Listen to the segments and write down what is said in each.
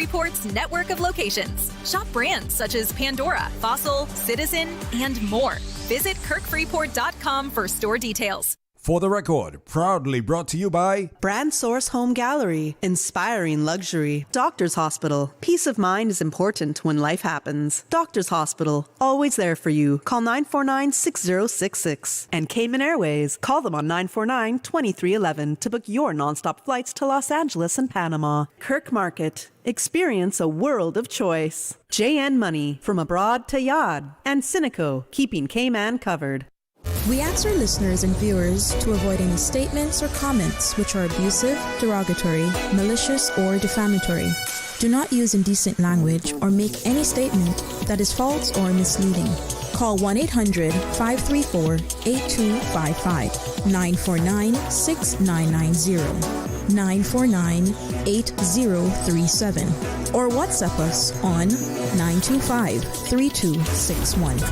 Freeport's network of locations. Shop brands such as Pandora, Fossil, Citizen, and more. Visit kirkfreeport.com for store details. For the Record, proudly brought to you by Brand Source Home Gallery, inspiring luxury. Doctor's Hospital, peace of mind is important when life happens. Doctor's Hospital, always there for you. Call 949-6066. And Cayman Airways, call them on 949-2311 to book your nonstop flights to Los Angeles and Panama. Kirk Market, experience a world of choice. JN Money, from abroad to Yad. And Cineco, keeping Cayman covered. We ask our listeners and viewers to avoid any statements or comments which are abusive, derogatory, malicious, or defamatory. Do not use indecent language or make any statement that is false or misleading. Call 1-800-534-8255, 949-6990, 949-8037, or WhatsApp us on 925-3261.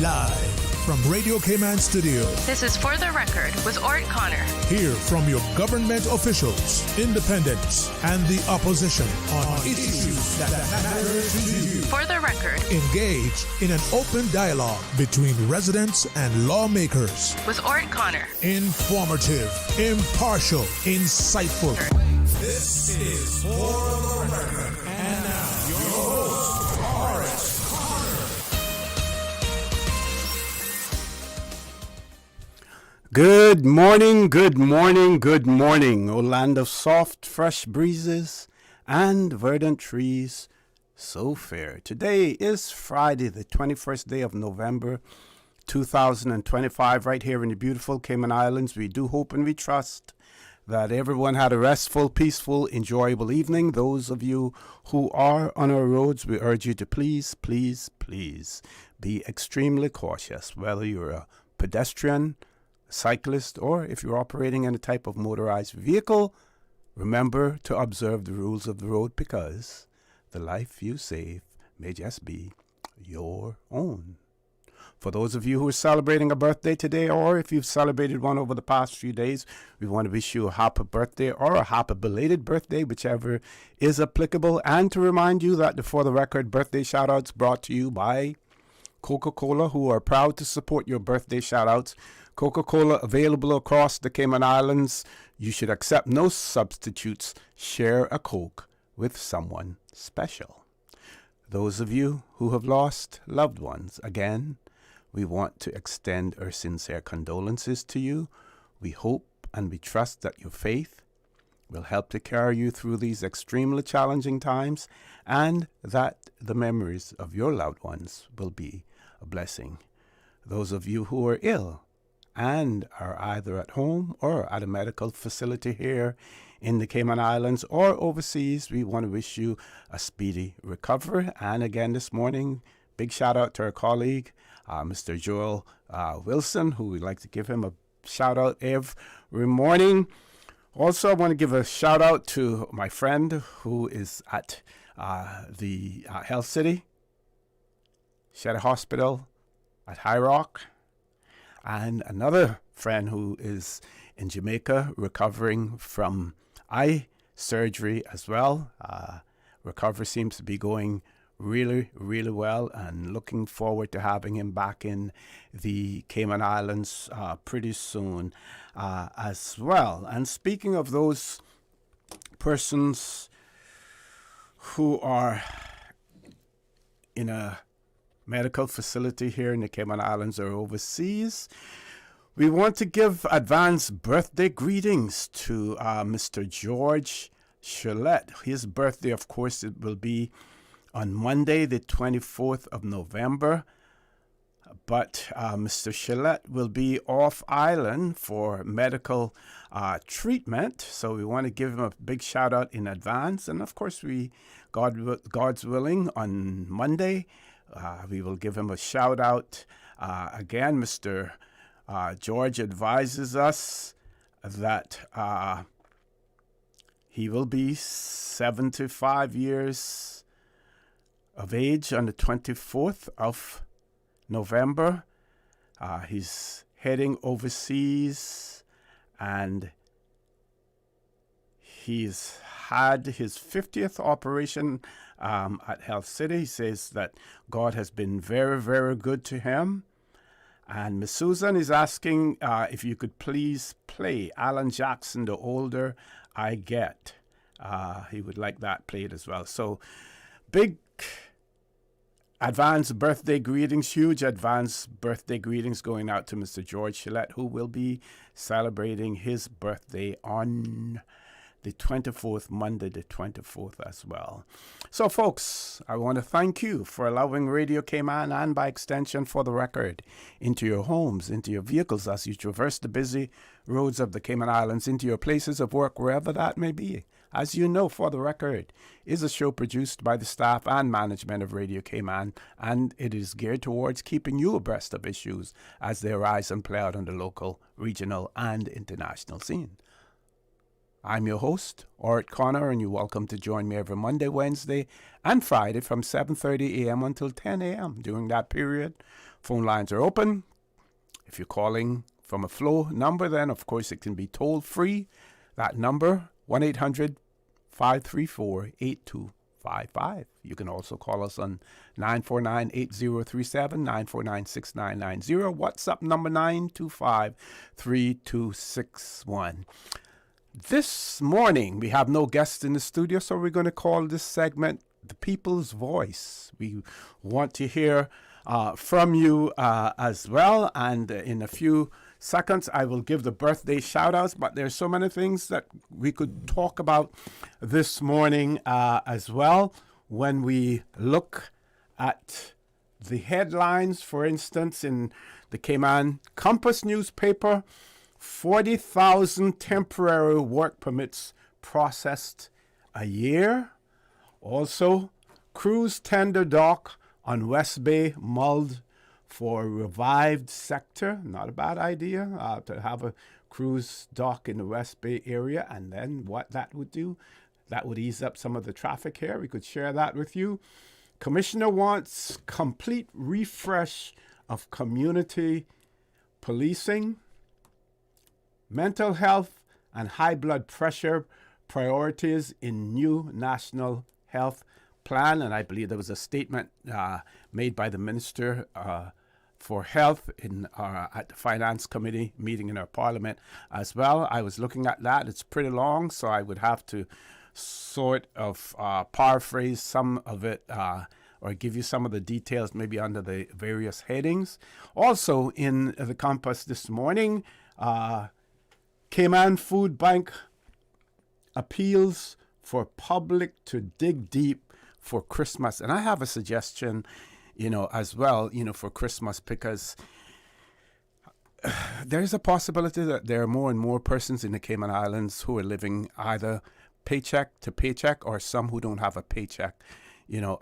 Live from Radio Cayman Studio. This is For the Record with ORRETT Connor. Hear from your government officials, independents, and the opposition on issues that matter to you. For the Record. Engage in an open dialogue between residents and lawmakers. With ORRETT Connor. Informative, impartial, insightful. This is For the Record. And now, your host, ORRETT. Good morning, good morning, good morning, O land of soft, fresh breezes and verdant trees so fair. Today is Friday, the 21st day of November, 2025, right here in the beautiful Cayman Islands. We do hope and we trust that everyone had a restful, peaceful, enjoyable evening. Those of you who are on our roads, we urge you to please, please, please be extremely cautious, whether you're a pedestrian, cyclist, or if you're operating in a type of motorized vehicle. Remember to observe the rules of the road, because the life you save may just be your own. For those of you who are celebrating a birthday today, or if you've celebrated one over the past few days, we want to wish you a happy birthday or a happy belated birthday, whichever is applicable. And to remind you that the For the Record birthday shout-outs brought to you by Coca-Cola, who are proud to support your birthday shout-outs. Coca-Cola available across the Cayman Islands. You should accept no substitutes. Share a Coke with someone special. Those of you who have lost loved ones, again, we want to extend our sincere condolences to you. We hope and we trust that your faith will help to carry you through these extremely challenging times, and that the memories of your loved ones will be a blessing. Those of you who are ill and are either at home or at a medical facility here in the Cayman Islands or overseas, we want to wish you a speedy recovery. And again this morning, big shout out to our colleague, Mr. Joel Wilson, who we'd like to give him a shout out every morning. Also, I want to give a shout out to my friend who is at the Health City, Shedd Hospital at High Rock, and another friend who is in Jamaica recovering from eye surgery as well. Recovery seems to be going really, really well, and looking forward to having him back in the Cayman Islands pretty soon as well. And speaking of those persons who are in a medical facility here in the Cayman Islands or overseas, we want to give advanced birthday greetings to Mr. George Shillette. His birthday, of course, it will be on Monday, the 24th of November. But Mr. Shillette will be off island for medical treatment. So we want to give him a big shout out in advance. And of course, God's willing, on Monday, we will give him a shout out. Again, Mr. George advises us that he will be 75 years of age on the 24th of November. He's heading overseas, and he's had his 50th operation at Health City. He says that God has been very, very good to him. And Miss Susan is asking if you could please play Alan Jackson, The Older I Get. He would like that played as well. So big advance birthday greetings, huge advance birthday greetings going out to Mr. George Gillette, who will be celebrating his birthday on the 24th, Monday the 24th as well. So, folks, I want to thank you for allowing Radio Cayman and by extension For the Record into your homes, into your vehicles as you traverse the busy roads of the Cayman Islands, into your places of work, wherever that may be. As you know, For the Record is a show produced by the staff and management of Radio Cayman, and it is geared towards keeping you abreast of issues as they arise and play out on the local, regional, and international scene. I'm your host, ORRETT Connor, and you're welcome to join me every Monday, Wednesday, and Friday from 7:30 a.m. until 10 a.m. During that period, phone lines are open. If you're calling from a flow number, then, of course, it can be toll-free. That number, 1-800-534-8255. You can also call us on 949-8037, 949-6990, WhatsApp number 925-3261. This morning, we have no guests in the studio, so we're going to call this segment The People's Voice. We want to hear from you as well, and in a few seconds, I will give the birthday shout-outs, but there's so many things that we could talk about this morning as well. When we look at the headlines, for instance, in the Cayman Compass newspaper, 40,000 temporary work permits processed a year. Also, cruise tender dock on West Bay mulled for revived sector. Not a bad idea to have a cruise dock in the West Bay area. And then what that would do, that would ease up some of the traffic here. We could share that with you. Commissioner wants complete refresh of community policing. Mental health and high blood pressure priorities in new national health plan. And I believe there was a statement made by the Minister for Health at the Finance Committee meeting in our Parliament as well. I was looking at that. It's pretty long, so I would have to sort of paraphrase some of it or give you some of the details maybe under the various headings. Also in the Compass this morning, Cayman Food Bank appeals for public to dig deep for Christmas. And I have a suggestion, as well, for Christmas, because there's a possibility that there are more and more persons in the Cayman Islands who are living either paycheck to paycheck or some who don't have a paycheck,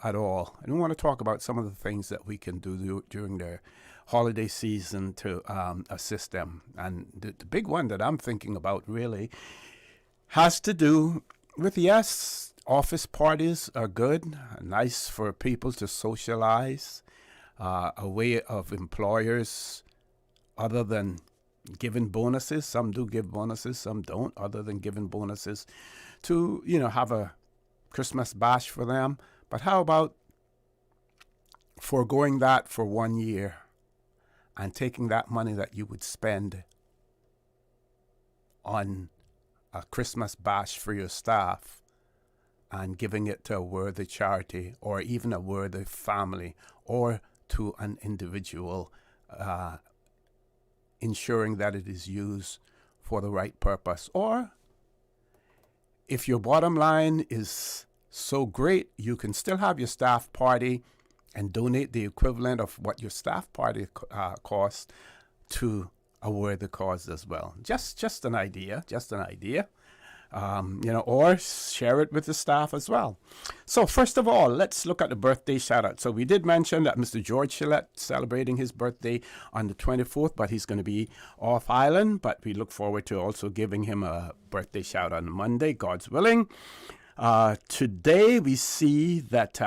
at all. And we want to talk about some of the things that we can do during their holiday season to assist them. And the big one that I'm thinking about really has to do with, yes, office parties are good, nice for people to socialize, a way of employers, other than giving bonuses. Some do give bonuses, some don't, other than giving bonuses to, have a Christmas bash for them. But how about foregoing that for 1 year and taking that money that you would spend on a Christmas bash for your staff and giving it to a worthy charity or even a worthy family or to an individual, ensuring that it is used for the right purpose? Or if your bottom line is so great, you can still have your staff party and donate the equivalent of what your staff party costs to a worthy cause as well. Just an idea, or share it with the staff as well. So first of all, let's look at the birthday shout out. So we did mention that Mr. George Gillette celebrating his birthday on the 24th, but he's going to be off island. But we look forward to also giving him a birthday shout on Monday, God's willing. Today we see that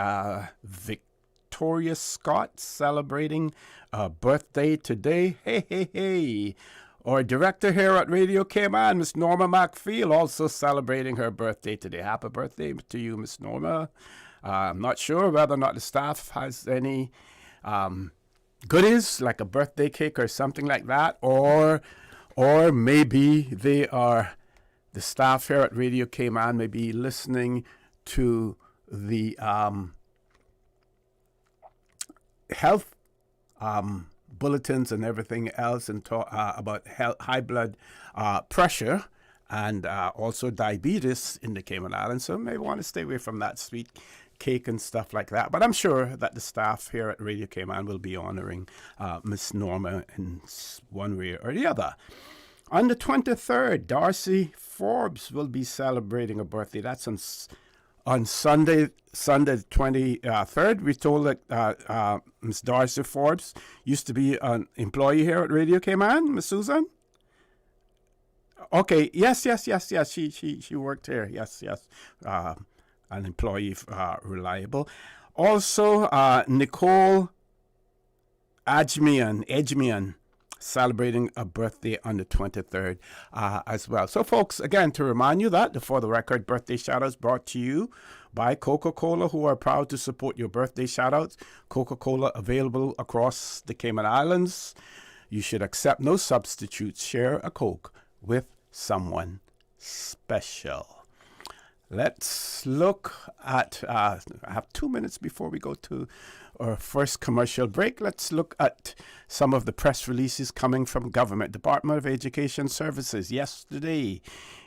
Victoria Scott celebrating a birthday today. Hey. Our director here at Radio Cayman, Miss Norma McFeel, also celebrating her birthday today. Happy birthday to you, Miss Norma. I'm not sure whether or not the staff has any goodies, like a birthday cake or something like that, or maybe the staff here at Radio Cayman may be listening to the health bulletins and everything else, and talk about high blood pressure and also diabetes in the Cayman Islands. So maybe want to stay away from that sweet cake and stuff like that. But I'm sure that the staff here at Radio Cayman will be honoring Miss Norma in one way or the other. On the 23rd, Darcy Forbes will be celebrating a birthday. That's on Sunday the 23rd. We told that Miss Darcy Forbes used to be an employee here at Radio Cayman, Miss Susan. Okay, yes. She worked here. Yes. An employee, reliable. Also, Nicole Edgmian, celebrating a birthday on the 23rd as well. So, folks, again, to remind you that the For the Record birthday shoutouts brought to you by Coca-Cola, who are proud to support your birthday shoutouts. Coca-Cola available across the Cayman Islands. You should accept no substitutes. Share a Coke with someone special. Let's look at, I have 2 minutes before we go to our first commercial break. Let's look at some of the press releases coming from government. Department of Education Services yesterday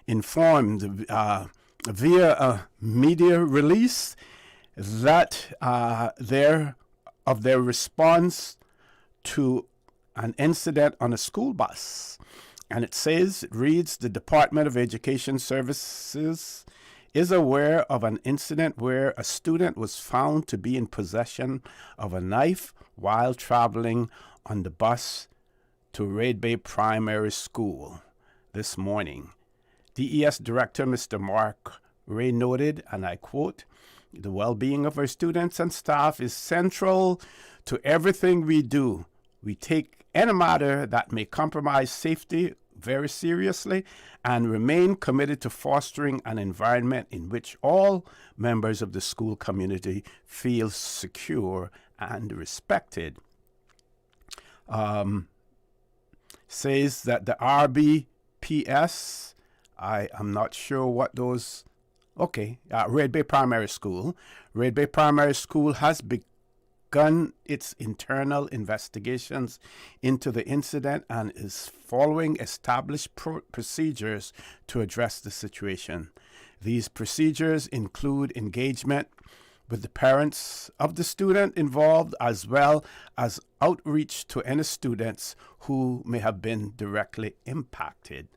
informed via a media release that their response to an incident on a school bus. And it reads, the Department of Education Services is aware of an incident where a student was found to be in possession of a knife while traveling on the bus to Red Bay Primary School this morning. DES Director Mr. Mark Ray noted, and I quote, the well-being of our students and staff is central to everything we do. We take any matter that may compromise safety very seriously and remain committed to fostering an environment in which all members of the school community feel secure and respected. Says that the RBPS, I am not sure what those, Red Bay Primary School. Red Bay Primary School has begun its internal investigations into the incident and is following established procedures to address the situation. These procedures include engagement with the parents of the student involved, as well as outreach to any students who may have been directly impacted.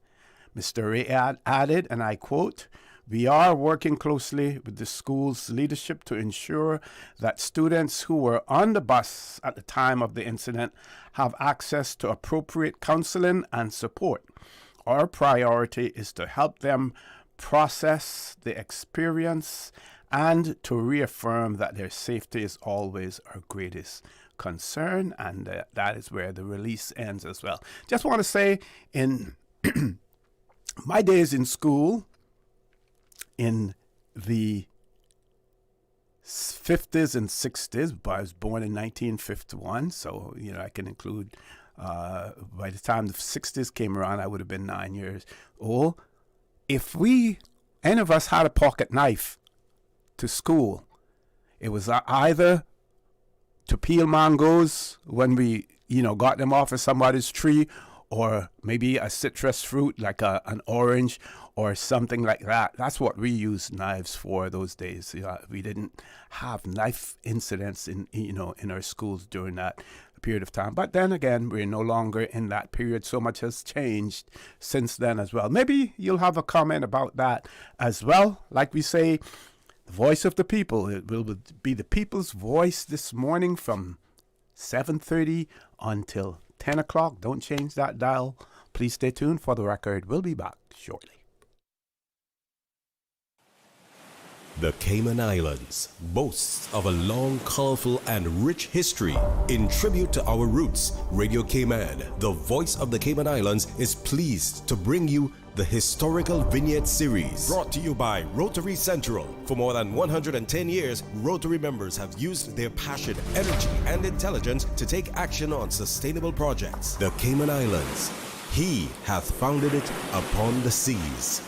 Mr. Ray added, and I quote, we are working closely with the school's leadership to ensure that students who were on the bus at the time of the incident have access to appropriate counseling and support. Our priority is to help them process the experience and to reaffirm that their safety is always our greatest concern. And that is where the release ends as well. Just want to say, in my days in school, in the 50s and 60s, I was born in 1951, so I can include, by the time the 60s came around, I would have been 9 years old. If any of us had a pocket knife to school, it was either to peel mangoes when we, got them off of somebody's tree, or maybe a citrus fruit like an orange or something like that. That's what we used knives for those days. We didn't have knife incidents in our schools during that period of time. But then again, we're no longer in that period. So much has changed since then as well. Maybe you'll have a comment about that as well. Like we say, the voice of the people. It will be the people's voice this morning from 7:30 until 10 o'clock. Don't change that dial. Please stay tuned for the record. We'll be back shortly. The Cayman Islands boasts of a long, colorful, and rich history. In tribute to our roots, Radio Cayman, the voice of the Cayman Islands, is pleased to bring you the Historical Vignette Series. Brought to you by Rotary Central. For more than 110 years, Rotary members have used their passion, energy, and intelligence to take action on sustainable projects. The Cayman Islands, He hath founded it upon the seas.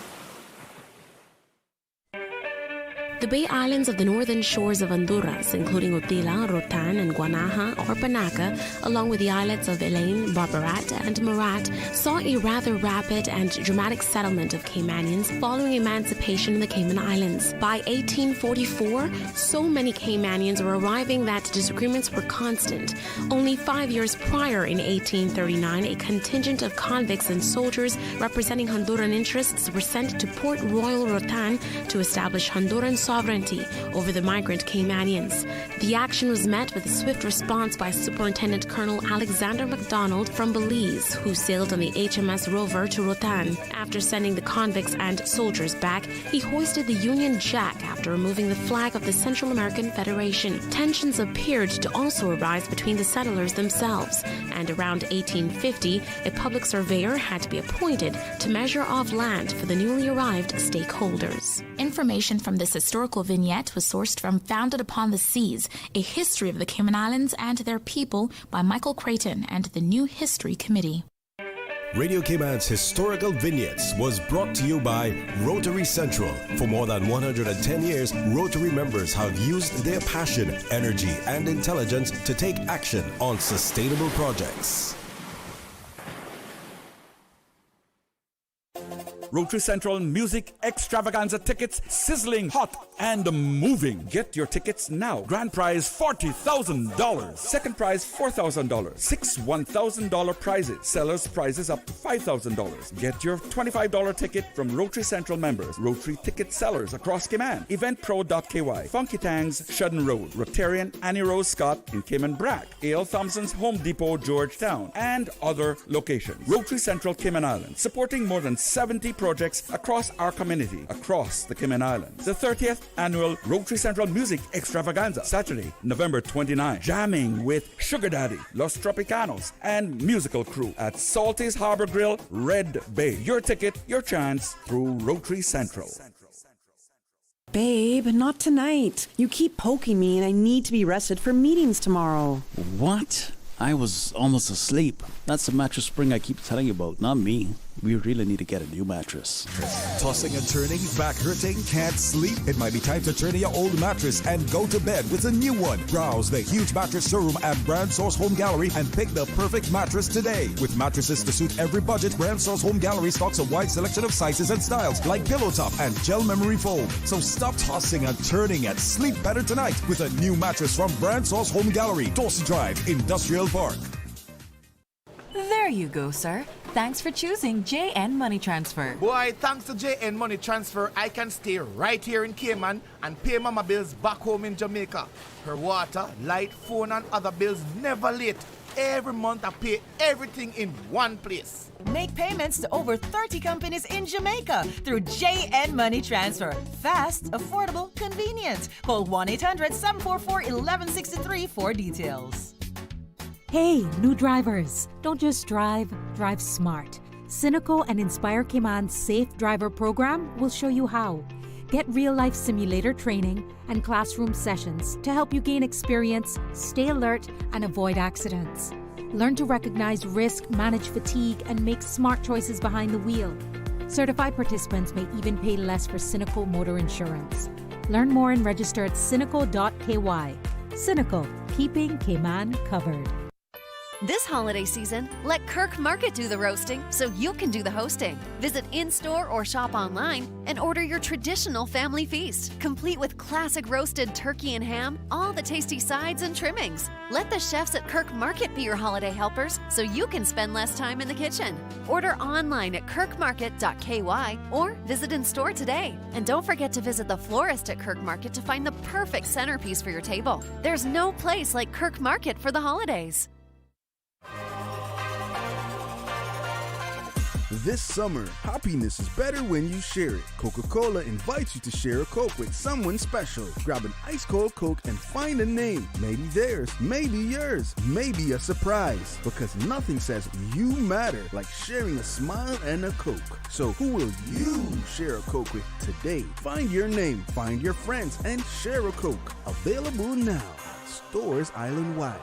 The Bay Islands of the northern shores of Honduras, including Utila, Rotan, and Guanaja or Panaca, along with the islets of Elaine, Barbarat, and Murat, saw a rather rapid and dramatic settlement of Caymanians following emancipation in the Cayman Islands. By 1844, so many Caymanians were arriving that disagreements were constant. Only 5 years prior, in 1839, a contingent of convicts and soldiers representing Honduran interests were sent to Port Royal Rotan to establish Honduran sovereignty over the migrant Caymanians. The action was met with a swift response by Superintendent Colonel Alexander MacDonald from Belize, who sailed on the HMS Rover to Rotan. After sending the convicts and soldiers back, he hoisted the Union Jack after removing the flag of the Central American Federation. Tensions appeared to also arise between the settlers themselves, and around 1850, a public surveyor had to be appointed to measure off land for the newly arrived stakeholders. Information from this historical vignette was sourced from Founded Upon the Seas, A History of the Cayman Islands and Their People by Michael Creighton and the New History Committee. Radio Cayman's Historical Vignettes was brought to you by Rotary Central. For more than 110 years, Rotary members have used their passion, energy, and intelligence to take action on sustainable projects. Rotary Central Music Extravaganza tickets, sizzling hot and moving. Get your tickets now. Grand prize $40,000. Second prize $4,000. 6 $1,000 prizes. Sellers prizes up to $5,000. Get your $25 ticket from Rotary Central members. Rotary ticket sellers across Cayman. Eventpro.ky. Funky Tangs, Shudden Road. Rotarian Annie Rose Scott in Cayman Brack. A.L. Thompson's Home Depot, Georgetown. And other locations. Rotary Central Cayman Islands. Supporting more than 70 projects across our community, across the Cayman Islands. The 30th annual Rotary Central Music Extravaganza, Saturday, November 29. Jamming with Sugar Daddy, Los Tropicanos, and musical crew at Salty's Harbor Grill, Red Bay. Your ticket, your chance through Rotary Central. Babe, not tonight. You keep poking me and I need to be rested for meetings tomorrow. What? I was almost asleep. That's the mattress spring I keep telling you about, not me. We really need to get a new mattress. Tossing and turning, back hurting, can't sleep? It might be time to turn in your old mattress and go to bed with a new one. Browse the huge mattress showroom at Brand Source Home Gallery and pick the perfect mattress today. With mattresses to suit every budget, Brand Source Home Gallery stocks a wide selection of sizes and styles like pillow top and gel memory foam. So stop tossing and turning and sleep better tonight with a new mattress from Brand Source Home Gallery, Dawson Drive, Industrial Park. There you go, sir. Thanks for choosing JN Money Transfer. Boy, thanks to JN Money Transfer, I can stay right here in Cayman and pay Mama bills back home in Jamaica. Her water, light, phone, and other bills never late. Every month I pay everything in one place. Make payments to over 30 companies in Jamaica through JN Money Transfer. Fast, affordable, convenient. Call 1-800-744-1163 for details. Hey, new drivers, don't just drive, drive smart. Cynical and Inspire Cayman's Safe Driver program will show you how. Get real-life simulator training and classroom sessions to help you gain experience, stay alert, and avoid accidents. Learn to recognize risk, manage fatigue, and make smart choices behind the wheel. Certified participants may even pay less for Cynical motor insurance. Learn more and register at cynical.ky. Cynical, keeping Cayman covered. This holiday season, let Kirk Market do the roasting so you can do the hosting. Visit in-store or shop online and order your traditional family feast, complete with classic roasted turkey and ham, all the tasty sides and trimmings. Let the chefs at Kirk Market be your holiday helpers so you can spend less time in the kitchen. Order online at kirkmarket.ky or visit in-store today. And don't forget to visit the florist at Kirk Market to find the perfect centerpiece for your table. There's no place like Kirk Market for the holidays. This summer, happiness is better when you share it. Coca-Cola invites you to share a Coke with someone special. Grab an ice-cold Coke and find a name. Maybe theirs, maybe yours, maybe a surprise. Because nothing says you matter like sharing a smile and a Coke. So who will you share a Coke with today? Find your name, find your friends, and share a Coke. Available now. Stores island-wide.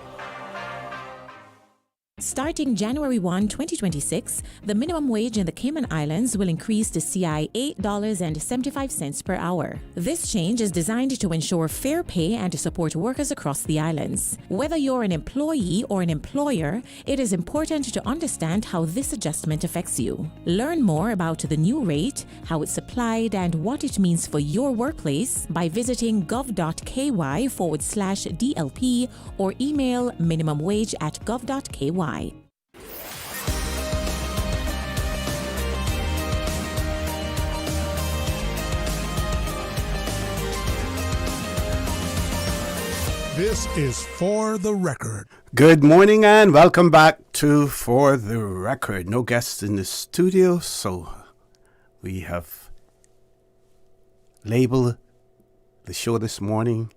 Starting January 1, 2026, the minimum wage in the Cayman Islands will increase to CI $8.75 per hour. This change is designed to ensure fair pay and to support workers across the islands. Whether you're an employee or an employer, it is important to understand how this adjustment affects you. Learn more about the new rate, how it's applied, and what it means for your workplace by visiting gov.ky/DLP or email minimumwage@gov.ky. This is For the Record. Good morning and welcome back to For the Record. No guests in the studio, so we have labeled the show this morning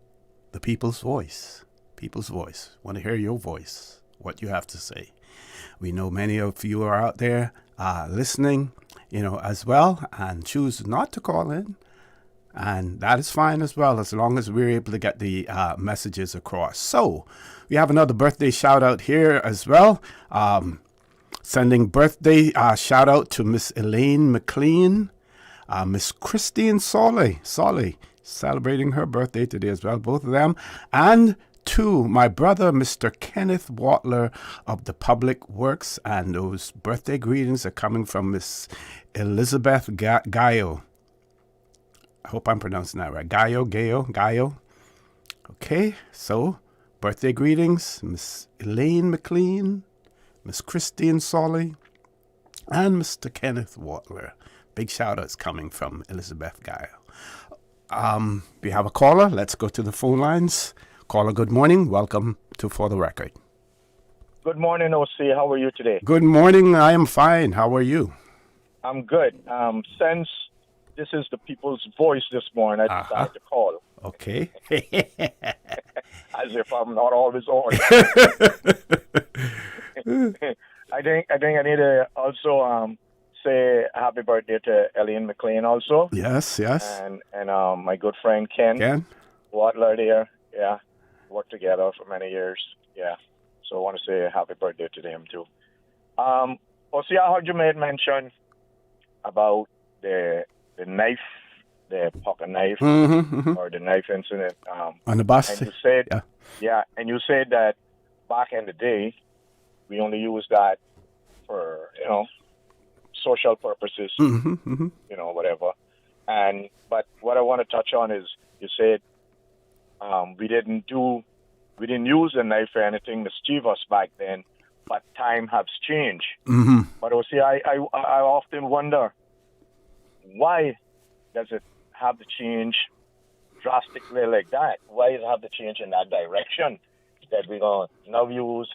The People's Voice. People's Voice. Want to hear your voice, what you have to say. We know many of you are out there listening, as well, and choose not to call in. And that is fine as well, as long as we're able to get the messages across. So we have another birthday shout out here as well. Sending birthday shout out to Miss Elaine McLean, Miss Christine Solly, celebrating her birthday today as well, both of them. And to my brother, Mr. Kenneth Watler of the Public Works. And those birthday greetings are coming from Miss Elizabeth Gayo. I hope I'm pronouncing that right. Gayo. Okay, so birthday greetings, Miss Elaine McLean, Miss Christine Solly, and Mr. Kenneth Watler. Big shout outs coming from Elizabeth Gayo. We have a caller. Let's go to the phone lines. Caller, good morning. Welcome to For the Record. Good morning, OC. How are you today? Good morning. I am fine. How are you? I'm good. Since this is the people's voice this morning, I decided to call. Okay. As if I'm not always on. I think I need to also say happy birthday to Elaine McLean also. Yes. And my good friend Ken Watler there. Yeah. Worked together for many years. Yeah. So I want to say happy birthday to them too. OC, I heard you made mention about the knife, the pocket knife, or the knife incident. On the bus? And you said, and you said that back in the day, we only used that for, social purposes, whatever. But what I want to touch on is you said we didn't use the knife for anything mischievous back then, but time has changed. But see, I often wonder, why does it have to change drastically like that? Why does it have to change in that direction that we're going to now use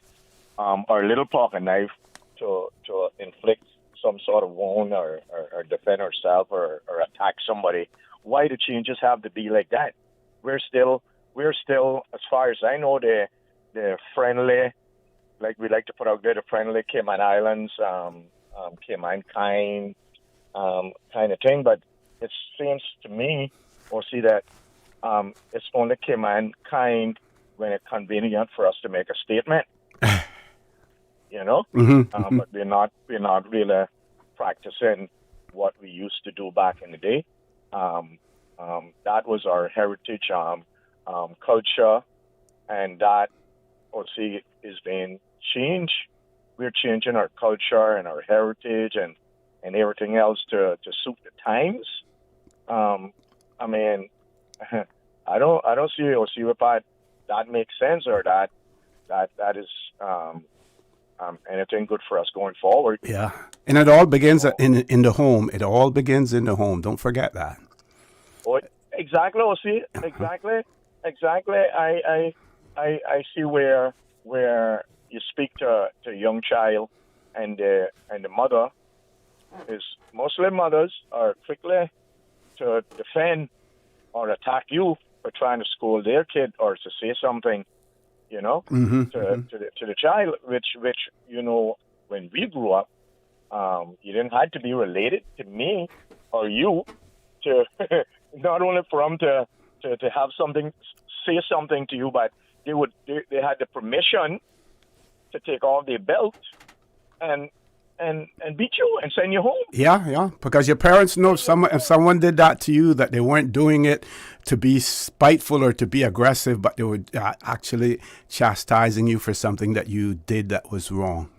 our little pocket knife to inflict some sort of wound or defend ourselves or attack somebody? Why the changes have to be like that? We're still, as far as I know, the friendly, like we like to put out there, the friendly Cayman Islands, Cayman kind of thing. But it seems to me, or see that it's only Cayman kind when it's convenient for us to make a statement. But we're not really practicing what we used to do back in the day. That was our heritage, culture, and that, is being changed. We're changing our culture and our heritage and everything else to suit the times. I don't see if that makes sense or that is anything good for us going forward. Yeah, and it all begins in the home. It all begins in the home. Don't forget that. Oh, exactly. Exactly. I see where you speak to a young child and the mother is Muslim mothers are quickly to defend or attack you for trying to scold their kid or to say something, to the child, which when we grew up, you didn't have to be related to me or you to not only for them to have something, say something to you, but they had the permission to take off their belt and beat you and send you home. Yeah, because your parents know if someone did that to you, that they weren't doing it to be spiteful or to be aggressive, but they were actually chastising you for something that you did that was wrong.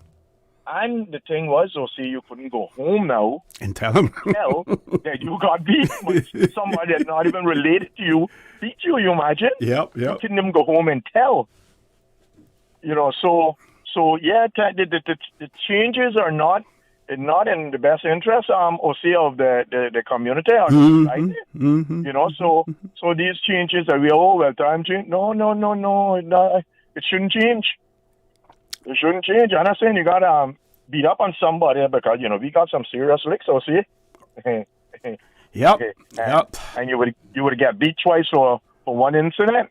And the thing was, you couldn't go home now and tell them that you got beat. But somebody that's not even related to you beat you. You imagine? Yep. You couldn't even go home and tell. So yeah, the changes are not in the best interest of the community or the society. So these changes are time change. No, it shouldn't change. It shouldn't change. I'm not saying you gotta beat up on somebody because we got some serious licks. Yep. And you would get beat twice for one incident.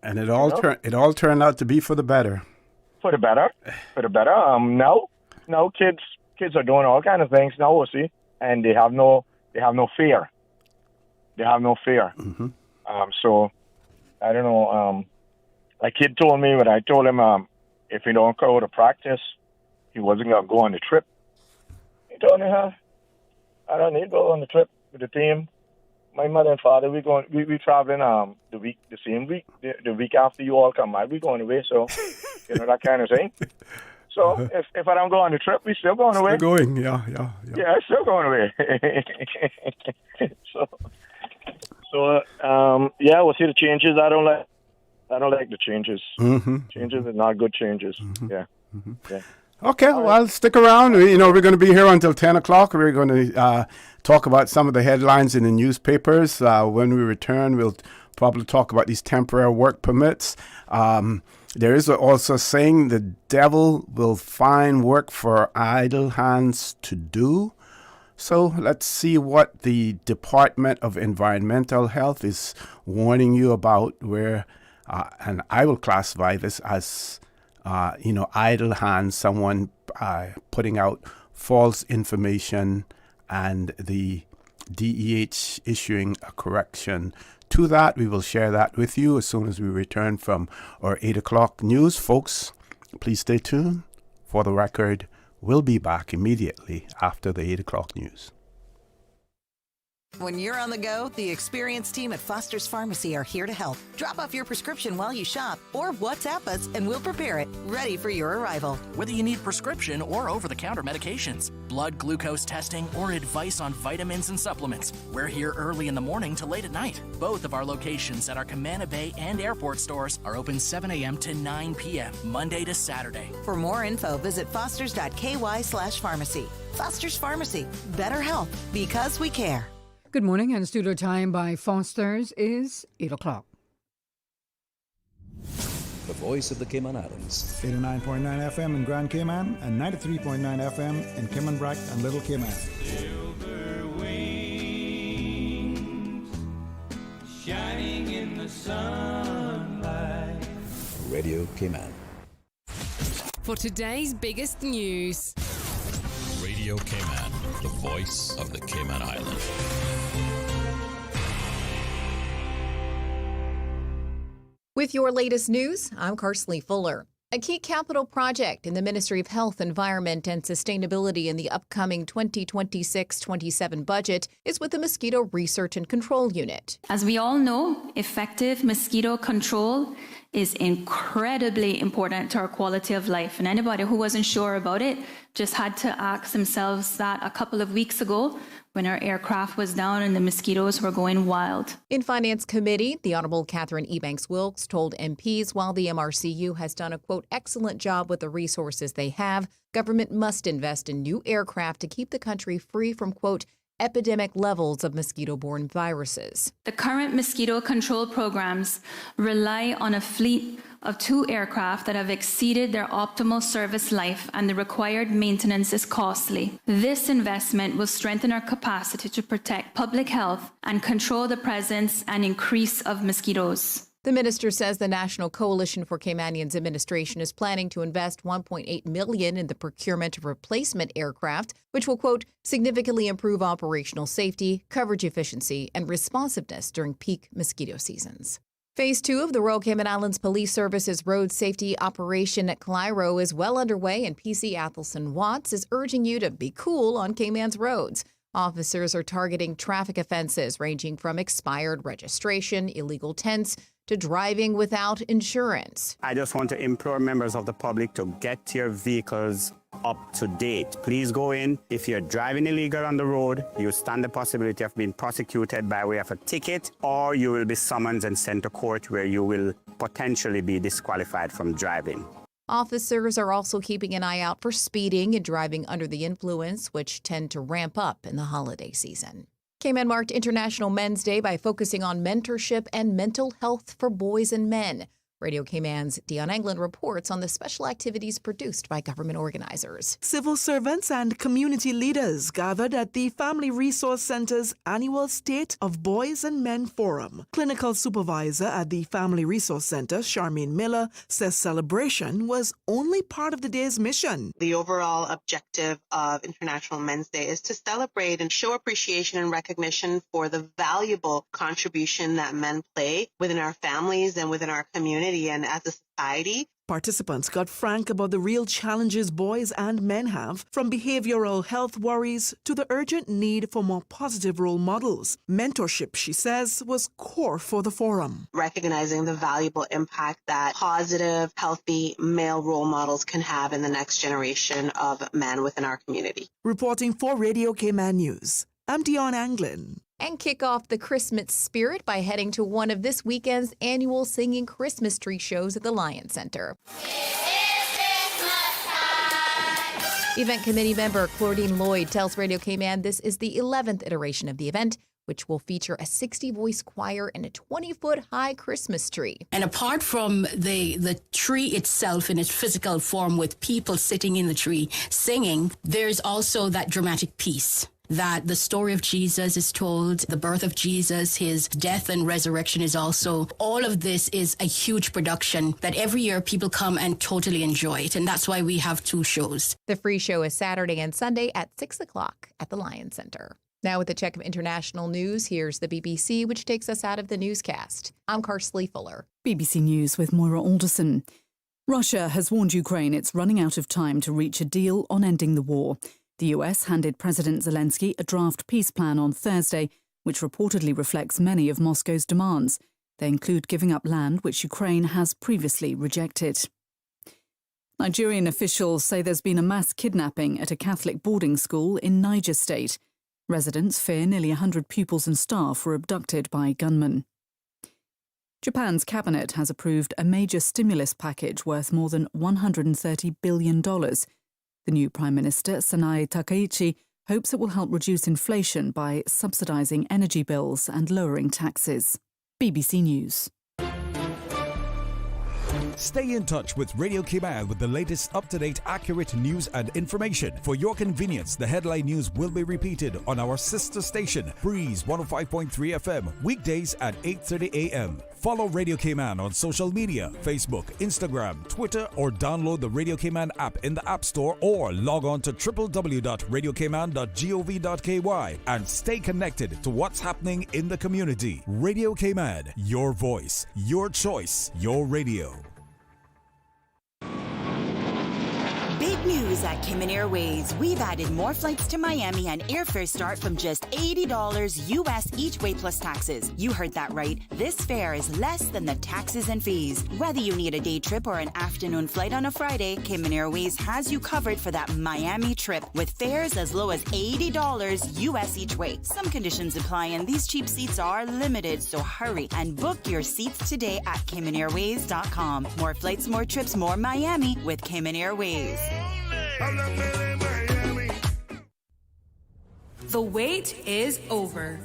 And it all turned out to be for the better. For the better. Now kids are doing all kind of things now. And they have no fear. They have no fear. Mm-hmm. So I don't know. A kid told me when I told him if he don't go to practice, he wasn't gonna go on the trip. He told me, I don't need to go on the trip with the team. My mother and father, we traveling the same week, the week after you all come out, we going away. So that kind of thing. So if I don't go on the trip, we still going away. Still going, yeah. Yeah, still going away. We'll see the changes. I don't like the changes. Mm-hmm. Changes are not good changes. Mm-hmm. Yeah. Mm-hmm. Yeah. Okay, well, stick around. We're going to be here until 10 o'clock. We're going to talk about some of the headlines in the newspapers. When we return, we'll probably talk about these temporary work permits. There is also saying the devil will find work for idle hands to do. So let's see what the Department of Environmental Health is warning you about, and I will classify this as idle hands, someone putting out false information and the DEH issuing a correction to that. We will share that with you as soon as we return from our 8 o'clock news. Folks, please stay tuned. For the record, we'll be back immediately after the 8 o'clock news. When you're on the go, the experienced team at Foster's Pharmacy are here to help. Drop off your prescription while you shop or WhatsApp us and we'll prepare it, ready for your arrival. Whether you need prescription or over-the-counter medications, blood glucose testing, or advice on vitamins and supplements, we're here early in the morning to late at night. Both of our locations at our Camana Bay and airport stores are open 7 a.m. to 9 p.m., Monday to Saturday. For more info, visit fosters.ky/pharmacy. Foster's Pharmacy. Better health because we care. Good morning, and studio time by Foster's is 8 o'clock. The voice of the Cayman Islands. 89.9 FM in Grand Cayman and 93.9 FM in Cayman Brac and Little Cayman. Silver wings shining in the sunlight. Radio Cayman. For today's biggest news. Radio Cayman, the voice of the Cayman Islands. With your latest news, I'm Carsley Fuller. A key capital project in the Ministry of Health, Environment and Sustainability in the upcoming 2026-27 budget is with the Mosquito Research and Control Unit. As we all know, effective mosquito control is incredibly important to our quality of life. And anybody who wasn't sure about it just had to ask themselves that a couple of weeks ago when our aircraft was down and the mosquitoes were going wild. In Finance Committee, the Honourable Catherine Ebanks-Wilkes told MPs while the MRCU has done a, quote, excellent job with the resources they have, government must invest in new aircraft to keep the country free from, quote, epidemic levels of mosquito-borne viruses. The current mosquito control programs rely on a fleet of 2 aircraft that have exceeded their optimal service life, and the required maintenance is costly. This investment will strengthen our capacity to protect public health and control the presence and increase of mosquitoes. The minister says the National Coalition for Caymanians Administration is planning to invest $1.8 million in the procurement of replacement aircraft, which will, quote, significantly improve operational safety, coverage efficiency, and responsiveness during peak mosquito seasons. Phase 2 of the Royal Cayman Islands Police Service's road safety operation at Cairo is well underway, and PC Athelson Watts is urging you to be cool on Cayman's roads. Officers are targeting traffic offenses ranging from expired registration, illegal tents, to driving without insurance. I just want to implore members of the public to get your vehicles up to date. Please go in. If you're driving illegal on the road, you stand the possibility of being prosecuted by way of a ticket, or you will be summoned and sent to court where you will potentially be disqualified from driving. Officers are also keeping an eye out for speeding and driving under the influence, which tend to ramp up in the holiday season. Cayman marked International Men's Day by focusing on mentorship and mental health for boys and men. Radio Cayman's Dion Anglin reports on the special activities produced by government organizers. Civil servants and community leaders gathered at the Family Resource Center's annual State of Boys and Men Forum. Clinical supervisor at the Family Resource Center, Charmaine Miller, says celebration was only part of the day's mission. The overall objective of International Men's Day is to celebrate and show appreciation and recognition for the valuable contribution that men play within our families and within our community and as a society. Participants got frank about the real challenges boys and men have, from behavioral health worries to the urgent need for more positive role models. Mentorship, she says, was core for the forum. Recognizing the valuable impact that positive, healthy male role models can have in the next generation of men within our community. Reporting for Radio Cayman News, I'm Dion Anglin. And kick off the Christmas spirit by heading to one of this weekend's annual singing Christmas tree shows at the Lion Center. Event committee member Claudine Lloyd tells Radio Cayman this is the 11th iteration of the event, which will feature a 60-voice choir and a 20-foot high Christmas tree. And apart from the tree itself in its physical form with people sitting in the tree singing, there's also that dramatic piece that the story of Jesus is told, the birth of Jesus, his death and resurrection is also. All of this is a huge production that every year people come and totally enjoy it. And that's why we have 2 shows. The free show is Saturday and Sunday at 6 o'clock at the Lion Center. Now with a check of international news, here's the BBC, which takes us out of the newscast. I'm Karsley Fuller. BBC News with Moira Alderson. Russia has warned Ukraine it's running out of time to reach a deal on ending the war. The US handed President Zelensky a draft peace plan on Thursday, which reportedly reflects many of Moscow's demands. They include giving up land which Ukraine has previously rejected. Nigerian officials say there's been a mass kidnapping at a Catholic boarding school in Niger State. Residents fear nearly 100 pupils and staff were abducted by gunmen. Japan's cabinet has approved a major stimulus package worth more than $130 billion. The new Prime Minister, Sanae Takaichi, hopes it will help reduce inflation by subsidising energy bills and lowering taxes. BBC News. Stay in touch with Radio Cayman with the latest up-to-date, accurate news and information. For your convenience, the headline news will be repeated on our sister station, Breeze 105.3 FM, weekdays at 8:30 a.m. Follow Radio Cayman on social media, Facebook, Instagram, Twitter, or download the Radio Cayman app in the App Store or log on to www.radiocayman.gov.ky and stay connected to what's happening in the community. Radio Cayman, your voice, your choice, your radio. Big news at Cayman Airways. We've added more flights to Miami and airfares start from just $80 US each way plus taxes. You heard that right. This fare is less than the taxes and fees. Whether you need a day trip or an afternoon flight on a Friday, Cayman Airways has you covered for that Miami trip with fares as low as $80 US each way. Some conditions apply and these cheap seats are limited, so hurry and book your seats today at CaymanAirways.com. More flights, more trips, more Miami with Cayman Airways. The wait is over.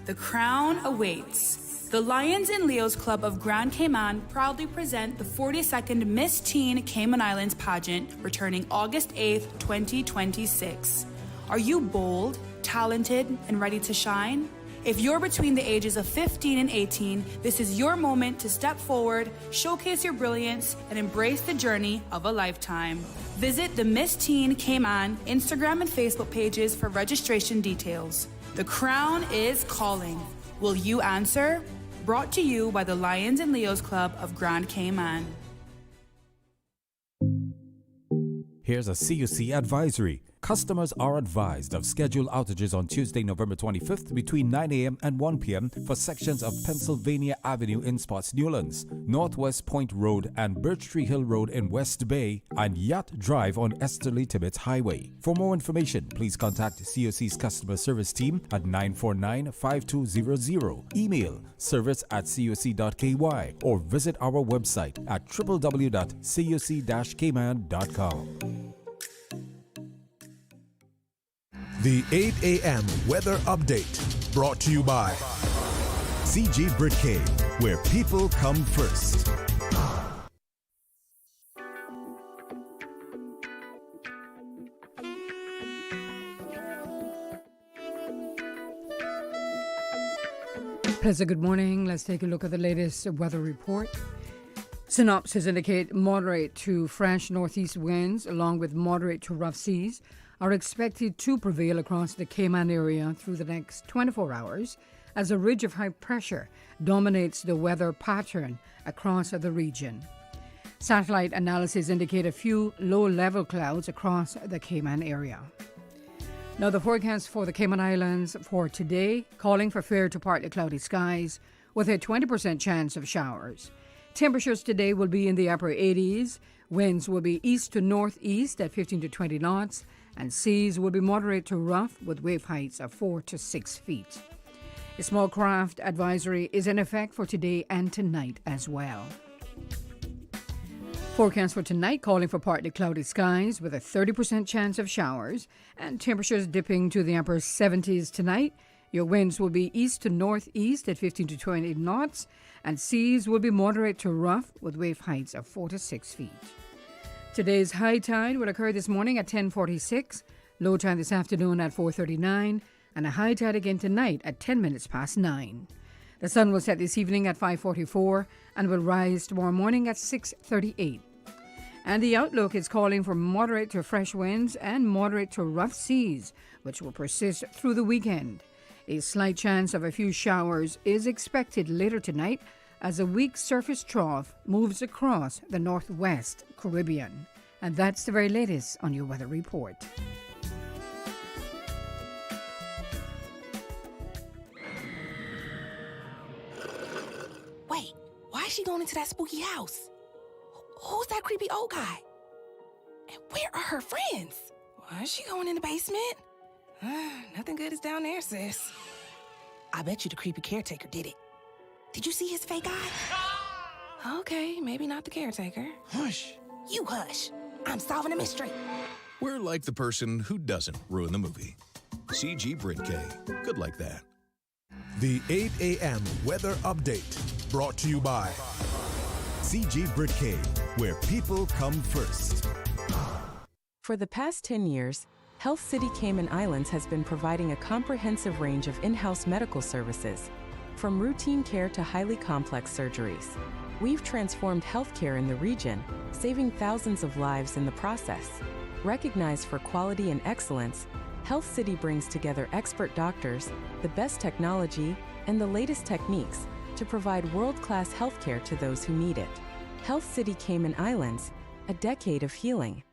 The crown awaits. The Lions and Leos Club of Grand Cayman proudly present the 42nd Miss Teen Cayman Islands pageant, returning August 8th, 2026. Are you bold, talented, and ready to shine? If you're between the ages of 15 and 18, this is your moment to step forward, showcase your brilliance, and embrace the journey of a lifetime. Visit the Miss Teen Cayman Instagram and Facebook pages for registration details. The crown is calling. Will you answer? Brought to you by the Lions and Leos Club of Grand Cayman. Here's a CUC advisory. Customers are advised of scheduled outages on Tuesday, November 25th between 9 a.m. and 1 p.m. for sections of Pennsylvania Avenue in Spots Newlands, Northwest Point Road and Birch Tree Hill Road in West Bay, and Yacht Drive on Esterly Tibbetts Highway. For more information, please contact CUC's customer service team at 949-5200, email service@cuc.ky, or visit our website at www.cuc-cayman.com. The 8 a.m. weather update brought to you by CG Britcay, where people come first. Pleasant good morning. Let's take a look at the latest weather report. Synopsis indicate moderate to fresh northeast winds along with moderate to rough seas are expected to prevail across the Cayman area through the next 24 hours as a ridge of high pressure dominates the weather pattern across the region. Satellite analysis indicate a few low-level clouds across the Cayman area. Now the forecast for the Cayman Islands for today, calling for fair to partly cloudy skies with a 20% chance of showers. Temperatures today will be in the upper 80s. Winds will be east to northeast at 15 to 20 knots, and seas will be moderate to rough with wave heights of 4 to 6 feet. A small craft advisory is in effect for today and tonight as well. Forecast for tonight calling for partly cloudy skies with a 30% chance of showers and temperatures dipping to the upper 70s tonight. Your winds will be east to northeast at 15 to 20 knots, and seas will be moderate to rough with wave heights of 4 to 6 feet. Today's high tide will occur this morning at 10:46, low tide this afternoon at 4:39, and a high tide again tonight at 10 minutes past 9. The sun will set this evening at 5:44 and will rise tomorrow morning at 6:38. And the outlook is calling for moderate to fresh winds and moderate to rough seas, which will persist through the weekend. A slight chance of a few showers is expected later tonight as a weak surface trough moves across the northwest Caribbean. And that's the very latest on your weather report. Wait, why is she going into that spooky house? Who's that creepy old guy? And where are her friends? Why is she going in the basement? Nothing good is down there, sis. I bet you the creepy caretaker did it. Did you see his fake eye? Okay, maybe not the caretaker. Hush. You hush. I'm solving a mystery. We're like the person who doesn't ruin the movie. CG Britcay. Good like that. The 8 a.m. weather update brought to you by CG Britcay, where people come first. For the past 10 years, Health City Cayman Islands has been providing a comprehensive range of in-house medical services, from routine care to highly complex surgeries. We've transformed healthcare in the region, saving thousands of lives in the process. Recognized for quality and excellence, Health City brings together expert doctors, the best technology, and the latest techniques to provide world-class healthcare to those who need it. Health City Cayman Islands, a decade of healing.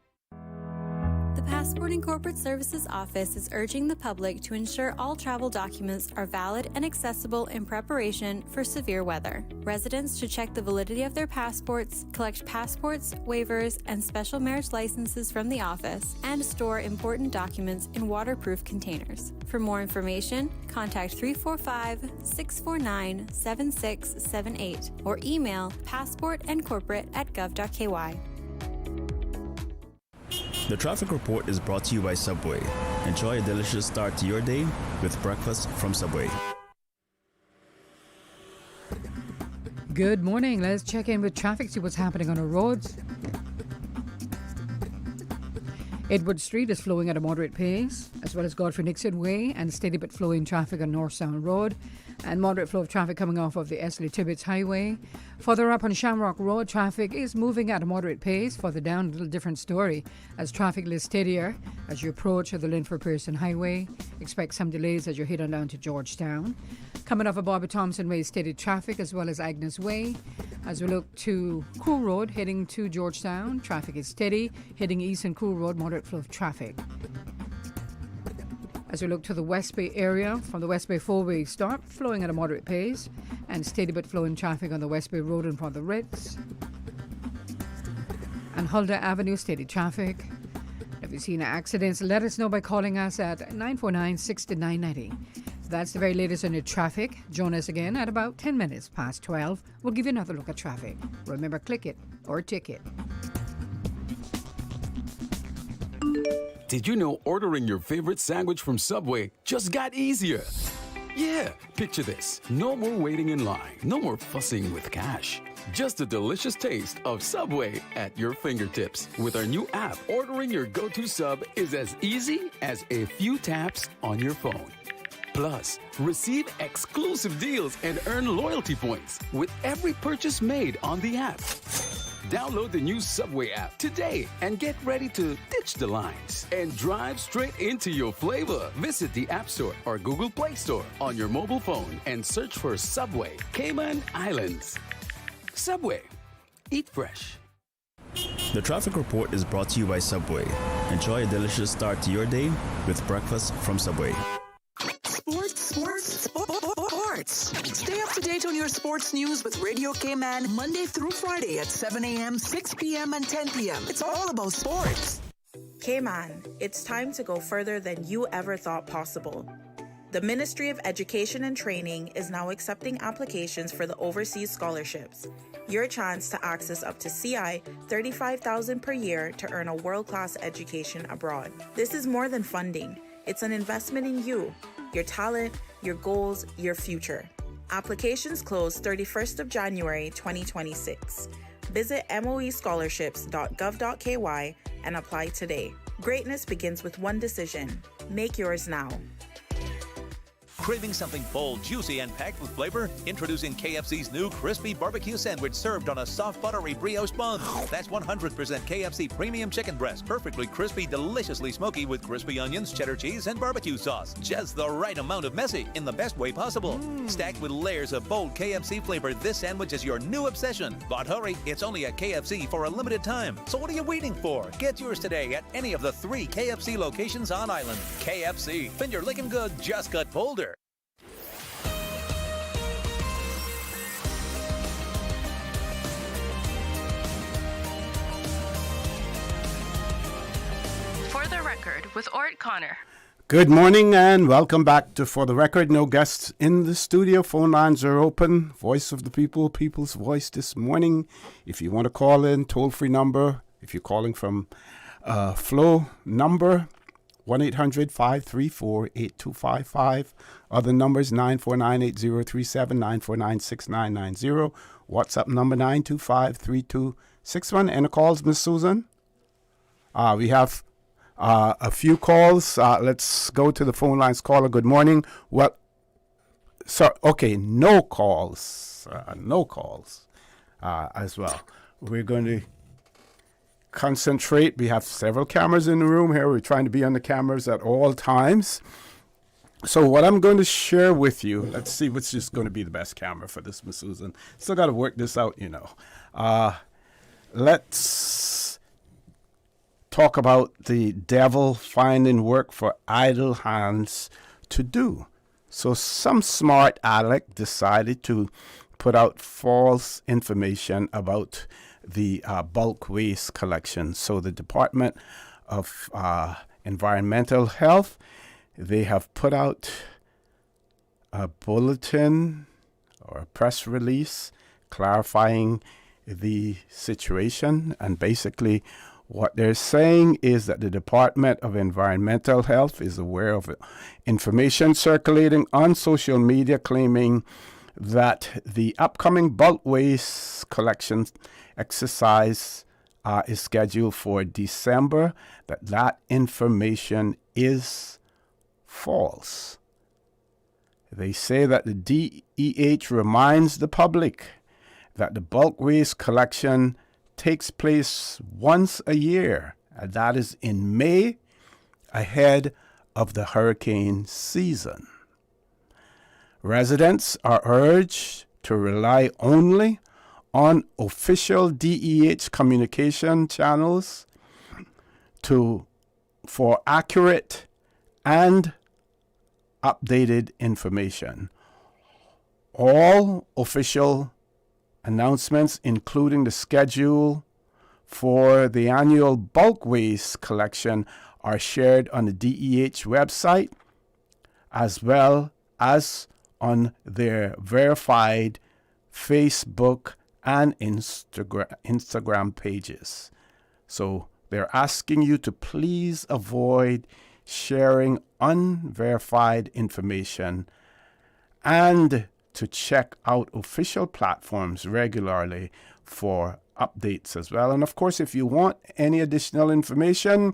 The Passport and Corporate Services Office is urging the public to ensure all travel documents are valid and accessible in preparation for severe weather. Residents should check the validity of their passports, collect passports, waivers, and special marriage licenses from the office, and store important documents in waterproof containers. For more information, contact 345-649-7678 or email passportandcorporate@gov.ky. The traffic report is brought to you by Subway. Enjoy a delicious start to your day with breakfast from Subway. Good morning. Let's check in with traffic, see what's happening on our roads. Edward Street is flowing at a moderate pace, as well as Godfrey Nixon Way, and steady but flowing traffic on North Sound Road, and moderate flow of traffic coming off of the Esley Tibbetts Highway. Further up on Shamrock Road, traffic is moving at a moderate pace. Further down, a little different story, as traffic is steadier as you approach the Linford Pearson Highway. Expect some delays as you head on down to Georgetown. Coming off of Bobby Thompson Way, steady traffic, as well as Agnes Way. As we look to Cool Road, heading to Georgetown, traffic is steady. Heading east on Cool Road, moderate flow of traffic. As we look to the West Bay area, from the West Bay 4-way start, flowing at a moderate pace, and steady but flowing traffic on the West Bay Road in front of the Ritz. And Huldah Avenue, steady traffic. If you've seen accidents, let us know by calling us at 949-6990. That's the very latest on your traffic. Join us again at about 10 minutes past 12. We'll give you another look at traffic. Remember, click it or ticket. Did you know ordering your favorite sandwich from Subway just got easier? Yeah, picture this. No more waiting in line. No more fussing with cash. Just a delicious taste of Subway at your fingertips. With our new app, ordering your go-to sub is as easy as a few taps on your phone. Plus, receive exclusive deals and earn loyalty points with every purchase made on the app. Download the new Subway app today and get ready to ditch the lines and drive straight into your flavor. Visit the App Store or Google Play Store on your mobile phone and search for Subway Cayman Islands. Subway. Eat fresh. The traffic report is brought to you by Subway. Enjoy a delicious start to your day with breakfast from Subway. Sports. Stay up to date on your sports news with Radio Cayman Monday through Friday at 7 a.m., 6 p.m., and 10 p.m. It's all about sports. Cayman, it's time to go further than you ever thought possible. The Ministry of Education and Training is now accepting applications for the overseas scholarships. Your chance to access up to CI $35,000 per year to earn a world-class education abroad. This is more than funding. It's an investment in you, your talent, your goals, your future. Applications close 31st of January 2026. Visit moescholarships.gov.ky and apply today. Greatness begins with one decision. Make yours now. Craving something bold, juicy, and packed with flavor? Introducing KFC's new crispy barbecue sandwich served on a soft, buttery brioche bun. That's 100% KFC premium chicken breast, perfectly crispy, deliciously smoky with crispy onions, cheddar cheese, and barbecue sauce. Just the right amount of messy in the best way possible. Stacked with layers of bold KFC flavor, this sandwich is your new obsession. But hurry, it's only at KFC for a limited time. So what are you waiting for? Get yours today at any of the 3 KFC locations on island. KFC, finger licking good, just got bolder. For the record, with ORRETT Connor. Good morning and welcome back to For the Record. No guests in the studio. Phone lines are open. Voice of the people, people's voice this morning. If you want to call in, toll-free number. If you're calling from Flow number, 1-800-534-8255. Other numbers, 949-8037, 949-6990. WhatsApp number, 925-3261. Any calls, Miss Susan? We have a few calls. Let's go to the phone lines. Caller, good morning. No calls. No calls as well. We're going to concentrate. We have several cameras in the room here. We're trying to be on the cameras at all times. So what I'm going to share with you, let's see which is going to be the best camera for this, Miss Susan. Still got to work this out, you know. Let's talk about the devil finding work for idle hands to do. So some smart aleck decided to put out false information about the bulk waste collection. So the Department of Environmental Health, they have put out a bulletin or a press release clarifying the situation, and basically What they're saying is that the Department of Environmental Health is aware of information circulating on social media claiming that the upcoming bulk waste collection exercise is scheduled for December, that information is false. They say that the DEH reminds the public that the bulk waste collection takes place once a year, and that is in May, ahead of the hurricane season. Residents are urged to rely only on official DEH communication channels for accurate and updated information. All official announcements, including the schedule for the annual bulk waste collection, are shared on the DEH website as well as on their verified Facebook and Instagram pages. So they're asking you to please avoid sharing unverified information and to check out official platforms regularly for updates as well. And of course, if you want any additional information,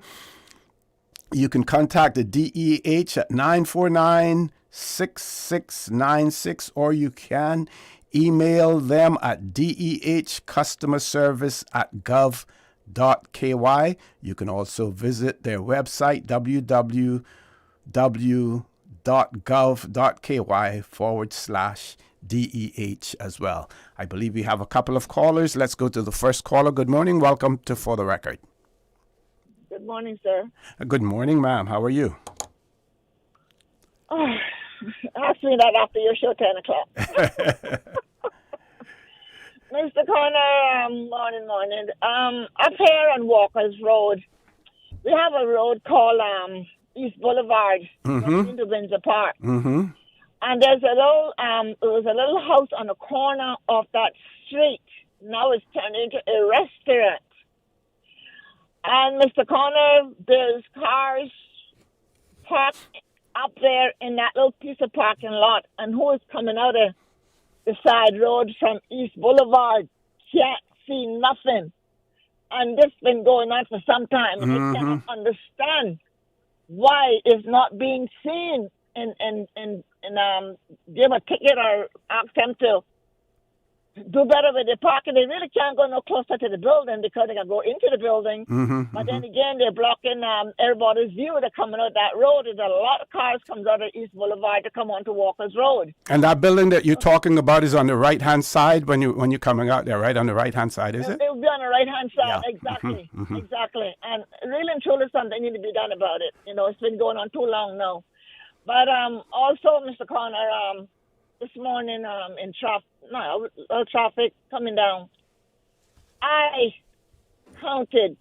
you can contact the DEH at 949-6696, or you can email them at dehcustomerservice@gov.ky. You can also visit their website, www.gov.ky/DEH as well. I believe we have a couple of callers. Let's go to the first caller. Good morning. Welcome to For the Record. Good morning, sir. Good morning, ma'am. How are you? Oh, ask me that after your show, 10 o'clock. Mr. Connor, morning. Up here on Walker's Road, we have a road called East Boulevard, into Windsor Park. Mm-hmm. And there's a little house on the corner of that street. Now it's turned into a restaurant. And Mr. Connor, there's cars parked up there in that little piece of parking lot. And who is coming out of the side road from East Boulevard? Can't see nothing. And this has been going on for some time. And I cannot understand why it's not being seen and give a ticket or ask them to do better with the parking. They really can't go no closer to the building because they can go into the building. But then again, they're blocking everybody's view. They're coming out that road. There's a lot of cars comes out of East Boulevard to come onto Walker's Road. And that building that you're talking about is on the right-hand side when you're coming out there, right? On the right-hand side, is it? It will be on the right-hand side, Yeah. exactly. Exactly. And really and truly something need to be done about it. You know, it's been going on too long now. But also, Mr. Connor, this morning in traffic coming down, I counted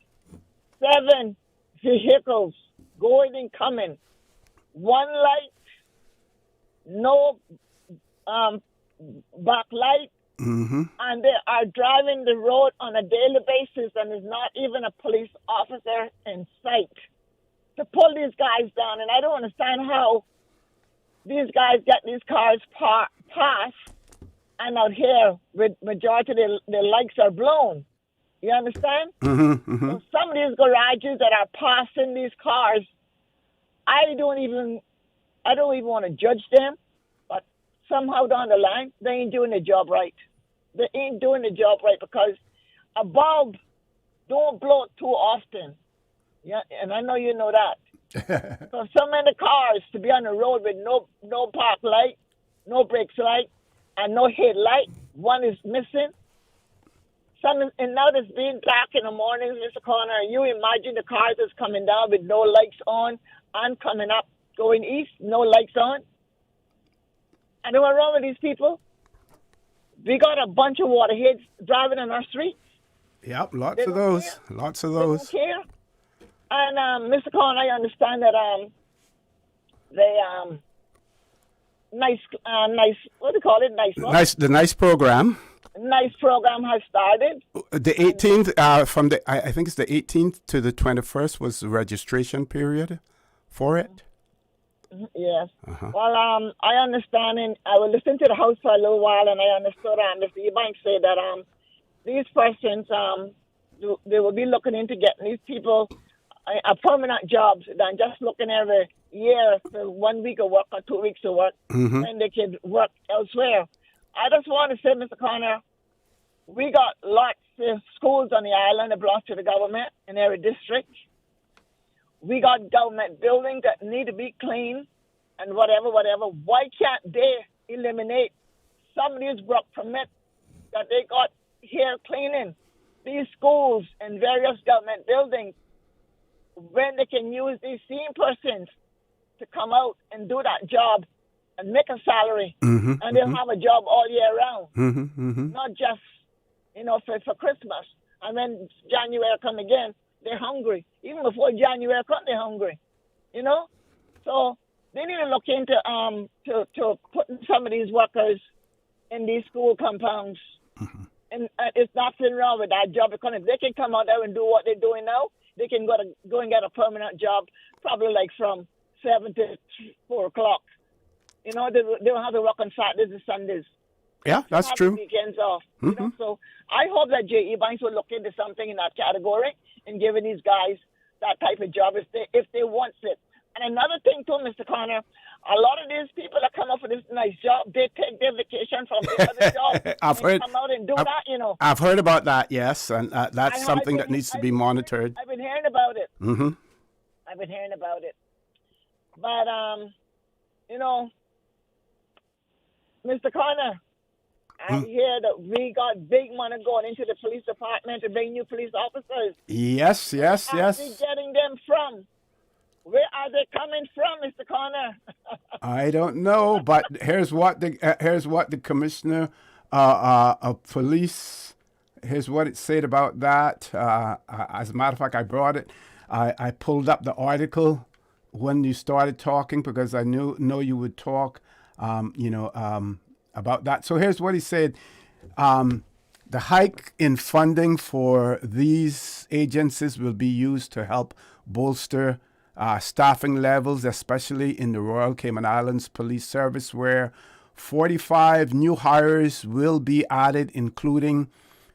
7 vehicles going and coming. One light, no backlight, and they are driving the road on a daily basis, and there's not even a police officer in sight to pull these guys down. And I don't understand how these guys get these cars passed, and out here, with majority of the lights are blown. You understand? So some of these garages that are passing these cars, I don't even want to judge them, but somehow down the line, they ain't doing the job right. They ain't doing the job right because a bulb don't blow too often. Yeah, and I know you know that. So many cars to be on the road with no park light, no brakes light, and no headlight. One is missing. And now it's being dark in the mornings, Mr. Connor. You imagine the cars that's coming down with no lights on and coming up, going east, no lights on. And what's wrong with these people? We got a bunch of waterheads driving on our streets. Yep, lots of those. Lots of those. They don't care. And Mr. Connor, I understand that nice, what do you call it? Nice. The nice program. nice program has started. The 18th, from the I think it's the 18th to the 21st was the registration period for it. Yes. Uh-huh. Well, I understand, and I will listen to the House for a little while, and I understood Mr. Eubanks say that these persons they will be looking into getting these people a permanent jobs than just looking every year for 1 week of work or 2 weeks of work, and they could work elsewhere. I just want to say, Mr. Connor, we got lots of schools on the island that belong to the government in every district. We got government buildings that need to be clean and whatever. Why can't they eliminate some of these work permits that they got here cleaning these schools and various government buildings when they can use these same persons to come out and do that job and make a salary, and they'll have a job all year round, not just, for Christmas. And when January come again, they're hungry. Even before January come, they're hungry, So they need to look into to putting some of these workers in these school compounds. And it's nothing wrong with that job, because if they can come out there and do what they're doing now, they can go and get a permanent job, probably like from 7 to 4 o'clock. They don't have to work on Saturdays and Sundays. Yeah, that's true. Weekends off. So I hope that J.E. Banks will look into something in that category and giving these guys that type of job if they want it. And another thing too, Mr. Connor, a lot of these people that come up for this nice job, they take their vacation from their other job come out and do that, I've heard about that, yes, and that's something that needs to be monitored. I've been hearing about it. I've been hearing about it. But, Mr. Connor, I hear that we got big money going into the police department to bring new police officers. Yes. Where are we getting them from? Where are they coming from, Mr. Connor? I don't know, but here's what the commissioner of police. Here's what it said about that. As a matter of fact, I brought it. I pulled up the article when you started talking because I know you would talk. About that. So here's what he said. The hike in funding for these agencies will be used to help bolster staffing levels, especially in the Royal Cayman Islands Police Service, where 45 new hires will be added, including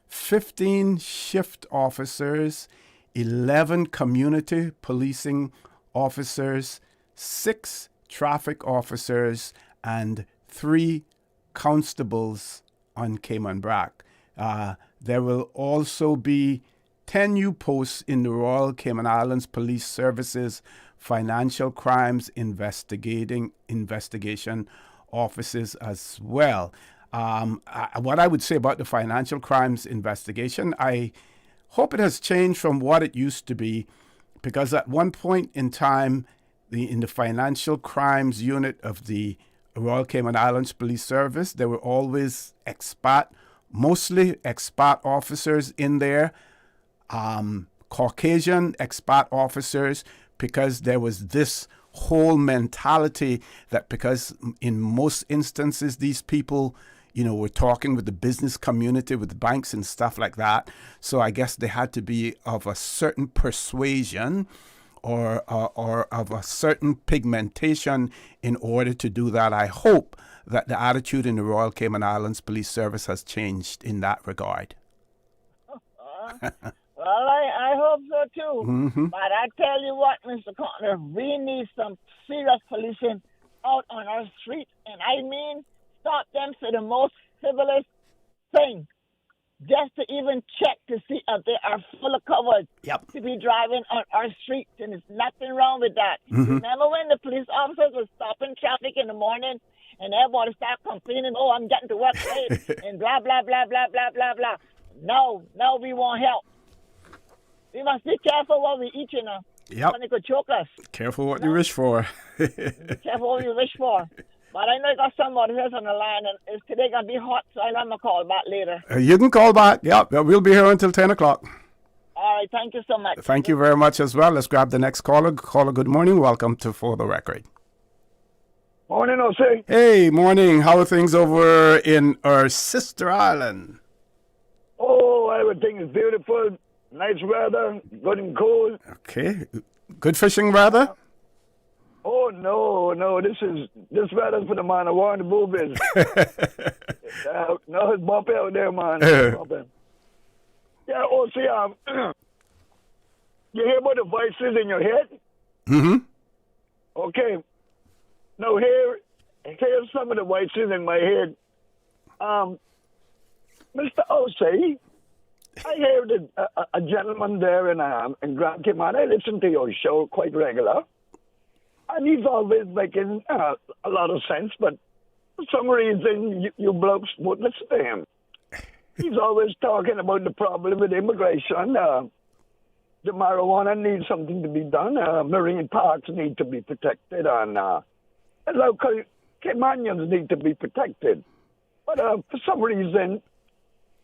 15 shift officers, 11 community policing officers, 6 traffic officers, and 3 constables on Cayman Brac. There will also be 10 new posts in the Royal Cayman Islands Police Services Financial Crimes Investigation Offices as well. What I would say about the Financial Crimes Investigation, I hope it has changed from what it used to be, because at one point in time, in the Financial Crimes Unit of the Royal Cayman Islands Police Service, there were always mostly expat officers in there, Caucasian expat officers, because there was this whole mentality that because in most instances these people, were talking with the business community, with the banks and stuff like that. So I guess they had to be of a certain persuasion or of a certain pigmentation in order to do that. I hope that the attitude in the Royal Cayman Islands Police Service has changed in that regard. Well, I hope so too. But I tell you what, Mr. Connor, we need some serious policing out on our streets. And I mean, stop them for the most civilest thing. Just to even check to see if they are full of coverage to be driving on our streets, and there's nothing wrong with that. Remember when the police officers were stopping traffic in the morning and everybody started complaining, oh, I'm getting to work late, and blah, blah, blah, blah, blah, blah, blah. No, we won't help. We must be careful what we eat, when it could choke us. Careful what you wish for. Careful what you wish for. But I know I got somebody else on the line, and it's today going to be hot, so I'll have my call back later. You can call back. Yeah, we'll be here until 10 o'clock. All right, thank you so much. Thank you very much as well. Let's grab the next caller. Caller, good morning. Welcome to For the Record. Morning, Jose. Hey, morning. How are things over in our sister island? everything is beautiful, nice weather, good and cool. Okay. Good fishing weather? Oh, no, this weather's for the man who want the boobies. No, it's bumpy out there, man. It's bumpy. Yeah, see, you hear about the voices in your head? Mm-hmm. Okay. Now, here's some of the voices in my head. Mr. Osei, I heard a gentleman there in Grand Cayman. I listen to your show quite regular. And he's always making a lot of sense, but for some reason, you blokes won't listen to him. He's always talking about the problem with immigration. The marijuana needs something to be done. Marine parks need to be protected, and local Caymanians need to be protected. But for some reason,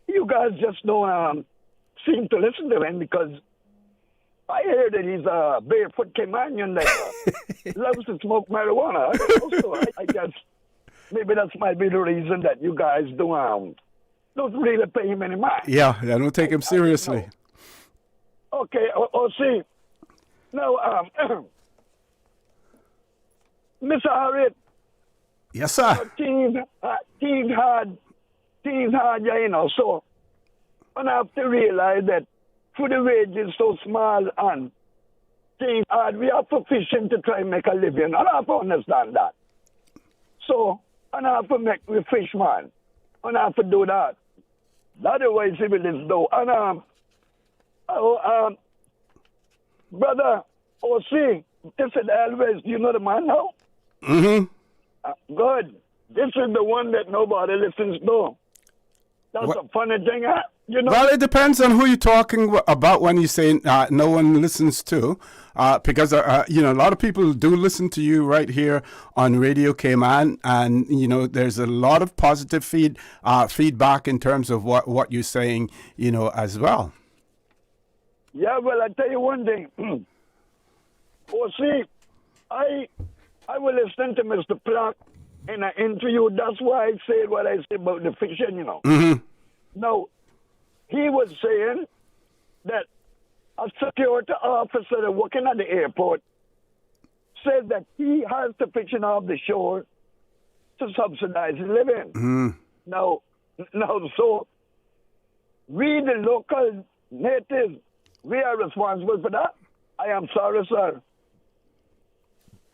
you guys just don't seem to listen to him, because I hear that he's a barefoot Caymanian that loves to smoke marijuana. Also, I guess maybe that might be the reason that you guys don't really pay him any mind. Yeah, I don't take him seriously. Okay, see. Now, Mr. Harriet. Yes, sir. Teens hard, yeah, you know, so I have to realize that for the wages so small and teens hard, we are proficient to try and make a living. I have to understand that. So, I have to make me fish, man. I have to do that. Otherwise, it will do. And, brother, see, this is Elvis. You know the man now? Mm-hmm. Good. This is the one that nobody listens to. That's a funny thing, huh? You know? Well, it depends on who you're talking about when you say no one listens to, because a lot of people do listen to you right here on Radio Cayman, and there's a lot of positive feedback in terms of what you're saying, as well. Yeah, well, I tell you one thing. See, I will listen to Mr. Plank in an interview. That's why I said what I said about the fishing, Mm-hmm. Now, he was saying that a security officer that working at the airport said that he has to fishing off the shore to subsidize his living. Mm-hmm. Now, so we, the local natives, we are responsible for that. I am sorry, sir.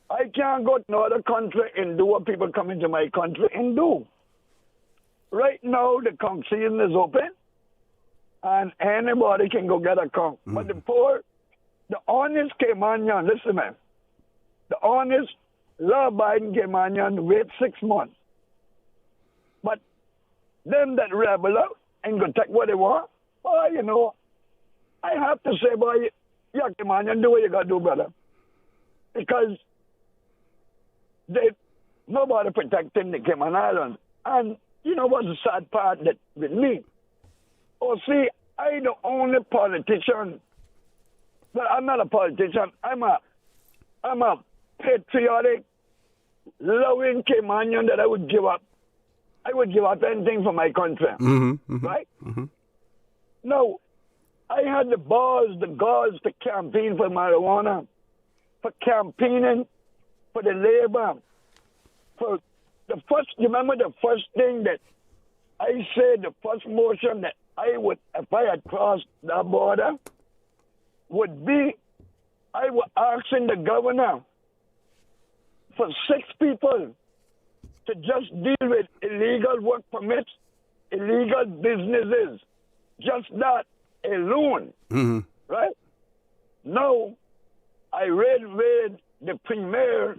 I can't go to another country and do what people come into my country and do. Right now, the conch season is open, and anybody can go get a conch. Mm. But the honest Caymanian, listen, man, the honest, law-abiding Caymanian wait 6 months. But them that rebel out and go take what they want, I have to say, boy, yeah, Caymanian, do what you got to do, brother. Because nobody protecting the Cayman Islands. And you know what's the sad part that with me? See, I'm the only politician. But I'm not a politician. I'm a patriotic, loving Caymanian that I would give up. I would give up anything for my country. Mm-hmm, mm-hmm, right? Mm-hmm. No, I had the balls, the guts to campaign for marijuana, for campaigning for the labor, for the first, you remember the first thing that I said, the first motion that I would, if I had crossed the border, would be, I was asking the governor for 6 people to just deal with illegal work permits, illegal businesses, just that alone, mm-hmm. right? Now, I read the premier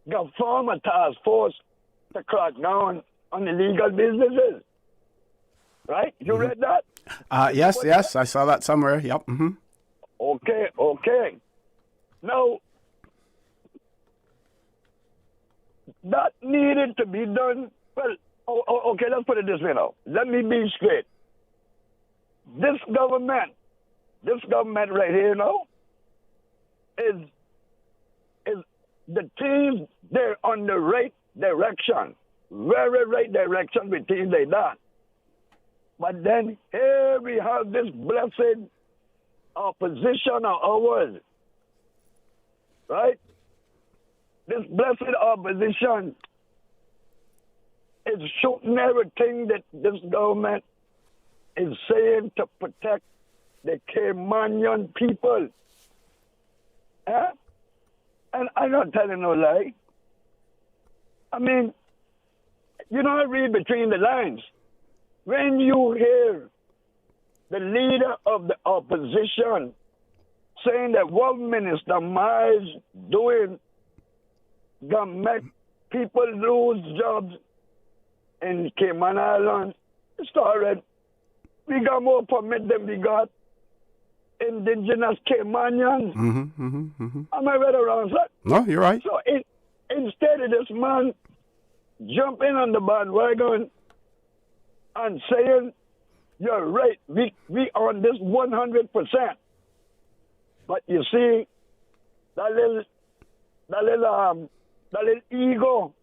got formed a task force to crack down on illegal businesses. Right? You read that? Yes, I saw that somewhere. Yep. Mm-hmm. Okay. Now, that needed to be done. Well, okay, let's put it this way now. Let me be straight. This government right here now, is the teams, they're on the right direction. Very right direction with teams like that. But then here we have this blessed opposition of ours, right? This blessed opposition is shooting everything that this government is saying to protect the Caymanian people. And I'm not telling no lie. I mean, you know, I read between the lines. When you hear the leader of the opposition saying that what Minister Miles doing gonna make people lose jobs in Cayman Islands, it's all right. We got more permit than we got indigenous Caymanians. Am I right or wrong, sir? No, you're right. So instead of this man jumping on the bandwagon and saying, you're right, we on this 100%. But you see, that little ego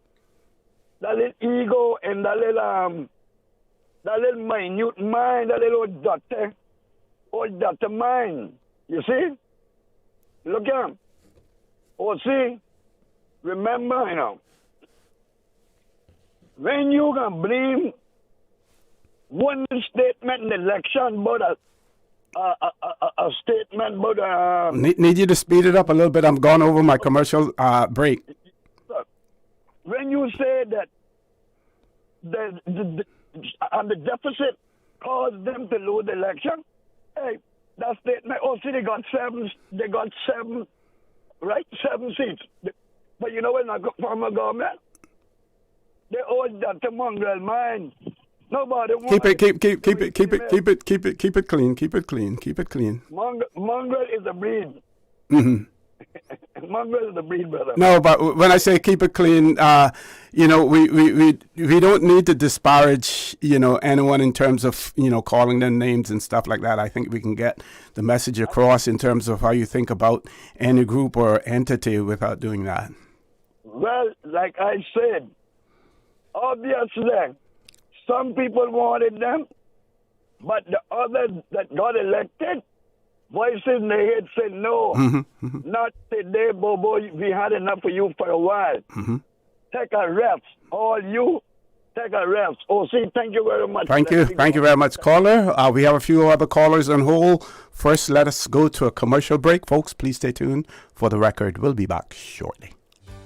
and that little minute mind, that little doctor mind. You see? Look at him. Oh, see? Remember, you know, when you can blame one statement in the election about a statement about... Need you to speed it up a little bit. I'm going over my commercial break. When you say that the deficit caused them to lose the election, hey, that statement, oh, see, they got seven, right? 7 seats. But you know what, not from a government? They always got the mongrel mind. Nobody wants keep it clean. Keep it clean. Mongrel is a breed. Mongrel is the breed, brother. No, but when I say keep it clean, you know, we don't need to disparage, you know, anyone in terms of, you know, calling them names and stuff like that. I think we can get the message across in terms of how you think about any group or entity without doing that. Well, like I said, obviously, some people wanted them, but the others that got elected, voices in their head said, no, not today, Bobo. We had enough of you for a while. Take a rest. All you, take a rest. Oh, see, thank you very much. Thank you very much, caller. We have a few other callers on hold. First, let us go to a commercial break. Folks, please stay tuned for the record. We'll be back shortly.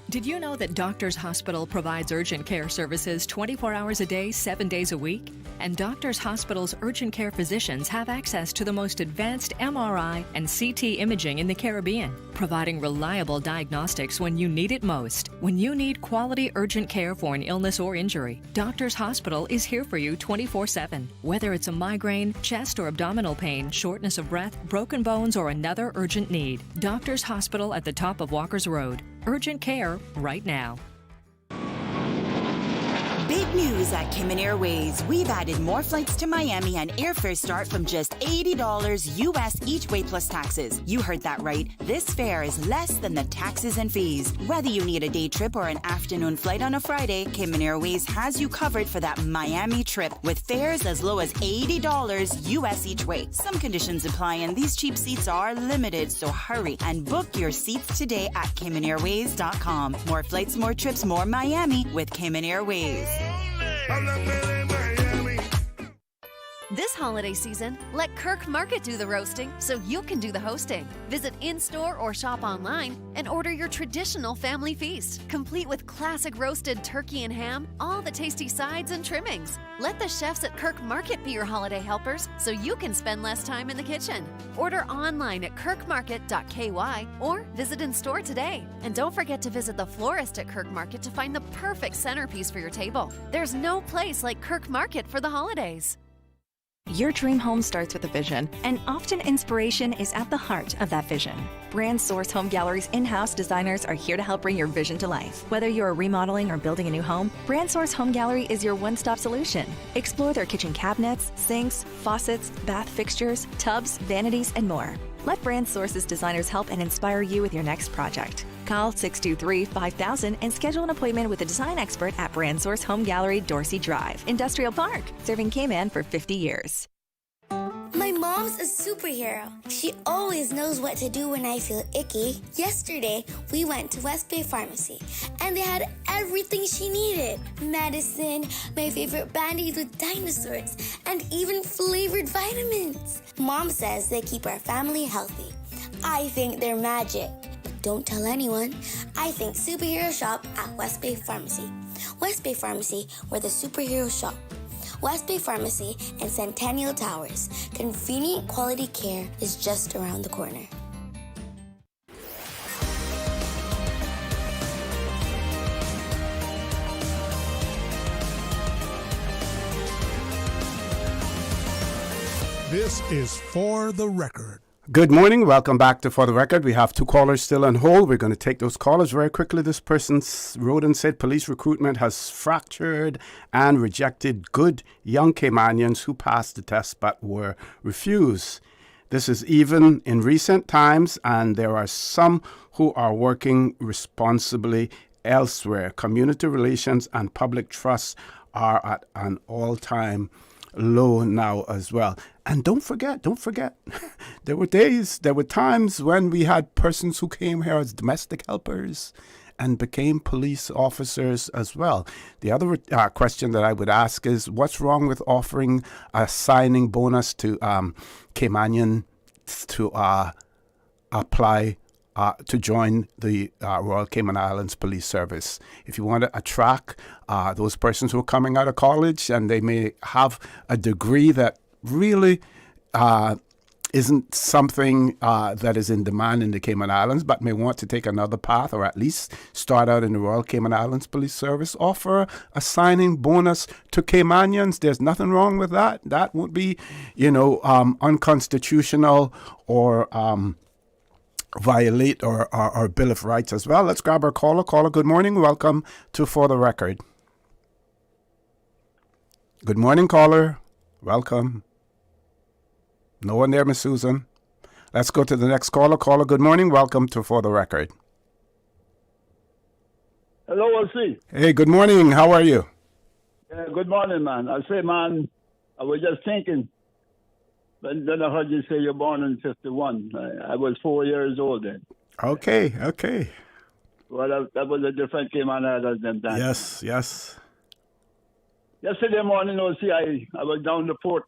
Did you know that Doctors Hospital provides urgent care services 24 hours a day, 7 days a week? And Doctors Hospital's urgent care physicians have access to the most advanced MRI and CT imaging in the Caribbean, providing reliable diagnostics when you need it most. When you need quality urgent care for an illness or injury, Doctors Hospital is here for you 24/7. Whether it's a migraine, chest or abdominal pain, shortness of breath, broken bones, or another urgent need, Doctors Hospital at the top of Walker's Road. Urgent care right now. Big news at Cayman Airways. We've added more flights to Miami and airfares start from just $80 US each way plus taxes. You heard that right. This fare is less than the taxes and fees. Whether you need a day trip or an afternoon flight on a Friday, Cayman Airways has you covered for that Miami trip with fares as low as $80 US each way. Some conditions apply and these cheap seats are limited, so hurry and book your seats today at CaymanAirways.com. More flights, more trips, more Miami with Cayman Airways. This holiday season, let Kirk Market do the roasting so you can do the hosting. Visit in-store or shop online and order your traditional family feast, complete with classic roasted turkey and ham, all the tasty sides and trimmings. Let the chefs at Kirk Market be your holiday helpers so you can spend less time in the kitchen. Order online at kirkmarket.ky or visit in-store today. And don't forget to visit the florist at Kirk Market to find the perfect centerpiece for your table. There's no place like Kirk Market for the holidays. Your dream home starts with a vision, and often inspiration is at the heart of that vision. Brand Source Home Gallery's in-house designers are here to help bring your vision to life. Whether you're remodeling or building a new home, Brand Source Home Gallery is your one-stop solution. Explore their kitchen cabinets, sinks, faucets, bath fixtures, tubs, vanities, and more. Let Brand Source's designers help and inspire you with your next project. Call 623-5000 and schedule an appointment with a design expert at Brand Source Home Gallery, Dorsey Drive, Industrial Park, serving Cayman for 50 years. My mom's a superhero. She always knows what to do when I feel icky. Yesterday, we went to West Bay Pharmacy, and they had everything she needed. Medicine, my favorite Band-Aids with dinosaurs, and even flavored vitamins. Mom says they keep our family healthy. I think they're magic. Don't tell anyone. I think superhero shop at West Bay Pharmacy. West Bay Pharmacy, where the superheroes shop. West Bay Pharmacy and Centennial Towers. Convenient quality care is just around the corner. This is For the Record. Good morning. Welcome back to For the Record. We have two callers still on hold. We're going to take those callers very quickly. This person wrote and said police recruitment has fractured and rejected good young Caymanians who passed the test but were refused. This is even in recent times, and there are some who are working responsibly elsewhere. Community relations and public trust are at an all-time low now as well. And don't forget, there were times when we had persons who came here as domestic helpers and became police officers as well. The other question that I would ask is, what's wrong with offering a signing bonus to Caymanians to apply to join the Royal Cayman Islands Police Service? If you want to attract those persons who are coming out of college and they may have a degree that really isn't something that is in demand in the Cayman Islands, but may want to take another path or at least start out in the Royal Cayman Islands Police Service, offer a signing bonus to Caymanians. There's nothing wrong with that. That would be, unconstitutional or violate our Bill of Rights as well. Let's grab our caller. Caller, good morning. Welcome to For the Record. Good morning, caller. Welcome. No one there, Miss Susan. Let's go to the next caller. Caller, good morning. Welcome to For the Record. Hello, LC. Hey, good morning. How are you? Good morning, man. I say, man, I was just thinking, then I heard you say you're born in 51. I was 4 years old then. Okay. Well, that was a different Cayman Islands than that. Yes. Yesterday morning, LC, I was down the port,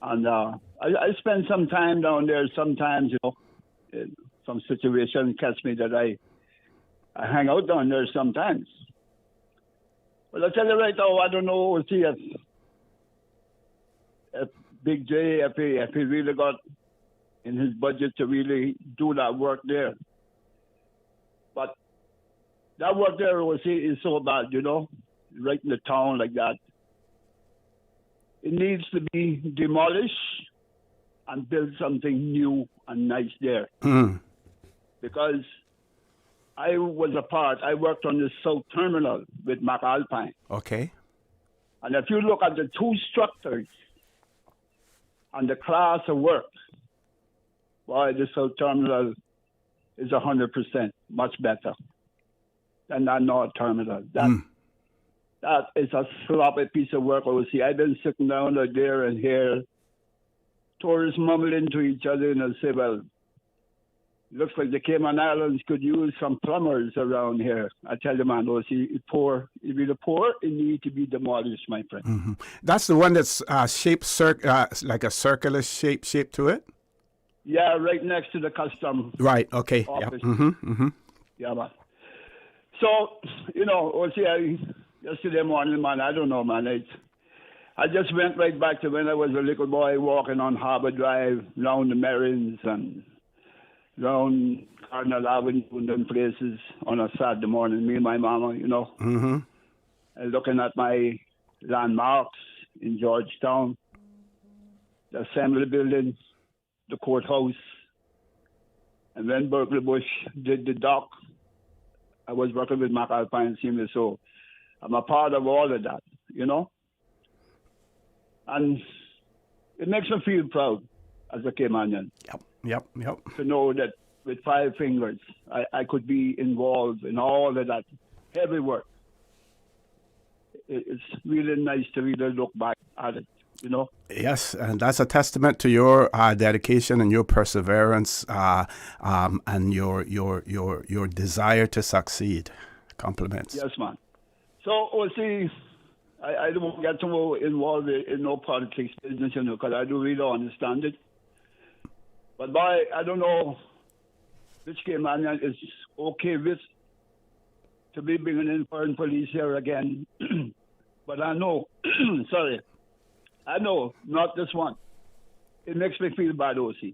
and I spend some time down there. Sometimes, some situation catch me that I hang out down there sometimes. Well, I tell you right now, I don't know, if Big J, if he really got in his budget to really do that work there. But that work there, is so bad, right in the town like that. It needs to be demolished and build something new and nice there. Mm. Because I worked on the South Terminal with McAlpine. Okay. And if you look at the two structures and the class of work, boy, the South Terminal is 100% much better than that North Terminal. That is a sloppy piece of work. I've been sitting down there and here, tourists mumbling to each other, and I say, well, looks like the Cayman Islands could use some plumbers around here. I tell you, man, it needs to be demolished, my friend. Mm-hmm. That's the one that's shaped like a circular shape to it? Yeah, right next to the custom. Right, okay. Office. Yep. Mm-hmm. Yeah, man. So, yesterday morning, man, I don't know, man. I just went right back to when I was a little boy walking on Harbour Drive, round the Merrins and round Cardinal Avenue and them places on a Saturday morning, me and my mama, Mm-hmm. And looking at my landmarks in Georgetown, the Assembly Building, the courthouse, and when Berkeley Bush did the dock, I was working with McAlpine Senior, so I'm a part of all of that, And It makes me feel proud as a Caymanian. Yep. To know that with 5 fingers, I could be involved in all of that heavy work. It's really nice to really look back at it, you know. Yes, and that's a testament to your dedication and your perseverance, and your desire to succeed. Compliments. Yes, man. So, see, I don't get too involved in no politics business, you know, because I do really understand it. But I don't know which Caymanian is okay with to be bringing in foreign police here again. But I know, I know, not this one. It makes me feel bad, OC.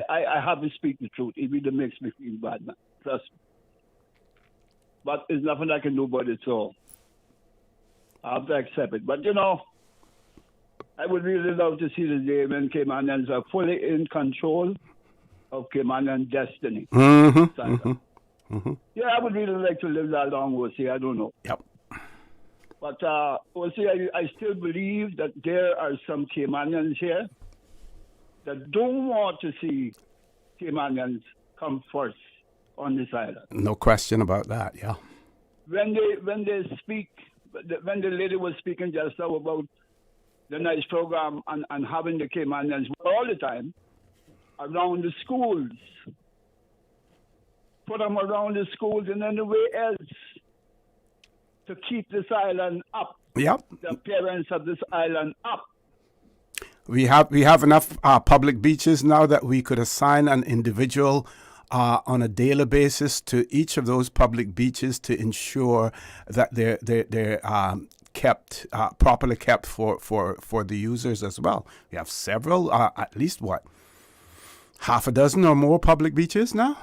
I have to speak the truth. It really makes me feel bad, man. Trust me. But there's nothing I can do about it, so I have to accept it. But, you know, I would really love to see the day when Caymanians are fully in control of Caymanian destiny. Yeah, I would really like to live that long, OC. I don't know. Yep. But, OC, I still believe that there are some Caymanians here that don't want to see Caymanians come first on this island. No question about that, yeah. When they speak, when the lady was speaking just now about the nice program and having the Caymanians all the time around the schools, put them around the schools and anywhere else to keep this island up. Yep. The appearance of this island up. We have enough public beaches now that we could assign an individual on a daily basis to each of those public beaches to ensure that they're kept properly kept for the users as well. We have several, at least half a dozen or more public beaches now.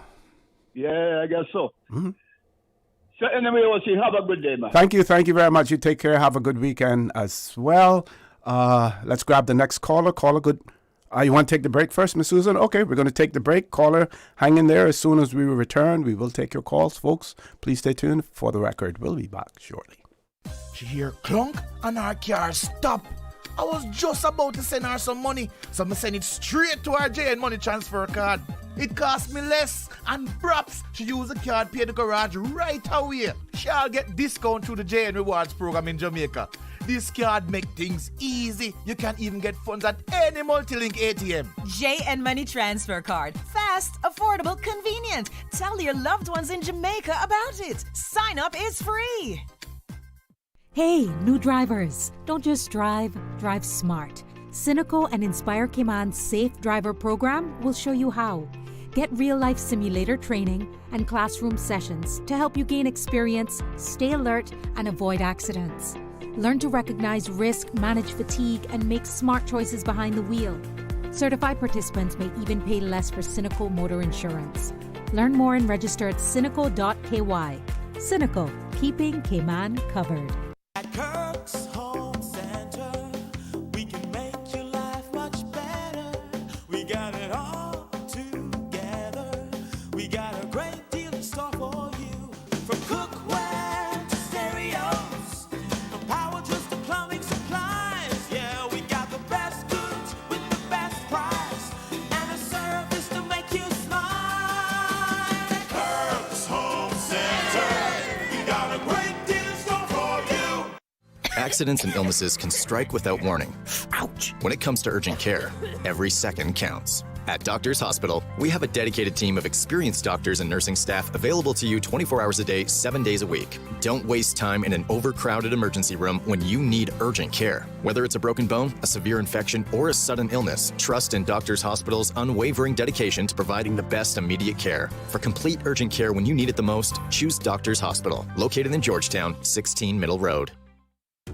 Yeah, I guess so. So anyway, we'll see. Have a good day, man. Thank you very much. You take care. Have a good weekend as well. Let's grab the next caller. Caller, good. You want to take the break first, Miss Susan? Okay, we're going to take the break. Caller, hang in there. As soon as we return, we will take your calls, folks. Please stay tuned for the record. We'll be back shortly. She hear clunk and our car stop. I was just about to send her some money, so I send it straight to her JN Money Transfer card. It cost me less, and perhaps she use the card, pay the garage right away. She'll get discount through the JN Rewards program in Jamaica. This card make things easy. You can even get funds at any multi-link ATM. JN Money Transfer Card. Fast, affordable, convenient. Tell your loved ones in Jamaica about it. Sign up is free. Hey, new drivers. Don't just drive smart. Cynical and Inspire Cayman's Safe Driver program will show you how. Get real-life simulator training and classroom sessions to help you gain experience, stay alert, and avoid accidents. Learn to recognize risk, manage fatigue, and make smart choices behind the wheel. Certified participants may even pay less for Cynical motor insurance. Learn more and register at cynical.ky. Cynical, keeping Cayman covered. At Kirk's Home Center, we can make your life much better. We got it all together. We got a great deal in store for you. From cookware to stereos, from power tools to plumbing supplies. Yeah, we got the best goods with the best price and a service to make you smile. At Kirk's Home Center, we got a great deal in store for you. Accidents and illnesses can strike without warning. Ouch! When it comes to urgent care, every second counts. At Doctors Hospital, we have a dedicated team of experienced doctors and nursing staff available to you 24 hours a day, 7 days a week. Don't waste time in an overcrowded emergency room when you need urgent care. Whether it's a broken bone, a severe infection, or a sudden illness, trust in Doctors Hospital's unwavering dedication to providing the best immediate care. For complete urgent care when you need it the most, choose Doctors Hospital, located in Georgetown, 16 Middle Road.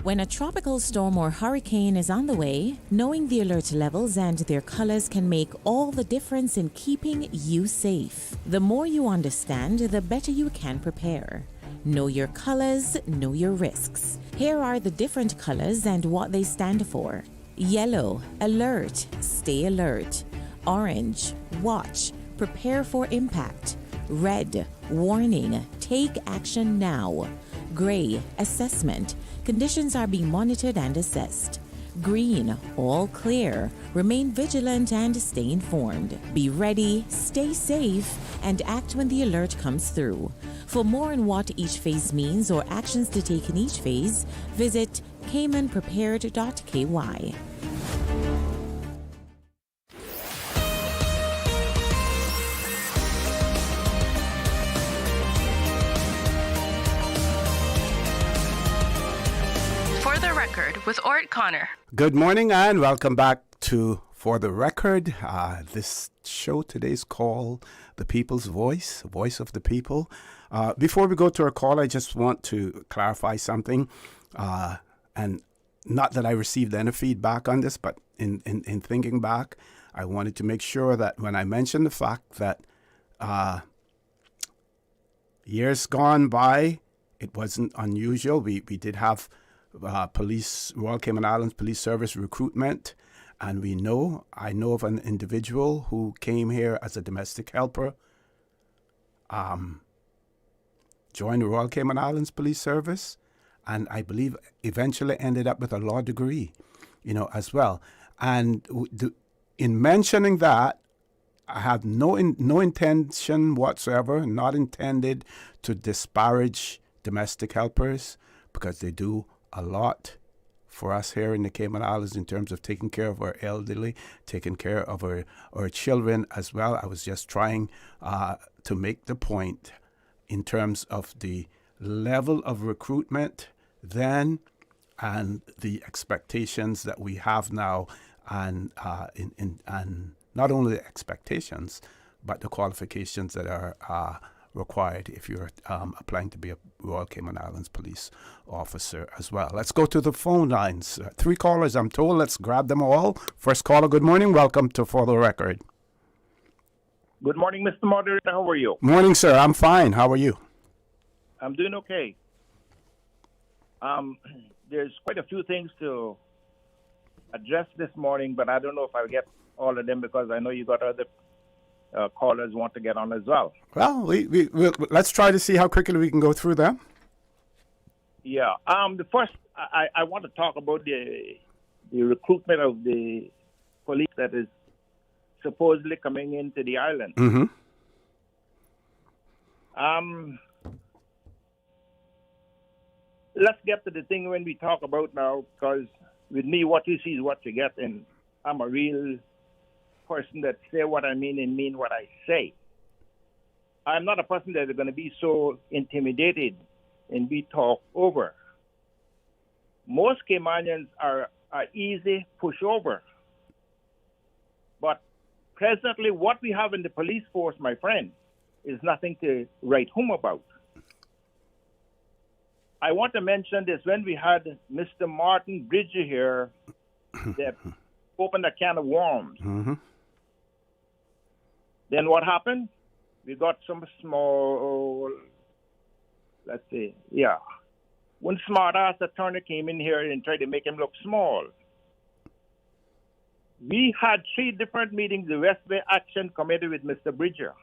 When a tropical storm or hurricane is on the way, knowing the alert levels and their colors can make all the difference in keeping you safe. The more you understand, the better you can prepare. Know your colors, know your risks. Here are the different colors and what they stand for. Yellow, alert, stay alert. Orange, watch, prepare for impact. Red, warning, take action now. Gray, assessment. Conditions are being monitored and assessed. Green, all clear. Remain vigilant and stay informed. Be ready, stay safe, and act when the alert comes through. For more on what each phase means or actions to take in each phase, visit caymanprepared.ky. For the Record with ORRETT Connor. Good morning and welcome back to For the Record. This show today is called The People's Voice, Voice of the People. Before we go to our call, I just want to clarify something. And not that I received any feedback on this, but in thinking back, I wanted to make sure that when I mentioned the fact that years gone by, it wasn't unusual. We did have Royal Cayman Islands Police Service recruitment, and I know of an individual who came here as a domestic helper, joined the Royal Cayman Islands Police Service, and I believe eventually ended up with a law degree, as well. And in mentioning that, I have no intention whatsoever, not intended to disparage domestic helpers, because they do a lot for us here in the Cayman Islands in terms of taking care of our elderly, taking care of our children as well. I was just trying to make the point in terms of the level of recruitment then and the expectations that we have now, and not only the expectations, but the qualifications that are required if you're applying to be a Royal Cayman Islands police officer as well. Let's go to the phone lines. 3 callers, I'm told. Let's grab them all. First caller, good morning. Welcome to For the Record. Good morning, Mr. Moderator. How are you? Morning, sir. I'm fine. How are you? I'm doing okay. There's quite a few things to address this morning, but I don't know if I'll get all of them because I know you got other callers want to get on as well. Well, we'll let's try to see how quickly we can go through them. Yeah. The first, I want to talk about the recruitment of the police that is supposedly coming into the island. Mm-hmm. Let's get to the thing when we talk about now, because with me, what you see is what you get, and I'm a real person that say what I mean and mean what I say. I'm not a person that is going to be so intimidated and be talked over. Most Caymanians are easy pushover. But presently, what we have in the police force, my friend, is nothing to write home about. I want to mention this. When we had Mr. Martin Bridger here, that opened a can of worms. Mm-hmm. Then what happened? We got some small, let's see, one smart-ass attorney came in here and tried to make him look small. We had 3 different meetings, the West Bay Action Committee with Mr. Bridger.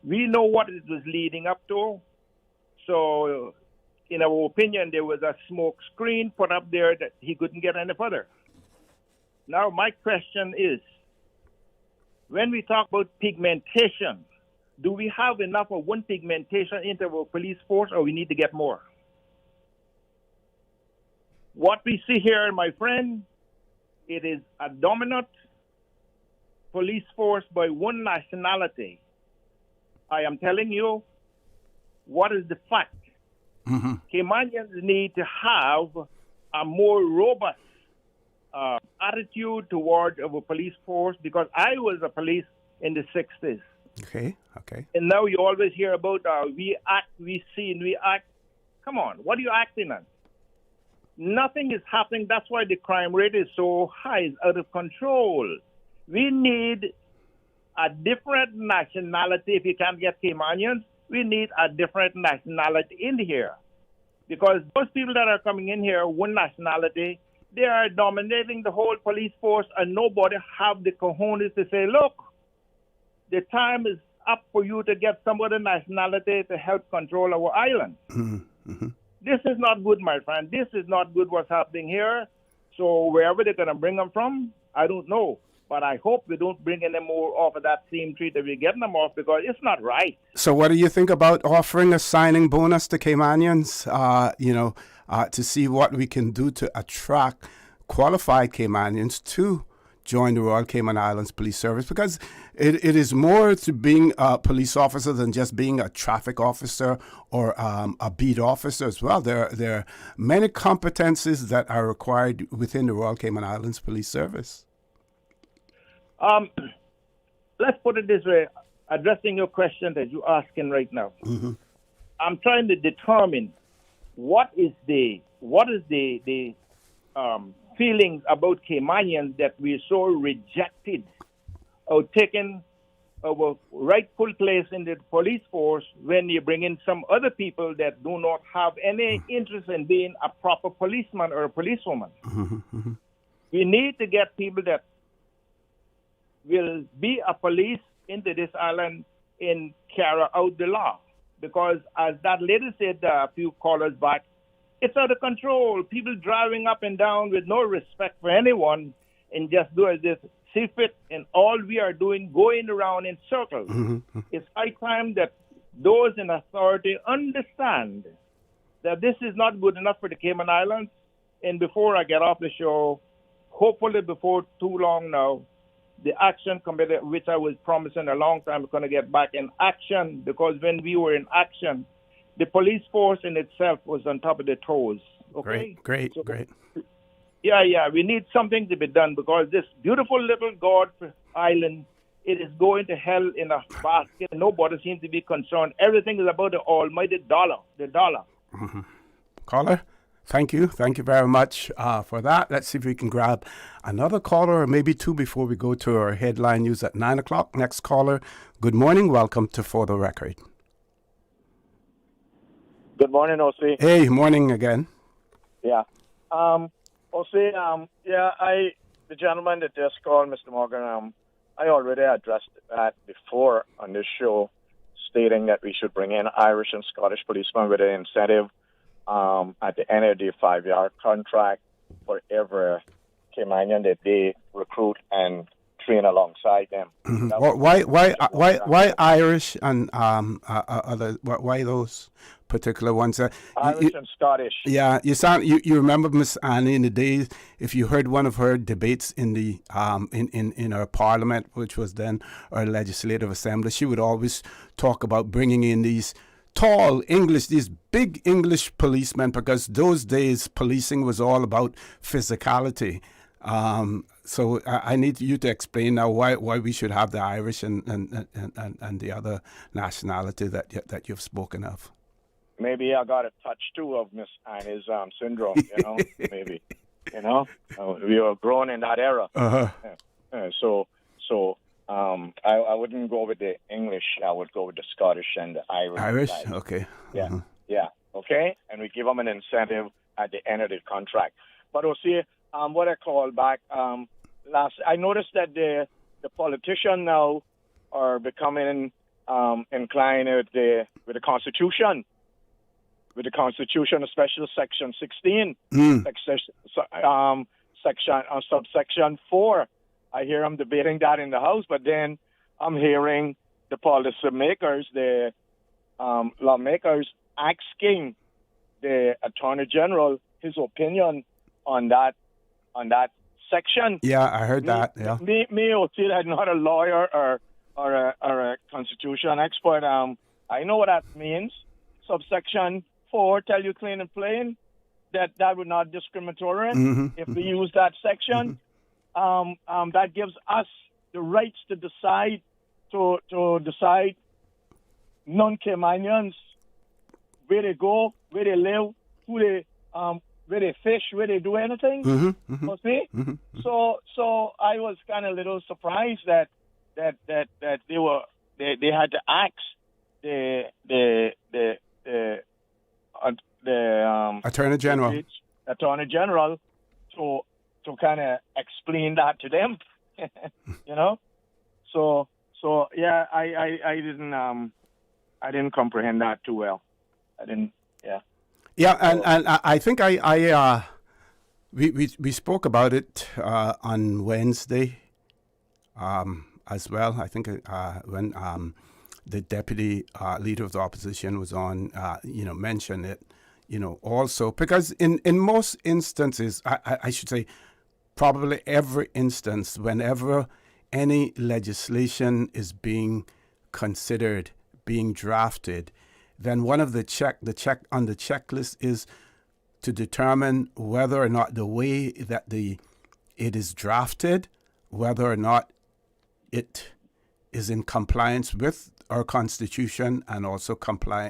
We know what it was leading up to. So, in our opinion, there was a smoke screen put up there that he couldn't get any further. Now, my question is, when we talk about pigmentation, do we have enough of one pigmentation into our police force, or we need to get more? What we see here, my friend, it is a dominant police force by one nationality. I am telling you, what is the fact? Mm-hmm. Caymanians need to have a more robust attitude toward our police force, because I was a police in the 60s. Okay. And now you always hear about we act, we see, and we act. Come on, what are you acting on? Nothing is happening. That's why the crime rate is so high, it's out of control. We need a different nationality. If you can't get Caymanians, we need a different nationality in here. Because those people that are coming in here, one nationality, they are dominating the whole police force, and nobody have the cojones to say, look, the time is up for you to get some other nationality to help control our island. Mm-hmm. This is not good, my friend. This is not good what's happening here. So wherever they're going to bring them from, I don't know. But I hope we don't bring any more off of that same tree that we're getting them off, because it's not right. So what do you think about offering a signing bonus to Caymanians, to see what we can do to attract qualified Caymanians to join the Royal Cayman Islands Police Service? Because it is more to being a police officer than just being a traffic officer or a beat officer as well. There are many competencies that are required within the Royal Cayman Islands Police Service. Let's put it this way, addressing your question that you're asking right now. Mm-hmm. I'm trying to determine what is the feelings about Caymanians that we're so rejected or taken our rightful place in the police force when you bring in some other people that do not have any interest in being a proper policeman or a policewoman. Mm-hmm. We need to get people that will be a police into this island and carry out the law. Because as that lady said a few callers back, it's out of control. People driving up and down with no respect for anyone and just do as they see fit. And all we are doing, going around in circles. Mm-hmm. It's high time that those in authority understand that this is not good enough for the Cayman Islands. And before I get off the show, hopefully before too long now, the action committee, which I was promising a long time, is going to get back in action, because when we were in action, the police force in itself was on top of their toes. Okay? Great. Yeah, we need something to be done, because this beautiful little God island, it is going to hell in a basket. Nobody seems to be concerned. Everything is about the almighty dollar, the dollar. Mm-hmm. Caller? Thank you very much for that. Let's see if we can grab another caller, or maybe two, before we go to our headline news at 9 o'clock. Next caller, good morning. Welcome to For the Record. Good morning, OC. Hey, morning again. Yeah. OC, the gentleman that just called, Mr. Morgan, I already addressed that before on this show, stating that we should bring in Irish and Scottish policemen with an incentive at the end of the 5-year contract for every Caymanian that they recruit and train alongside them. Mm-hmm. Why Irish and other? Why those particular ones? Irish and Scottish. Yeah, you remember Miss Annie in the days. If you heard one of her debates in the in our Parliament, which was then our Legislative Assembly, she would always talk about bringing in these tall English, these big English policemen, because those days policing was all about physicality. So I need you to explain now why we should have the Irish and the other nationality that you've spoken of. Maybe I got a touch too of Miss Annie's syndrome. Maybe we were grown in that era. Uh-huh. So I wouldn't go with the English. I would go with the Scottish and the Irish. Irish, side. okay. Yeah, Uh-huh. yeah, okay. And we give them an incentive at the end of the contract. But we'll see. What I called back I noticed that the politicians now are becoming inclined with the Constitution. With the Constitution, especially Section 16, subsection 4. I hear them debating that in the House, but then I'm hearing the policymakers, the lawmakers, asking the Attorney General his opinion on that section. Yeah, I heard that. Yeah. Me, Otil, I'm not a lawyer or a constitution expert. I know what that means. Subsection 4 tell you clean and plain that would not discriminatory if we use that section. That gives us the rights to decide non-Caymanians where they go, where they live, where they fish, where they do anything. You see? So I was kind of a little surprised that they had to ask the Attorney General to kind of explain that to them. So yeah, I didn't comprehend that too well. I didn't. Yeah. Yeah, and I think I We spoke about it on Wednesday as well. I think when the deputy leader of the opposition was on, mentioned it, also because in most instances, I should say, probably every instance, whenever any legislation is being considered, being drafted, then one of the check on the checklist is to determine whether or not the way that it is drafted, whether or not it is in compliance with our Constitution and also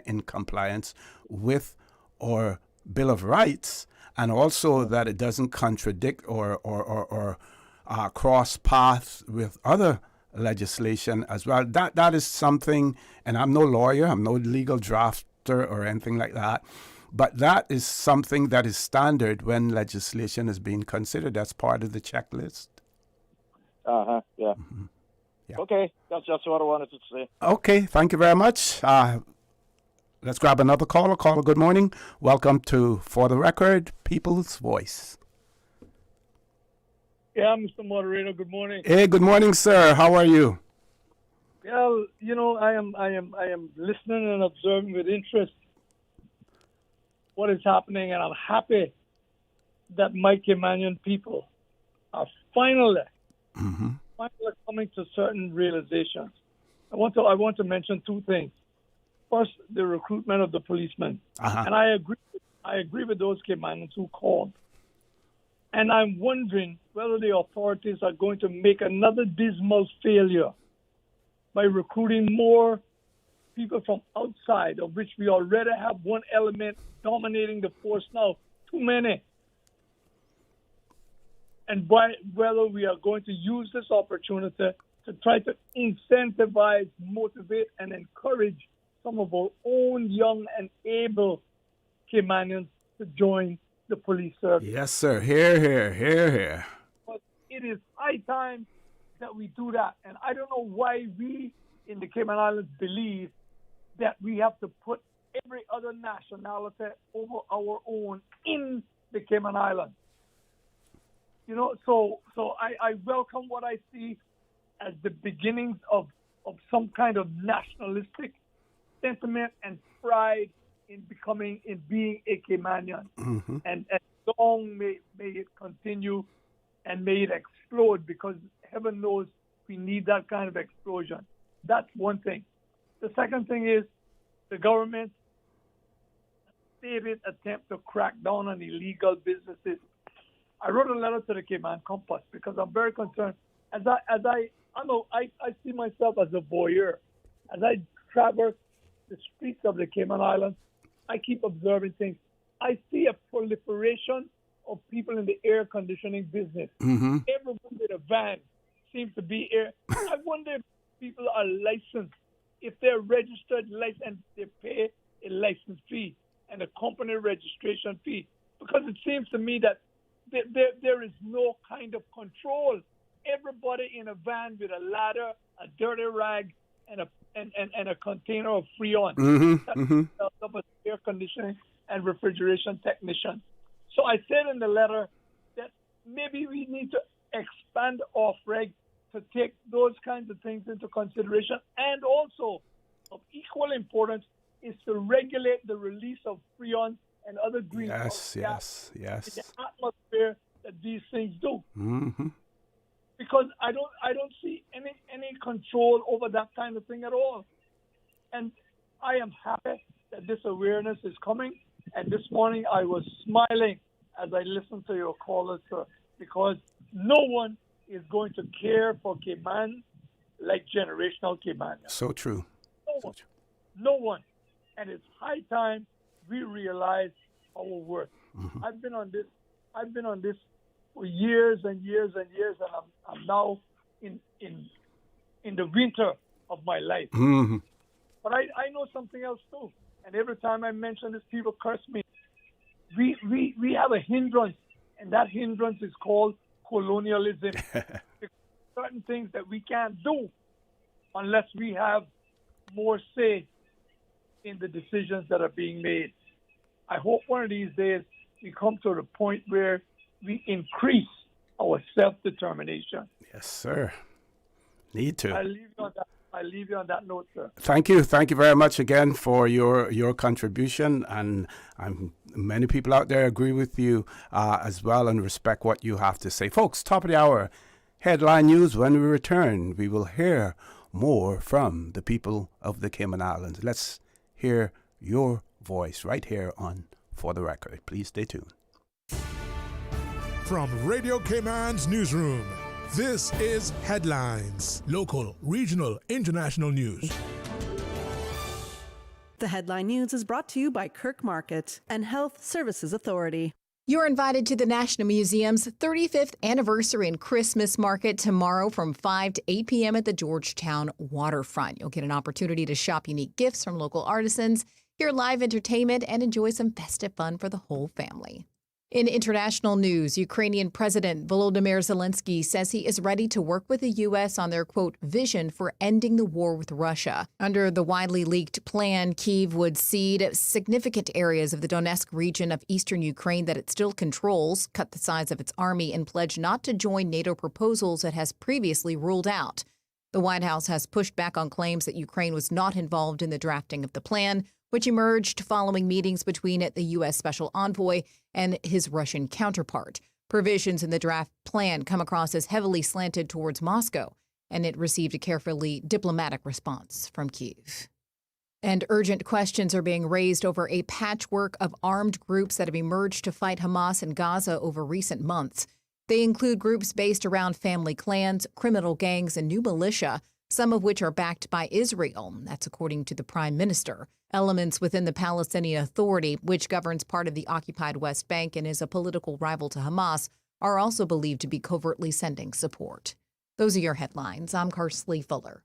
in compliance with our Bill of Rights, and also that it doesn't contradict or cross paths with other legislation as well. That is something, and I'm no lawyer, I'm no legal drafter or anything like that, but that is something that is standard when legislation is being considered. That's part of the checklist. Yeah. Yeah. Okay, that's just what I wanted to say. Okay, thank you very much. Let's grab another caller. Caller, good morning. Welcome to For the Record, People's Voice. Yeah, Mr. Moderator, good morning. Hey, good morning, sir. How are you? Well, I am listening and observing with interest what is happening, and I'm happy that Mike Emmanuel people are finally coming to certain realizations. I want to mention two things. First, the recruitment of the policemen, and I agree with those Caymanians who called. And I'm wondering whether the authorities are going to make another dismal failure by recruiting more people from outside, of which we already have one element dominating the force now, too many. And whether we are going to use this opportunity to try to incentivize, motivate, and encourage some of our own young and able Caymanians to join the police service. Yes, sir. Here. But it is high time that we do that. And I don't know why we in the Cayman Islands believe that we have to put every other nationality over our own in the Cayman Islands. So I welcome what I see as the beginnings of some kind of nationalistic sentiment and pride in being a Caymanian. And long may it continue and may it explode, because heaven knows we need that kind of explosion. That's one thing. The second thing is the government stated attempt to crack down on illegal businesses. I wrote a letter to the Cayman Compass because I'm very concerned. I see myself as a voyeur. As I traverse the streets of the Cayman Islands, I keep observing things. I see a proliferation of people in the air conditioning business. Everyone with a van seems to be air. I wonder if people are licensed, if they're registered licensed, they pay a license fee and a company registration fee. Because it seems to me that there is no kind of control. Everybody in a van with a ladder, a dirty rag, and a container of Freon. That's a air conditioning and refrigeration technician. So I said in the letter that maybe we need to expand off-reg to take those kinds of things into consideration. And also, of equal importance, is to regulate the release of Freon and other greenhouse gas in the atmosphere that these things do. Because I don't see any control over that kind of thing at all. And I am happy that this awareness is coming. And this morning I was smiling as I listened to your callers, sir, because no one is going to care for Cayman like generational Cayman. So true. No one. And it's high time we realize our worth. I've been on this for years and years and years, and I'm now in the winter of my life. But I know something else too. And every time I mention this, people curse me. We have a hindrance, and that hindrance is called colonialism. Certain things that we can't do unless we have more say in the decisions that are being made. I hope one of these days we come to the point where we increase our self-determination. Yes, sir. Need to. I leave you on that note, sir. Thank you very much again for your contribution, and many people out there agree with you as well and respect what you have to say, folks. Top of the hour, headline news. When we return, we will hear more from the people of the Cayman Islands. Let's hear your voice right here on For the Record. Please stay tuned. From Radio Cayman's newsroom, this is Headlines. Local, regional, international news. The Headline News is brought to you by Kirk Market and Health Services Authority. You're invited to the National Museum's 35th anniversary and Christmas market tomorrow from 5 to 8 p.m. at the Georgetown waterfront. You'll get an opportunity to shop unique gifts from local artisans, hear live entertainment, and enjoy some festive fun for the whole family. In international news, Ukrainian President Volodymyr Zelensky says he is ready to work with the U.S. on their, quote, vision for ending the war with Russia. Under the widely leaked plan, Kyiv would cede significant areas of the Donetsk region of eastern Ukraine that it still controls, cut the size of its army, and pledge not to join NATO proposals it has previously ruled out. The White House has pushed back on claims that Ukraine was not involved in the drafting of the plan, which emerged following meetings between the U.S. Special Envoy and his Russian counterpart. Provisions in the draft plan come across as heavily slanted towards Moscow, and it received a carefully diplomatic response from Kyiv. And urgent questions are being raised over a patchwork of armed groups that have emerged to fight Hamas in Gaza over recent months. They include groups based around family clans, criminal gangs, and new militia, some of which are backed by Israel. That's according to the Prime Minister. Elements within the Palestinian Authority, which governs part of the occupied West Bank and is a political rival to Hamas, are also believed to be covertly sending support. Those are your headlines. I'm Carsley Fuller.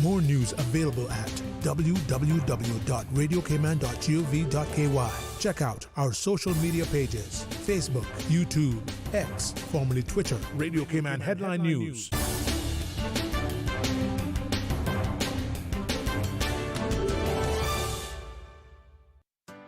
More news available at www.radiocayman.gov.ky. Check out our social media pages: Facebook, YouTube, X, formerly Twitter, Radio Cayman Headline News.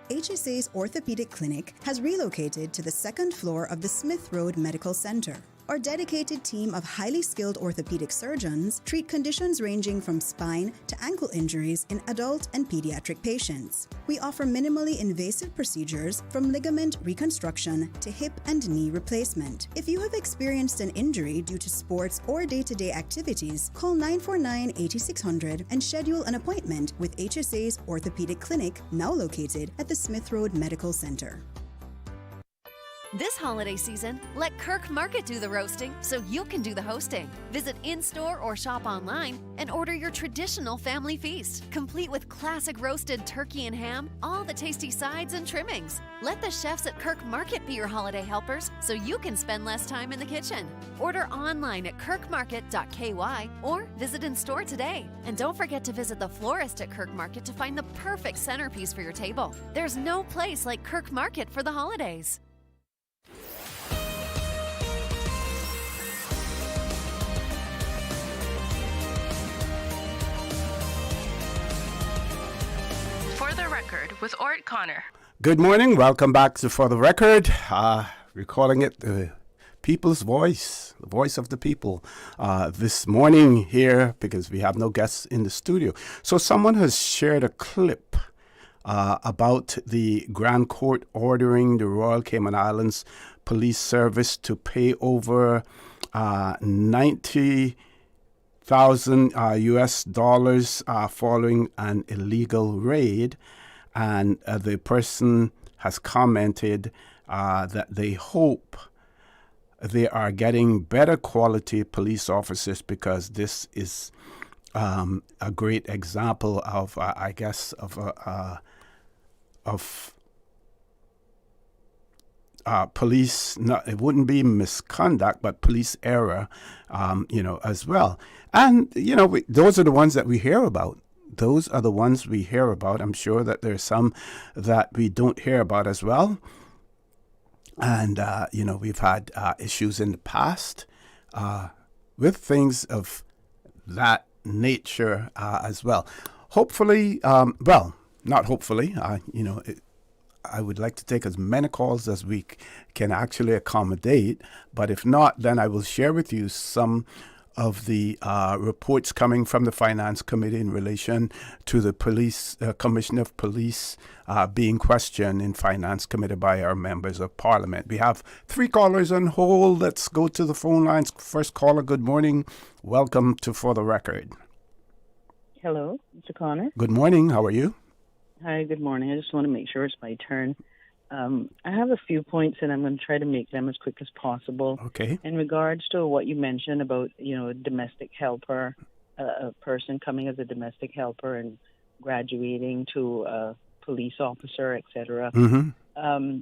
HSA's orthopedic clinic has relocated to the second floor of the Smith Road Medical Center. Our dedicated team of highly skilled orthopedic surgeons treat conditions ranging from spine to ankle injuries in adult and pediatric patients. We offer minimally invasive procedures from ligament reconstruction to hip and knee replacement. If you have experienced an injury due to sports or day-to-day activities, call 949-8600 and schedule an appointment with HSA's orthopedic clinic, now located at the Smith Road Medical Center. This holiday season, let Kirk Market do the roasting so you can do the hosting. Visit in-store or shop online and order your traditional family feast, complete with classic roasted turkey and ham, all the tasty sides and trimmings. Let the chefs at Kirk Market be your holiday helpers so you can spend less time in the kitchen. Order online at kirkmarket.ky or visit in-store today. And don't forget to visit the florist at Kirk Market to find the perfect centerpiece for your table. There's no place like Kirk Market for the holidays. For the Record with ORRETT Connor. Good morning. Welcome back to For the Record. We're calling it the People's Voice, the voice of the people. This morning here, because we have no guests in the studio. So someone has shared a clip about the Grand Court ordering the Royal Cayman Islands Police Service to pay over $90,000 US dollars following an illegal raid, and the person has commented that they hope they are getting better quality police officers because this is a great example of, I guess, of police, it wouldn't be misconduct, but police error, as well. And, those are the ones that we hear about. Those are the ones we hear about. I'm sure that there's some that we don't hear about as well. And, we've had issues in the past with things of that nature as well. Hopefully, not hopefully, I would like to take as many calls as we can actually accommodate. But if not, then I will share with you some of the reports coming from the Finance Committee in relation to the police Commissioner of Police being questioned in Finance Committee by our members of Parliament. We have 3 callers on hold. Let's go to the phone lines. First caller, good morning. Welcome to For the Record. Hello, Mr. Connor. Good morning. How are you? Hi, good morning. I just want to make sure it's my turn. I have a few points, and I'm going to try to make them as quick as possible. Okay. In regards to what you mentioned about, a domestic helper, a person coming as a domestic helper and graduating to a police officer, etc. Mm-hmm.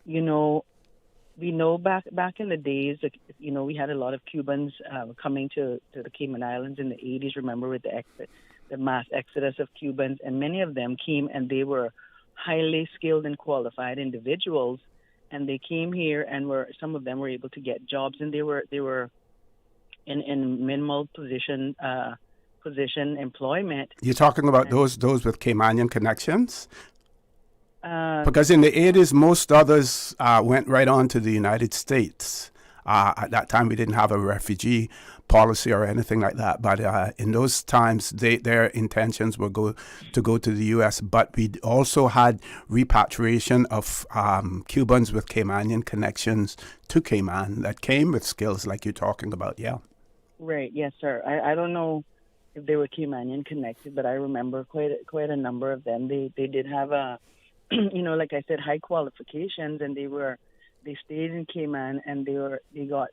We know back in the days, we had a lot of Cubans coming to the Cayman Islands in the 80s. Remember, with the mass exodus of Cubans, and many of them came and they were highly skilled and qualified individuals, and they came here and some of them were able to get jobs, and they were in minimal position employment. You're talking about those with Caymanian connections? Because in the 80s, most others went right on to the United States. At that time, we didn't have a refugee policy or anything like that. But in those times, their intentions were to go to the U.S. But we also had repatriation of Cubans with Caymanian connections to Cayman that came with skills like you're talking about, yeah. Right, yes, sir. I don't know if they were Caymanian connected, but I remember quite a number of them. They did have like I said, high qualifications, and they stayed in Cayman, and they got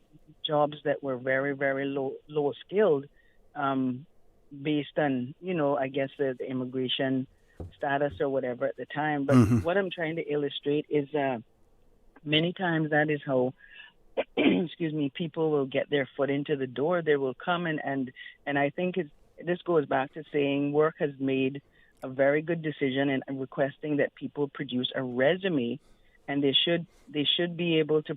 jobs that were very, very low skilled, based on I guess the immigration status or whatever at the time. But what I'm trying to illustrate is many times that is how excuse me, people will get their foot into the door. They will come and I think this goes back to saying work has made a very good decision in requesting that people produce a resume, and they should be able to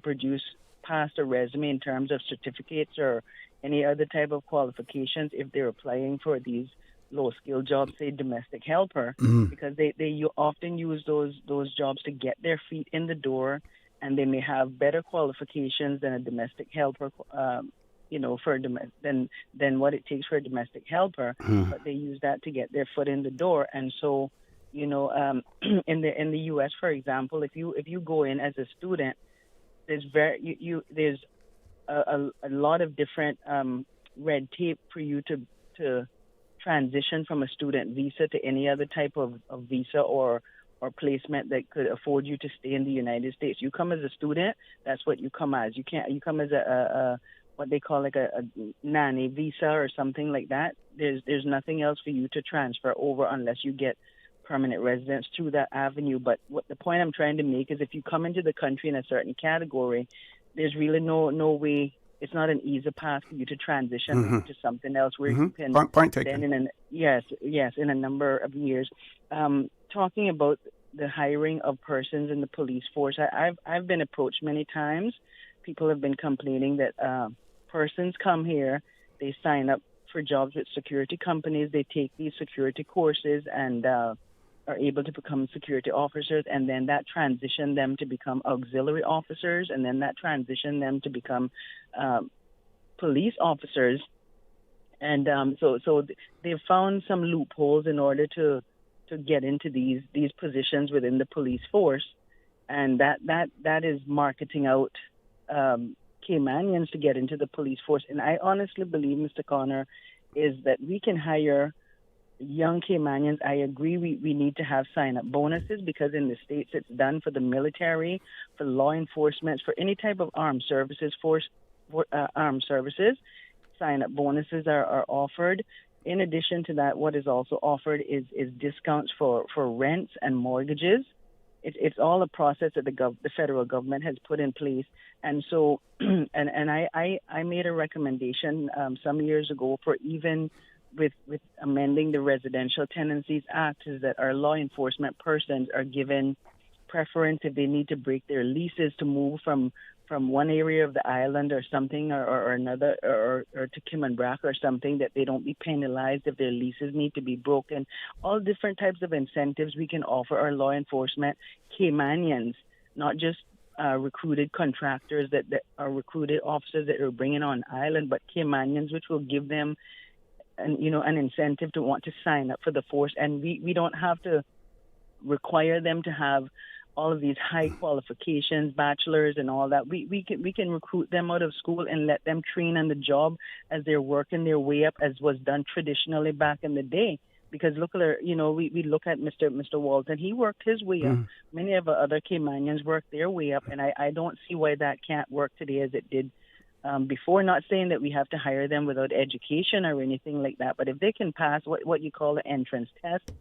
pass a resume in terms of certificates or any other type of qualifications if they're applying for these low-skill jobs, say domestic helper, because they often use those jobs to get their feet in the door, and they may have better qualifications than a domestic helper, than what it takes for a domestic helper, but they use that to get their foot in the door. And so, in the U.S., for example, if you go in as a student, there's there's a lot of different red tape for you to transition from a student visa to any other type of visa or placement that could afford you to stay in the United States. You come as a student, that's what you come as. You come as a what they call like a nanny visa or something like that. There's nothing else for you to transfer over unless you get permanent residence through that avenue. But what the point I'm trying to make is if you come into the country in a certain category, there's really no way. It's not an easy path for you to transition to something else where you can Point taken. then in a number of years. Talking about the hiring of persons in the police force, I've been approached many times. People have been complaining that persons come here, they sign up for jobs with security companies, they take these security courses and are able to become security officers, and then that transition them to become auxiliary officers, and then that transition them to become police officers. And so they've found some loopholes in order to get into these positions within the police force, and that is marketing out Caymanians to get into the police force. And I honestly believe, Mr. Connor, is that we can hire young Caymanians. I agree we need to have sign-up bonuses, because in the States it's done for the military, for law enforcement, for any type of armed services, armed services. Sign-up bonuses are offered. In addition to that, what is also offered is discounts for rents and mortgages. It's all a process that the federal government has put in place. And so, and I made a recommendation some years ago for even with amending the Residential Tenancies Act, is that our law enforcement persons are given preference if they need to break their leases to move from from one area of the island or something or another or to Kimmenbrack or something, that they don't be penalized if their leases need to be broken. All different types of incentives we can offer our law enforcement Caymanians, not just recruited contractors that are recruited officers that are bringing on island, but Caymanians, which will give them an incentive to want to sign up for the force. And we don't have to require them to have all of these high qualifications, bachelors and all that. We can recruit them out of school and let them train on the job as they're working their way up, as was done traditionally back in the day. Because look at we look at Mr. Walton. He worked his way up. Many of our other Caymanians worked their way up, and I don't see why that can't work today as it did before. Not saying that we have to hire them without education or anything like that, but if they can pass what you call the entrance test.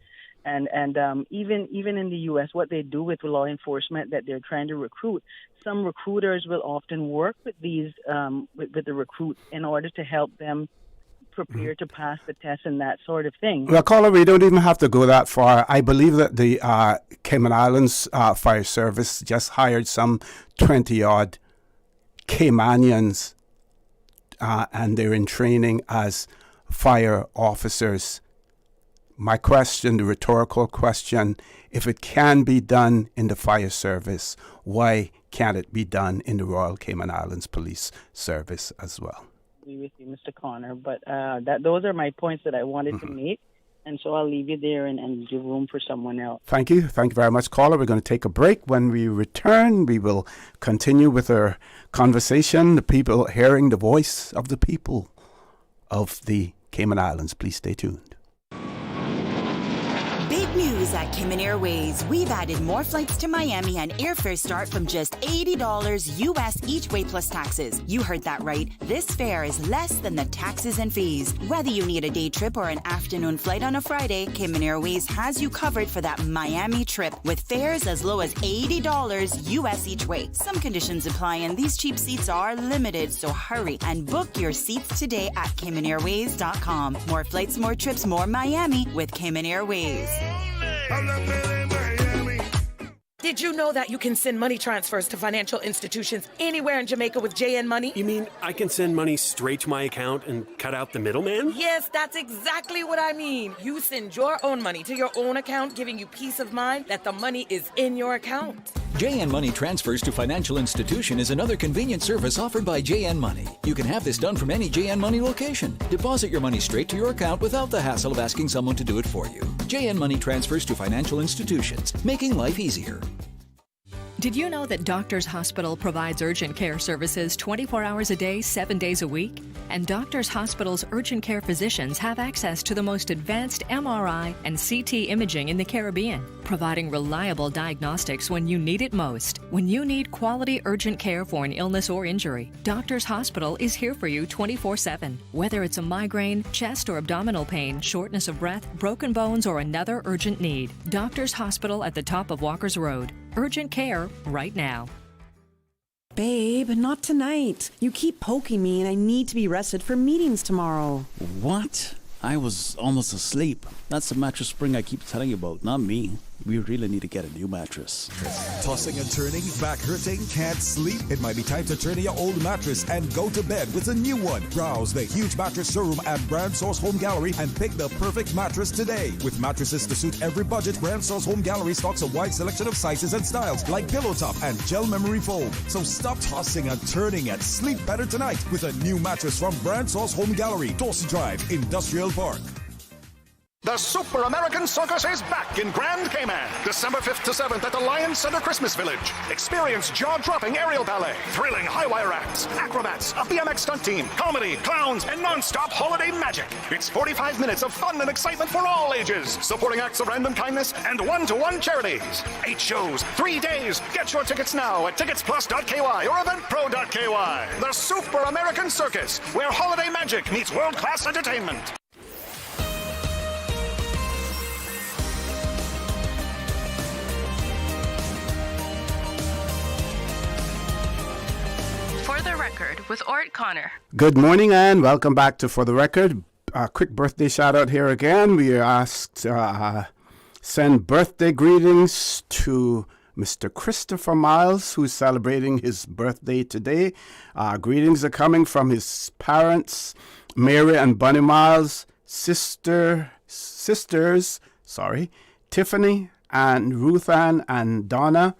And even in the U.S., what they do with law enforcement that they're trying to recruit, some recruiters will often work with these with the recruits in order to help them prepare to pass the test and that sort of thing. Well, caller, we don't even have to go that far. I believe that the Cayman Islands Fire Service just hired some 20-odd Caymanians, and they're in training as fire officers. My question, the rhetorical question, if it can be done in the fire service, why can't it be done in the Royal Cayman Islands Police Service as well? I agree with you, Mr. Connor, but those are my points that I wanted to make, and so I'll leave you there and give room for someone else. Thank you. Thank you very much, caller. We're going to take a break. When we return, we will continue with our conversation, the people hearing the voice of the people of the Cayman Islands. Please stay tuned. Big news at Cayman Airways. We've added more flights to Miami, and airfares start from just $80 US each way plus taxes. You heard that right. This fare is less than the taxes and fees. Whether you need a day trip or an afternoon flight on a Friday, Cayman Airways has you covered for that Miami trip with fares as low as $80 US each way. Some conditions apply, and these cheap seats are limited, so hurry and book your seats today at CaymanAirways.com. More flights, more trips, more Miami with Cayman Airways. Did you know that you can send money transfers to financial institutions anywhere in Jamaica with JN Money? You mean I can send money straight to my account and cut out the middleman? Yes, that's exactly what I mean. You send your own money to your own account, giving you peace of mind that the money is in your account. JN Money Transfers to Financial Institution is another convenient service offered by JN Money. You can have this done from any JN Money location. Deposit your money straight to your account without the hassle of asking someone to do it for you. JN Money Transfers to Financial Institutions, making life easier. Did you know that Doctors Hospital provides urgent care services 24 hours a day, 7 days a week? And Doctors Hospital's urgent care physicians have access to the most advanced MRI and CT imaging in the Caribbean, providing reliable diagnostics when you need it most. When you need quality urgent care for an illness or injury, Doctors Hospital is here for you 24/7. Whether it's a migraine, chest or abdominal pain, shortness of breath, broken bones, or another urgent need, Doctors Hospital at the top of Walker's Road. Urgent care right now. Babe, not tonight. You keep poking me and I need to be rested for meetings tomorrow. What? I was almost asleep. That's the mattress spring I keep telling you about, not me. We really need to get a new mattress. Tossing and turning, back hurting, can't sleep? It might be time to turn in your old mattress and go to bed with a new one. Browse the huge mattress showroom at Brand Source Home Gallery and pick the perfect mattress today. With mattresses to suit every budget, Brand Source Home Gallery stocks a wide selection of sizes and styles like pillow top and gel memory foam. So stop tossing and turning and sleep better tonight with a new mattress from Brand Source Home Gallery, Dawson Drive, Industrial Park. The Super American Circus is back in Grand Cayman, December 5th to 7th at the Lions Center Christmas Village. Experience jaw-dropping aerial ballet, thrilling high-wire acts, acrobats, a BMX stunt team, comedy, clowns, and non-stop holiday magic. It's 45 minutes of fun and excitement for all ages, supporting acts of random kindness and one-to-one charities. 8 shows, 3 days. Get your tickets now at ticketsplus.ky or eventpro.ky. The Super American Circus, where holiday magic meets world-class entertainment. For the Record with ORRETT Connor. Good morning and welcome back to For the Record. A quick birthday shout out here again. We are asked send birthday greetings to Mr. Christopher Miles, who's celebrating his birthday today. Greetings are coming from his parents, Mary and Bunny Miles, sisters, Tiffany and Ruth Ann and Donna,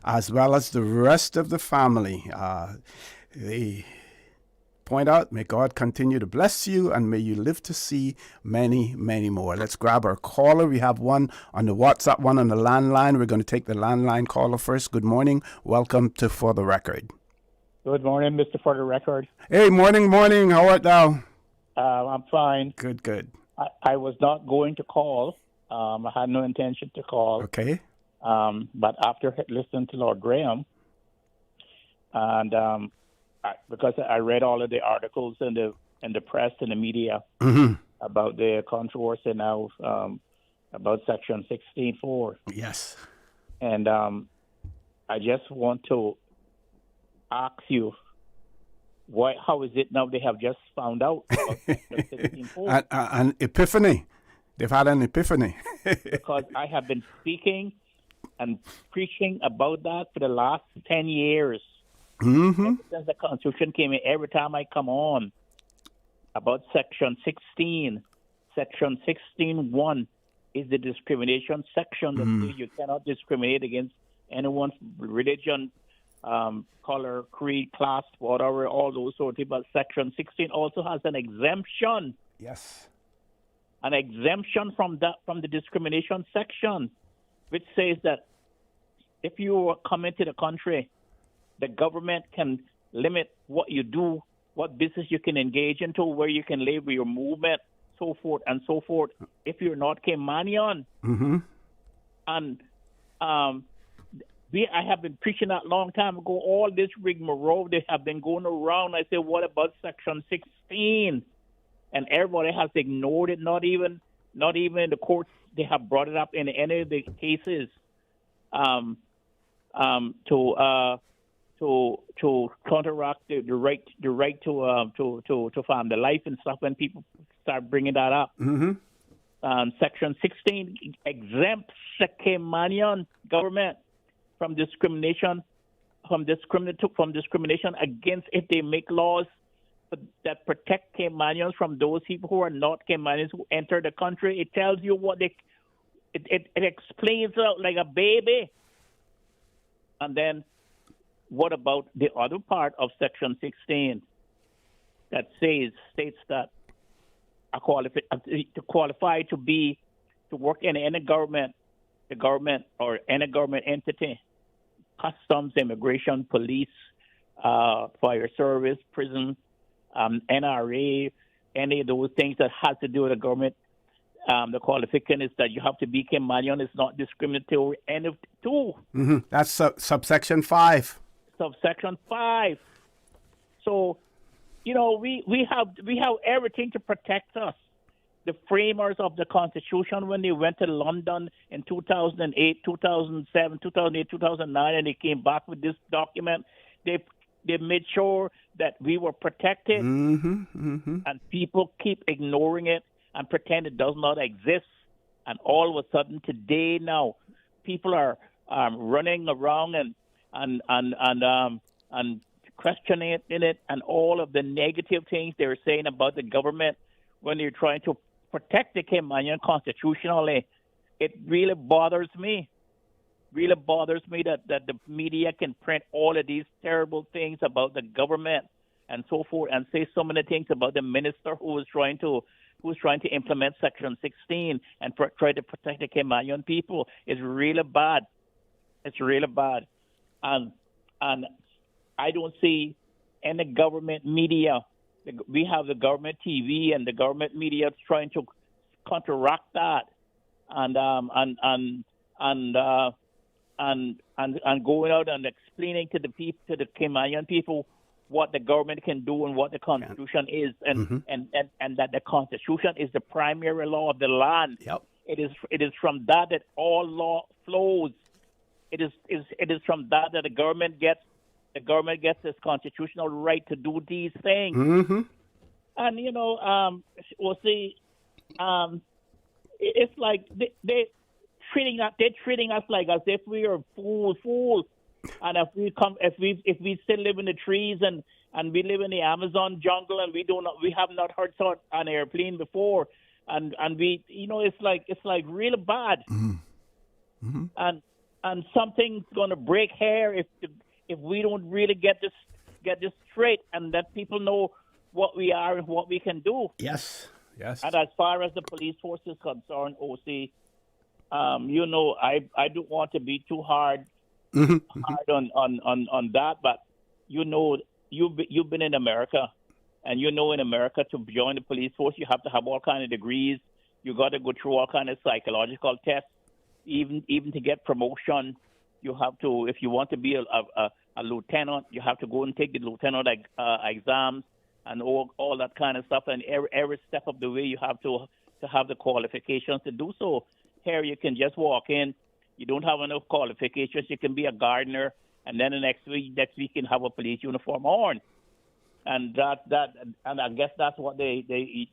as well as the rest of the family. They point out, may God continue to bless you and may you live to see many, many more. Let's grab our caller. We have one on the WhatsApp, one on the landline. We're going to take the landline caller first. Good morning. Welcome to For the Record. Good morning, Mr. For the Record. Hey, morning. How art thou? I'm fine. Good. I was not going to call. I had no intention to call. Okay. But after listening to Lord Graham, and because I read all of the articles in the press and the media about the controversy now about Section 16.4. Yes. And I just want to ask you, how is it now they have just found out about Section 16.4? An epiphany. They've had an epiphany. Because I have been speaking and preaching about that for the last 10 years. Ever since the Constitution came in, every time I come on about Section 16, Section 16.1 is the discrimination section that says you cannot discriminate against anyone's religion, color, creed, class, whatever, all those sort of things. But Section 16 also has an exemption. Yes. An exemption from the discrimination section, which says that if you come into the country, the government can limit what you do, what business you can engage into, where you can live, your movement, so forth and so forth, if you're not Caymanian. And I have been preaching that long time ago. All this rigmarole, they have been going around. I said, what about Section 16? And everybody has ignored it. Not even in the courts they have brought it up in any of the cases to counteract the right to farm the life and stuff. When people start bringing that up, Section 16 exempts the Caymanian government from discrimination against if they make laws that protect Caymanians from those people who are not Caymanians who enter the country. It tells you what it explains out like a baby. And then what about the other part of Section 16 that states that to qualify to work in any government, the government or any government entity, customs, immigration, police, fire service, prison, NRA, any of those things that has to do with the government, the qualification is that you have to be Caymanian. It's not discriminatory. Any of two. That's subsection 5. Subsection 5. So, we have everything to protect us. The framers of the Constitution, when they went to London in 2008, 2007, 2008, 2009, and they came back with this document, they made sure that we were protected, and people keep ignoring it and pretend it does not exist. And all of a sudden, today now, people are running around and questioning it in it, and all of the negative things they're saying about the government when they're trying to protect the Caymanian constitutionally. It really bothers me. That the media can print all of these terrible things about the government and so forth, and say so many things about the minister who was trying to implement Section 16 and try to protect the Caymanian people. It's really bad. And I don't see any government media. We have the government TV and the government media trying to counteract that and going out and explaining to the Caymanian people what the government can do and what the Constitution is, and that the Constitution is the primary law of the land. Yep. It is from that all law flows. It is from that the government gets its constitutional right to do these things. And we'll see. It's like they they're treating us like as if we are fools. And if we still live in the trees and we live in the Amazon jungle and we have not heard such an airplane before, and we, it's like really bad. Mm-hmm. And something's gonna break here if we don't really get this straight and let people know what we are and what we can do. Yes. And as far as the police force is concerned, OC, I don't want to be too hard on that, but you've been in America, and in America to join the police force you have to have all kind of degrees. You got to go through all kind of psychological tests, even to get promotion. You have to, if you want to be a lieutenant, you have to go and take the lieutenant exams and all that kind of stuff. And every step of the way, you have to have the qualifications to do so. Here, you can just walk in. You don't have enough qualifications. You can be a gardener, and then the next week you can have a police uniform on. And and I guess that's what the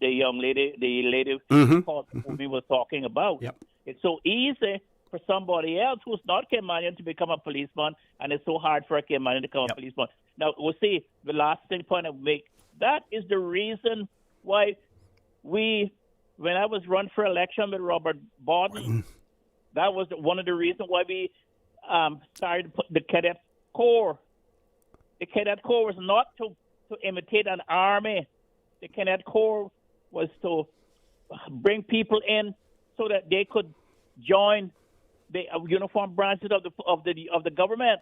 young lady called me was talking about. Yep. It's so easy for somebody else who's not Caymanian to become a policeman, and it's so hard for a Caymanian to become a policeman. Now, we'll see, the last point I make, that is the reason why when I was run for election with Robert Borden, that was one of the reasons why we started to put the Cadet Corps. The Cadet Corps was not to imitate an army. The Cadet Corps was to bring people in so that they could join the uniform branches of the government.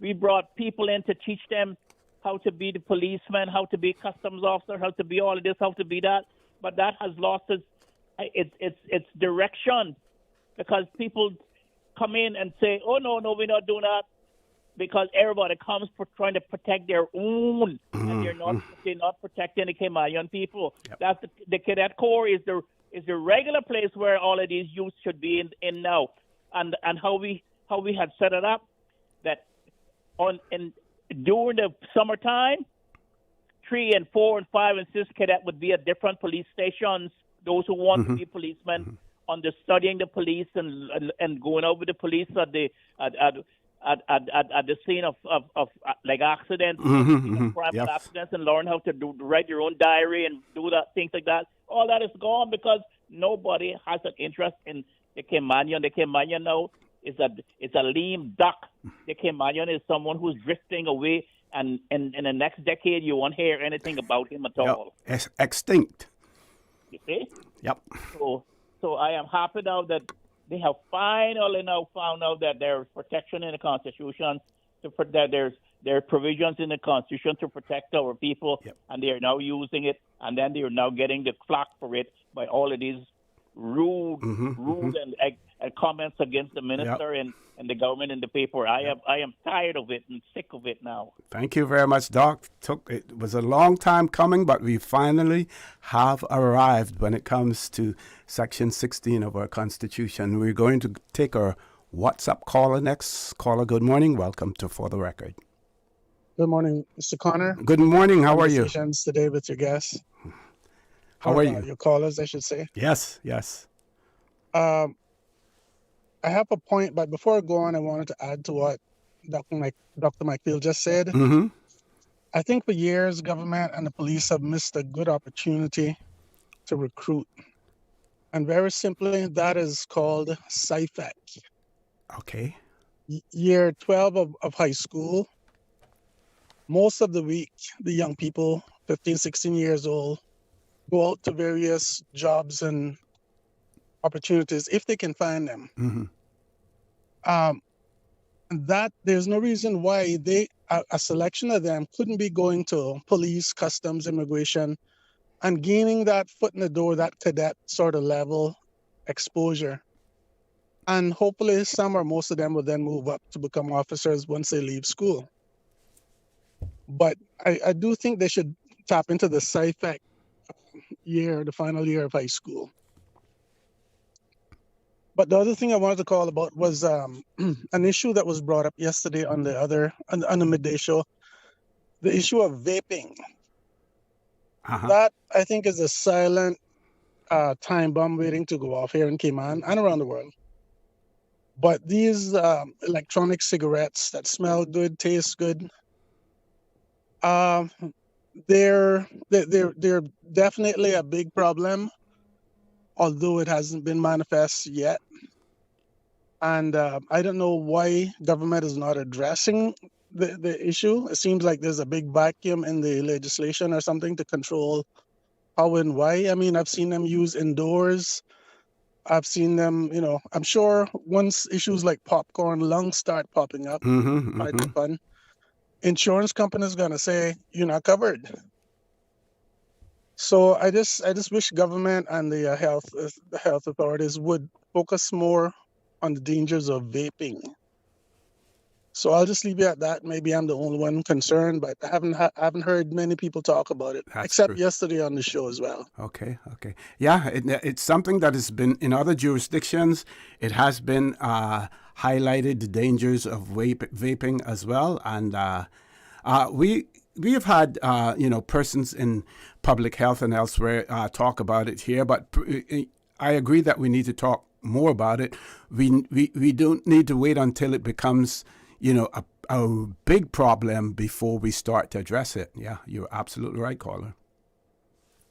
We brought people in to teach them how to be the policeman, how to be customs officer, how to be all of this, how to be that. But that has lost its direction, because people come in and say, "Oh no, we're not doing that," because everybody comes for trying to protect their own, and they're not protecting the Caymanian people. Yep. That's the Cadet Corps is the regular place where all of these youths should be in now, and how we had set it up that during the summertime, 3 and 4 and 5 and 6 cadet would be at different police stations. Those who want to be policemen, studying the police and going out with the police at the scene of like accidents, private accidents, and learn how to write your own diary and do that, things like that. All that is gone because nobody has an interest in the Caymanian. The Caymanian now is a lame duck. The Caymanian is someone who's drifting away, and in the next decade you won't hear anything about him at all. It's extinct. You see? Yep. So I am happy now that they have finally now found out that there's protection in the Constitution, that there are provisions in the Constitution to protect our people, and they are now using it, and then they are now getting the flack for it by all of these rude and comments against the minister and the government in the paper. I am tired of it and sick of it now. Thank you very much, Doc. It was a long time coming, but we finally have arrived when it comes to Section 16 of our Constitution. We're going to take our WhatsApp caller next. Caller, good morning. Welcome to For the Record. Good morning, Mr. Connor. Good morning. How are you? Conversations today with your guests. How are you? Your callers, I should say. Yes. I have a point, but before I go on, I wanted to add to what Dr. McPhail just said. I think for years, government and the police have missed a good opportunity to recruit. And very simply, that is called CIFAC. Okay. Year 12 of high school, most of the week, the young people, 15, 16 years old, go out to various jobs and opportunities if they can find them. That there's no reason why a selection of them couldn't be going to police, customs, immigration, and gaining that foot in the door, that cadet sort of level exposure. And hopefully some or most of them will then move up to become officers once they leave school. But I do think they should tap into the CIFAC year, the final year of high school. But the other thing I wanted to call about was an issue that was brought up yesterday on the midday show, the issue of vaping. That, I think, is a silent time bomb waiting to go off here in Cayman and around the world. But these electronic cigarettes that smell good, taste good, um, they're definitely a big problem, although it hasn't been manifest yet. And I don't know why government is not addressing the issue. It seems like there's a big vacuum in the legislation or something to control how and why. I mean, I've seen them used indoors. I've seen them, I'm sure once issues like popcorn lungs start popping up, pardon the pun, insurance companies gonna say you're not covered. So I just wish government and the health authorities would focus more on the dangers of vaping. So I'll just leave it at that. Maybe I'm the only one concerned, but I haven't heard many people talk about it, except yesterday on the show as well. Okay. Yeah, it's something that has been in other jurisdictions. It has been highlighted, the dangers of vaping as well. And we have had, persons in public health and elsewhere talk about it here. But I agree that we need to talk more about it. We don't need to wait until it becomes a big problem before we start to address it. Yeah, you're absolutely right, caller.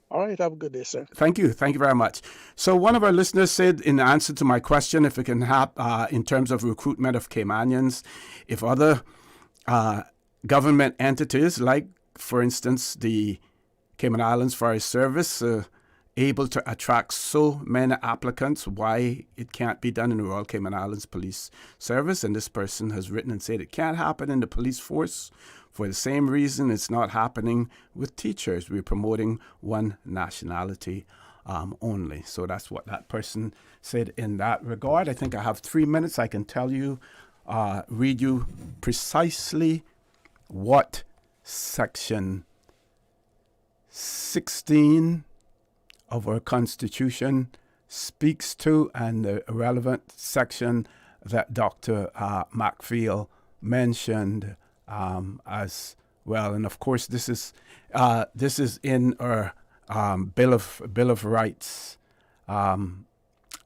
All right, have a good day, sir. Thank you very much. So one of our listeners said, in answer to my question, if it can happen in terms of recruitment of Caymanians, if other government entities, like, for instance, the Cayman Islands Forest Service, able to attract so many applicants, why it can't be done in the Royal Cayman Islands Police Service. And this person has written and said it can't happen in the police force for the same reason it's not happening with teachers. We're promoting one nationality only. So that's what that person said in that regard. I think I have 3 minutes. I can read you precisely what Section 16 of our Constitution speaks to, and the relevant section that Dr. Macfield mentioned as well. And of course, this is in our Bill of Rights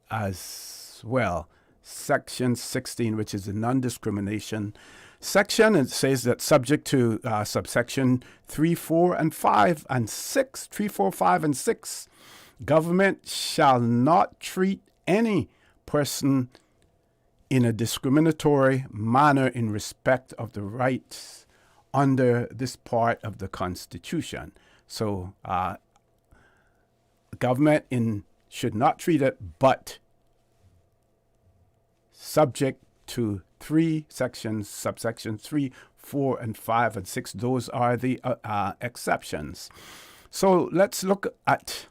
as well. Section 16, which is the non-discrimination section, it says that subject to subsection 3, 4, and 5 and 6, 3, 4, 5, and 6. Government shall not treat any person in a discriminatory manner in respect of the rights under this part of the Constitution. So, government should not treat it, but subject to subsection 3, 4, and 5, and 6. Those are the exceptions. So let's look at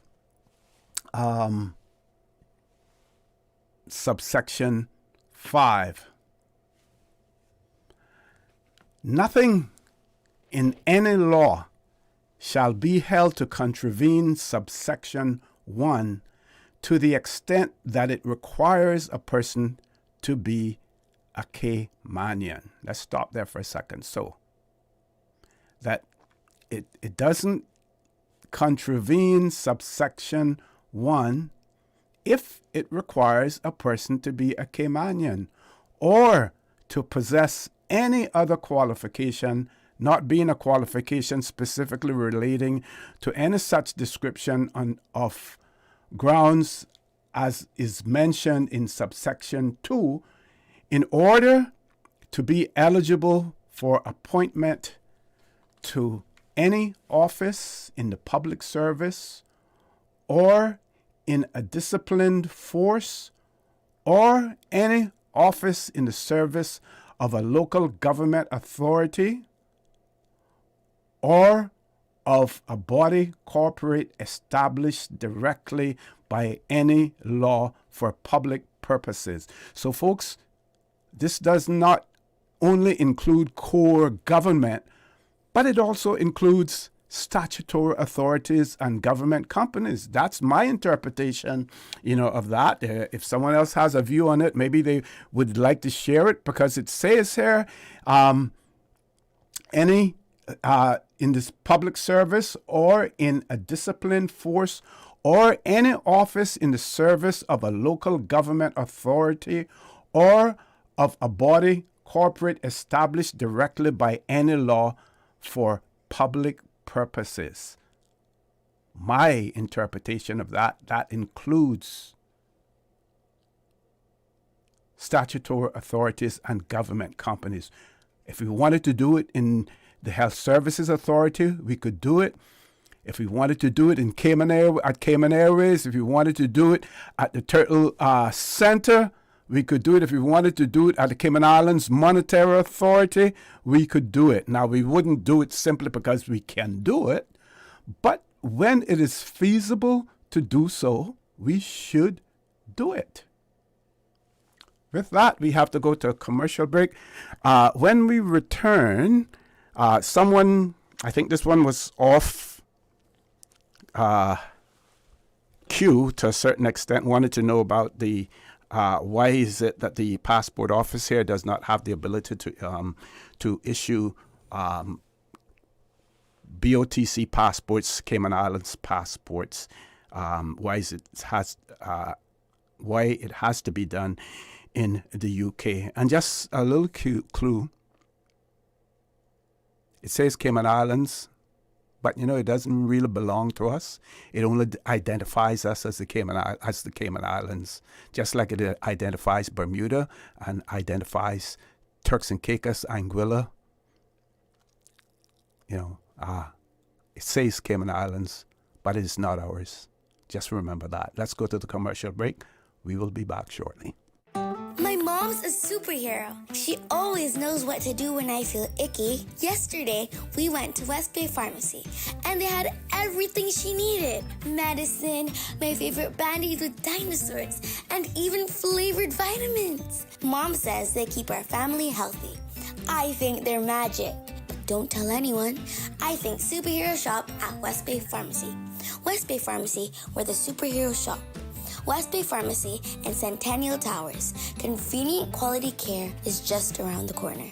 subsection 5. Nothing in any law shall be held to contravene subsection 1 to the extent that it requires a person to be a Caymanian. Let's stop there for a second. So that it doesn't contravene subsection 1 if it requires a person to be a Caymanian or to possess any other qualification, not being a qualification specifically relating to any such description of grounds as is mentioned in subsection 2, in order to be eligible for appointment to any office in the public service or in a disciplined force or any office in the service of a local government authority or of a body corporate established directly by any law for public purposes. So, folks, this does not only include core government, but it also includes statutory authorities and government companies. That's my interpretation, of that. If someone else has a view on it, maybe they would like to share it, because it says here, any in this public service or in a disciplined force or any office in the service of a local government authority or of a body corporate established directly by any law for public purposes. My interpretation of that includes statutory authorities and government companies. If we wanted to do it in the Health Services Authority, we could do it. If we wanted to do it in Cayman Airways, if we wanted to do it at the Turtle Center, we could do it. If we wanted to do it at the Cayman Islands Monetary Authority, we could do it. Now, we wouldn't do it simply because we can do it, but when it is feasible to do so, we should do it. With that, we have to go to a commercial break. When we return, someone, I think this one was off cue to a certain extent, wanted to know about the why is it that the passport office here does not have the ability to issue BOTC passports, Cayman Islands passports. Why it has to be done in the UK. And just a little clue. It says Cayman Islands, but it doesn't really belong to us. It only identifies us as the Cayman Islands, just like it identifies Bermuda and identifies Turks and Caicos, Anguilla. It says Cayman Islands, but it is not ours. Just remember that. Let's go to the commercial break. We will be back shortly. My mom's a superhero. She always knows what to do when I feel icky. Yesterday, we went to West Bay Pharmacy, and they had everything she needed. Medicine, my favorite Band-Aids with dinosaurs, and even flavored vitamins. Mom says they keep our family healthy. I think they're magic. Don't tell anyone. I think superhero shop at West Bay Pharmacy. West Bay Pharmacy, where the superheroes shop. West Bay Pharmacy and Centennial Towers. Convenient quality care is just around the corner.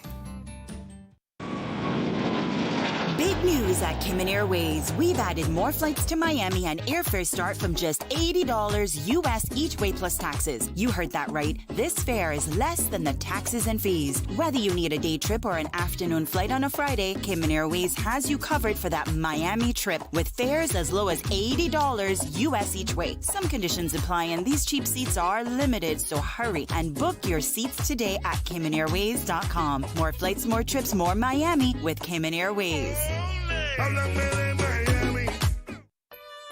Big news at Cayman Airways. We've added more flights to Miami and airfares start from just $80 US each way plus taxes. You heard that right. This fare is less than the taxes and fees. Whether you need a day trip or an afternoon flight on a Friday, Cayman Airways has you covered for that Miami trip with fares as low as $80 US each way. Some conditions apply and these cheap seats are limited, so hurry and book your seats today at CaymanAirways.com. More flights, more trips, more Miami with Cayman Airways.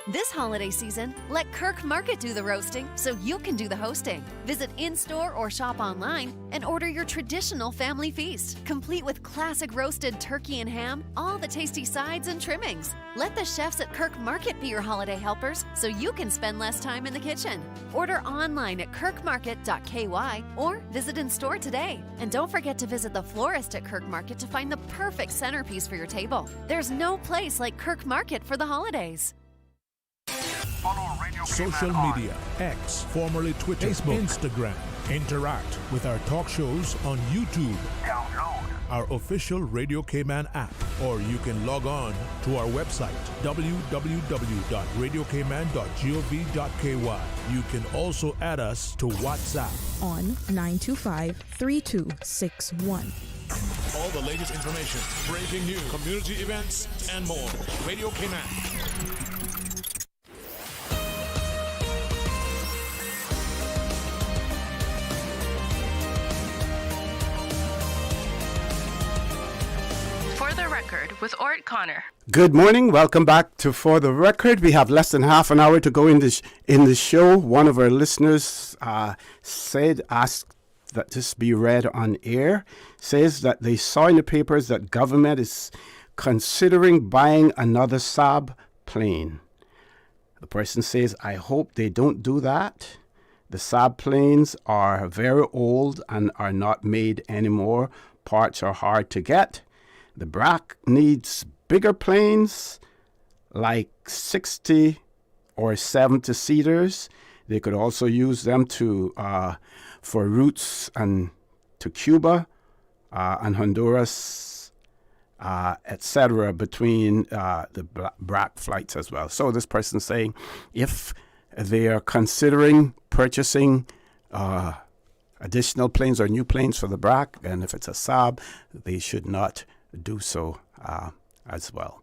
This holiday season, let Kirk Market do the roasting so you can do the hosting. Visit in-store or shop online and order your traditional family feast, complete with classic roasted turkey and ham, all the tasty sides and trimmings. Let the chefs at Kirk Market be your holiday helpers so you can spend less time in the kitchen. Order online at kirkmarket.ky or visit in-store today. And don't forget to visit the florist at Kirk Market to find the perfect centerpiece for your table. There's no place like Kirk Market for the holidays. Social media, X, formerly Twitter, Facebook, Instagram. Interact with our talk shows on YouTube. Download our official Radio Cayman app, or you can log on to our website, www.radiocayman.gov.ky. You can also add us to WhatsApp on 925-3261. All the latest information, breaking news, community events, and more. Radio Cayman. For the Record with ORRETT Connor. Good morning. Welcome back to For the Record. We have less than half an hour to go in the show. One of our listeners asked that this be read on air. Says that they saw in the papers that government is considering buying another Saab plane. The person says, I hope they don't do that. The Saab planes are very old and are not made anymore. Parts are hard to get. The BRAC needs bigger planes, like 60 or 70 seaters. They could also use them for routes and to Cuba and Honduras, etc., between the BRAC flights as well. So this person saying if they are considering purchasing a additional planes or new planes for the BRAC, and if it's a Saab, they should not do so as well.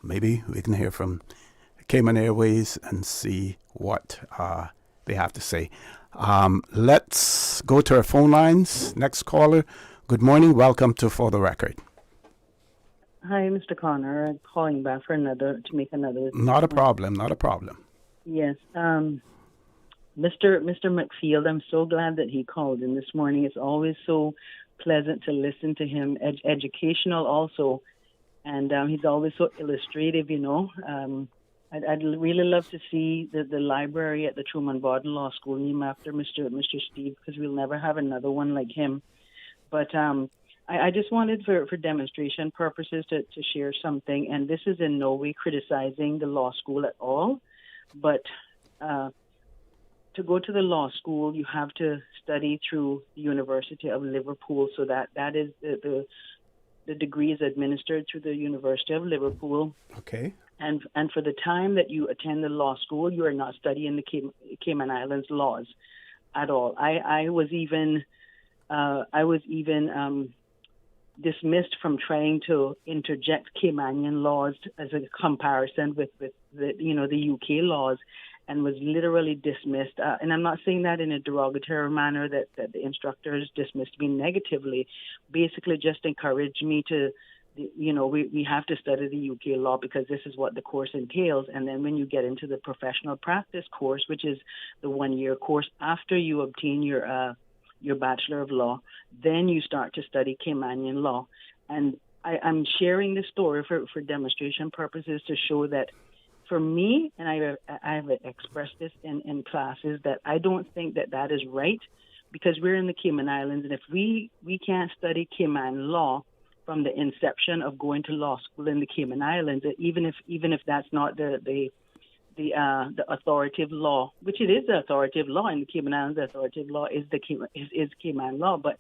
Maybe we can hear from Cayman Airways and see what they have to say. Let's go to our phone lines. Next caller. Good morning. Welcome to For the Record. Hi, Mr. Connor. I'm calling back to make another. Not a problem. Not a problem. Yes. Mr. McField, I'm so glad that he called in this morning. It's always so pleasant to listen to him, educational also. And he's always so illustrative, you know. I'd really love to see the library at the Truman Bodden Law School named after Mr. Steve, because we'll never have another one like him. But I just wanted for demonstration purposes to share something, and this is in no way criticizing the law school at all, but to go to the law school, you have to study through the University of Liverpool, so that is the degree is administered through the University of Liverpool. Okay. And for the time that you attend the law school, you are not studying the Cayman Islands laws at all. I was even dismissed from trying to interject Caymanian laws as a comparison with the UK laws, and was literally dismissed. And I'm not saying that in a derogatory manner, that the instructors dismissed me negatively. Basically, just encouraged me to, we have to study the UK law because this is what the course entails. And then when you get into the professional practice course, which is the 1-year course after you obtain your Bachelor of Law, then you start to study Caymanian law. And I'm sharing this story for demonstration purposes to show that for me, and I have expressed this in classes, that I don't think that is right, because we're in the Cayman Islands, and if we can't study Cayman law from the inception of going to law school in the Cayman Islands, even if that's not the authoritative law, which it is the authoritative law in the Cayman Islands. The authoritative law is Cayman law, but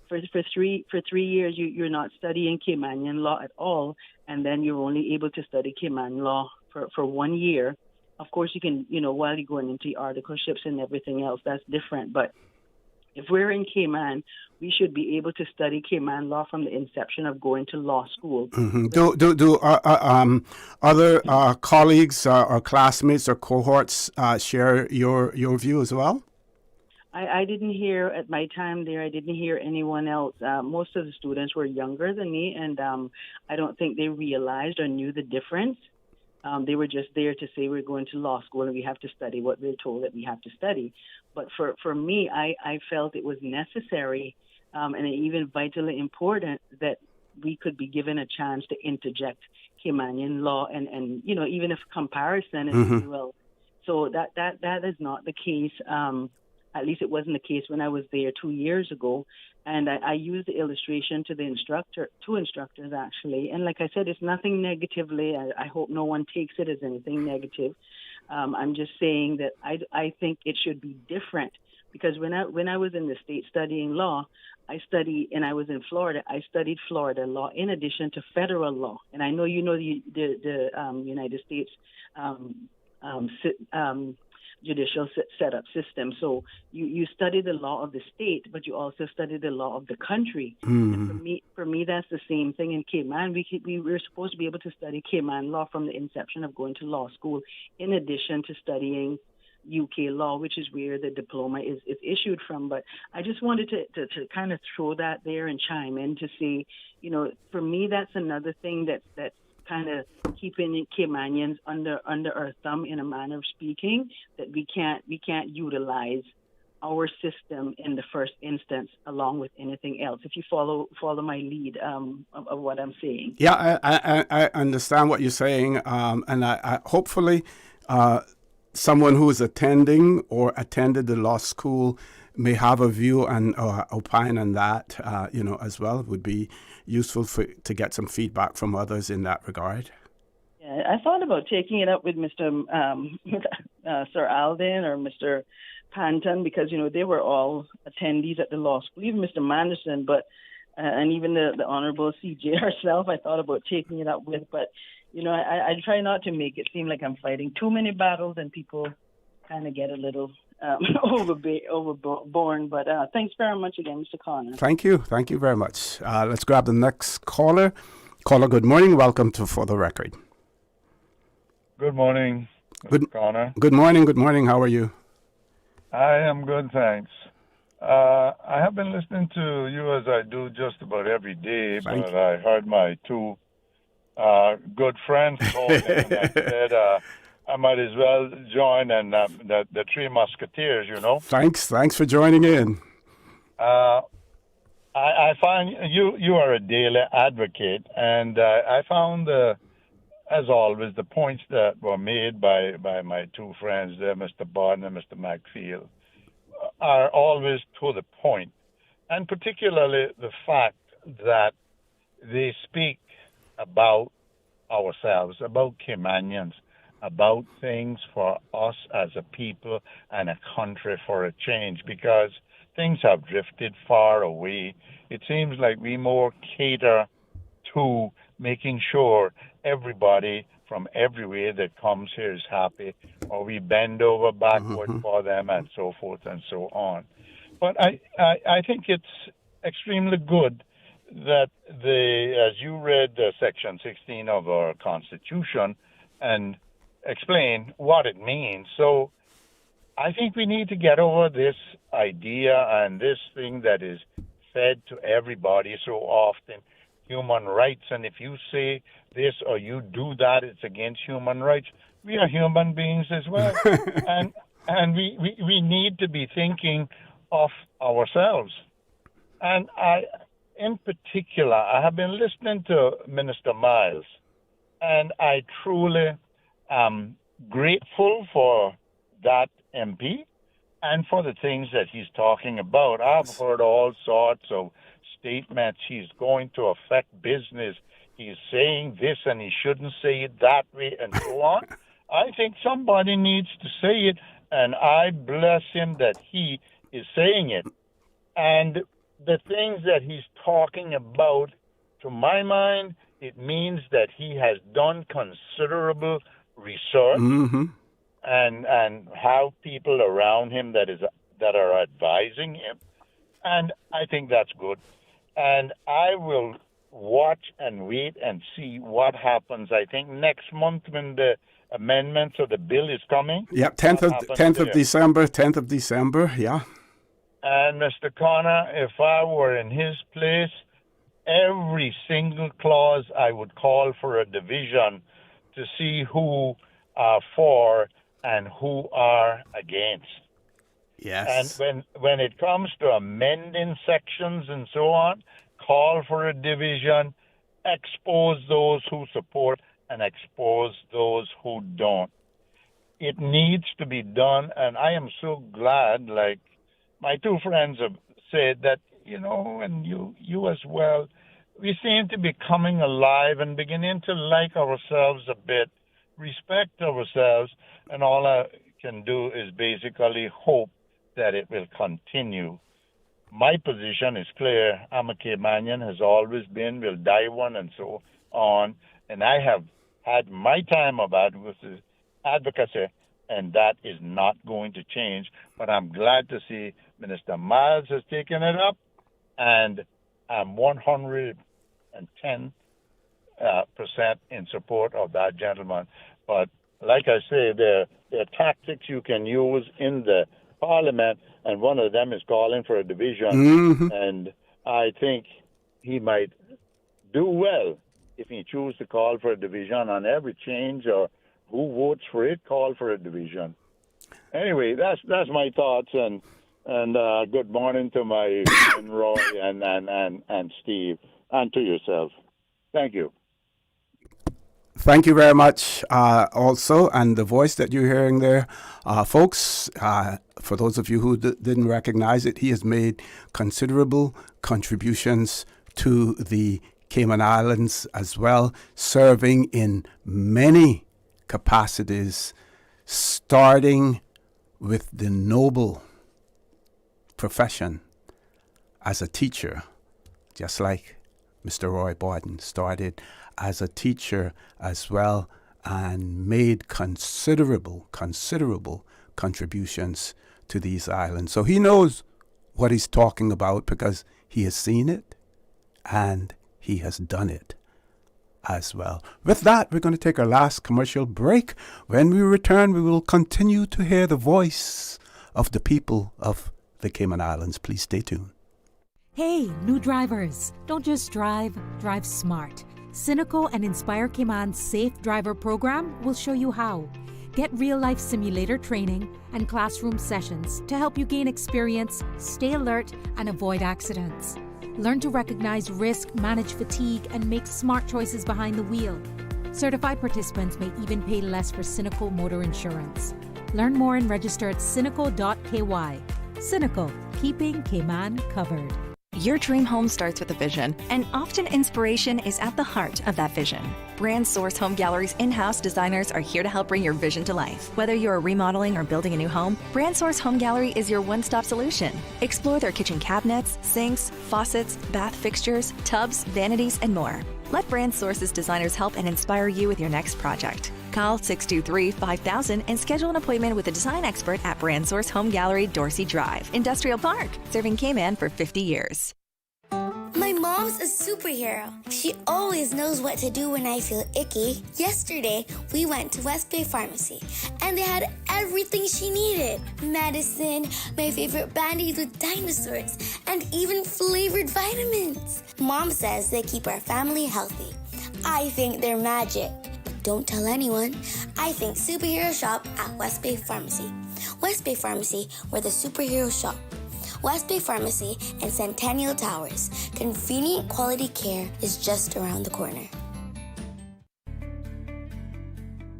for 3 years you're not studying Caymanian law at all, and then you're only able to study Cayman law for 1 year. Of course, you can, while you're going into articleships and everything else, that's different. But if we're in Cayman, we should be able to study Cayman law from the inception of going to law school. Mm-hmm. Do other colleagues or classmates or cohorts share your view as well? I didn't hear, at my time there, I didn't hear anyone else. Most of the students were younger than me, and I don't think they realized or knew the difference. They were just there to say we're going to law school and we have to study what we're told that we have to study. But for me, I felt it was necessary and even vitally important that we could be given a chance to interject Caymanian law and even if comparison, if you will. So that is not the case. At least it wasn't the case when I was there 2 years ago. And I used the illustration to two instructors actually. And like I said, it's nothing negatively. I hope no one takes it as anything negative. I'm just saying that I think it should be different, because when I was in the state studying law, and I was in Florida, I studied Florida law in addition to federal law. And I know you know the United States judicial setup system. So you study the law of the state, but you also study the law of the country. And for me, that's the same thing in Cayman. We're supposed to be able to study Cayman law from the inception of going to law school, in addition to studying UK law, which is where the diploma is issued from. But I just wanted to kind of throw that there and chime in to say, for me, that's another thing that's kind of keeping Caymanians under our thumb, in a manner of speaking, that we can't utilize our system in the first instance along with anything else. If you follow my lead of what I'm saying. Yeah, I understand what you're saying, and I hopefully someone who is attending or attended the law school may have a view and opine on that, as well. It would be useful to get some feedback from others in that regard. Yeah, I thought about taking it up with Mr. Sir Alden or Mr. Panton, because they were all attendees at the law school, even Mr. Manderson, but and even the Honorable CJ herself. I thought about taking it up with, but I try not to make it seem like I'm fighting too many battles and people kind of get a little overborne. But thanks very much again, Mr. Connor. Thank you. Thank you very much. Let's grab the next caller. Caller, good morning. Welcome to For the Record. Good morning, Mr. Connor. Good morning. Good morning. How are you? I am good, thanks. I have been listening to you as I do just about every day, but I heard my two good friends calling and I said I might as well join and the Three Musketeers, you know. Thanks for joining in. I find you are a daily advocate, and I found, as always, the points that were made by my two friends there, Mr. Barton and Mr. McField, are always to the point, and particularly the fact that they speak about ourselves, about Caymanians, about things for us as a people and a country for a change, because things have drifted far away. It seems like we more cater to making sure everybody from everywhere that comes here is happy, or we bend over backward for them and so forth and so on. But I think it's extremely good that as you read Section 16 of our Constitution and explain what it means. So I think we need to get over this idea and this thing that is fed to everybody so often, human rights, and if you say this or you do that, it's against human rights. We are human beings as well, and we need to be thinking of ourselves. And in particular, I have been listening to Minister Miles, and I truly am grateful for that MP and for the things that he's talking about. I've heard all sorts of statements. He's going to affect business. He's saying this and he shouldn't say it that way and so on. I think somebody needs to say it, and I bless him that he is saying it. And the things that he's talking about, to my mind, it means that he has done considerable research and have people around him that are advising him. And I think that's good. And I will watch and wait and see what happens. I think next month when the amendments of the bill is coming. Yeah, 10th of December, yeah. And Mr. Connor, if I were in his place, every single clause I would call for a division to see who are for and who are against. Yes. And when it comes to amending sections and so on, call for a division, expose those who support and expose those who don't. It needs to be done, and I am so glad, like my two friends have said, that, you know, and you as well, we seem to be coming alive and beginning to like ourselves a bit, respect ourselves, and all I can do is basically hope that it will continue. My position is clear. I'm a Caymanian, has always been, will die one, and so on. And I have had my time of advocacy, and that is not going to change. But I'm glad to see Minister Miles has taken it up, and I'm 110% in support of that gentleman. But like I say, there are tactics you can use in the Parliament, and one of them is calling for a division. And I think he might do well if he chooses to call for a division on every change, or who votes for it, call for a division. Anyway, that's my thoughts, and good morning to my friend Roy and Steve, and to yourself. Thank you. Thank you very much also. And the voice that you're hearing there, folks, for those of you who didn't recognize it, he has made considerable contributions to the Cayman Islands as well, serving in many capacities, starting with the noble profession as a teacher, just like Mr. Roy Barton started as a teacher as well, and made considerable contributions to these islands. So he knows what he's talking about because he has seen it and he has done it as well. With that, we're going to take our last commercial break. When we return, we will continue to hear the voice of the people of the Cayman Islands. Please stay tuned. Hey, new drivers, don't just drive, drive smart. Cynical and Inspire Cayman's Safe Driver program will show you how. Get real-life simulator training and classroom sessions to help you gain experience, stay alert, and avoid accidents. Learn to recognize risk, manage fatigue, and make smart choices behind the wheel. Certified participants may even pay less for Cynical motor insurance. Learn more and register at cynical.ky. Cynical, keeping Cayman covered. Your dream home starts with a vision, and often inspiration is at the heart of that vision. Brand Source Home Gallery's in-house designers are here to help bring your vision to life. Whether you're remodeling or building a new home, Brand Source Home Gallery is your one-stop solution. Explore their kitchen cabinets, sinks, faucets, bath fixtures, tubs, vanities, and more. Let Brand Source's designers help and inspire you with your next project. Call 623-5000 and schedule an appointment with a design expert at Brand Source Home Gallery, Dorsey Drive, Industrial Park, serving Cayman for 50 years. My mom's a superhero. She always knows what to do when I feel icky. Yesterday, we went to West Bay Pharmacy, and they had everything she needed. Medicine, my favorite band-aids with dinosaurs, and even flavored vitamins. Mom says they keep our family healthy. I think they're magic. But don't tell anyone. I think superhero shop at West Bay Pharmacy. West Bay Pharmacy, where the superheroes shop. West Bay Pharmacy and Centennial Towers. Convenient quality care is just around the corner.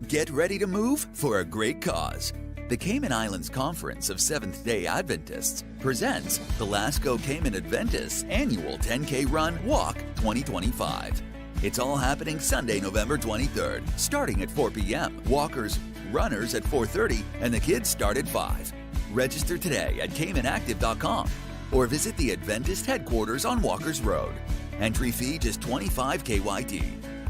Get ready to move for a great cause. The Cayman Islands Conference of Seventh-day Adventists presents the Lasco Cayman Adventists Annual 10K Run Walk 2025. It's all happening Sunday, November 23rd, starting at 4 p.m. Walkers, runners at 4:30, and the kids start at 5. Register today at CaymanActive.com or visit the Adventist headquarters on Walkers Road. Entry fee just $25 KYT.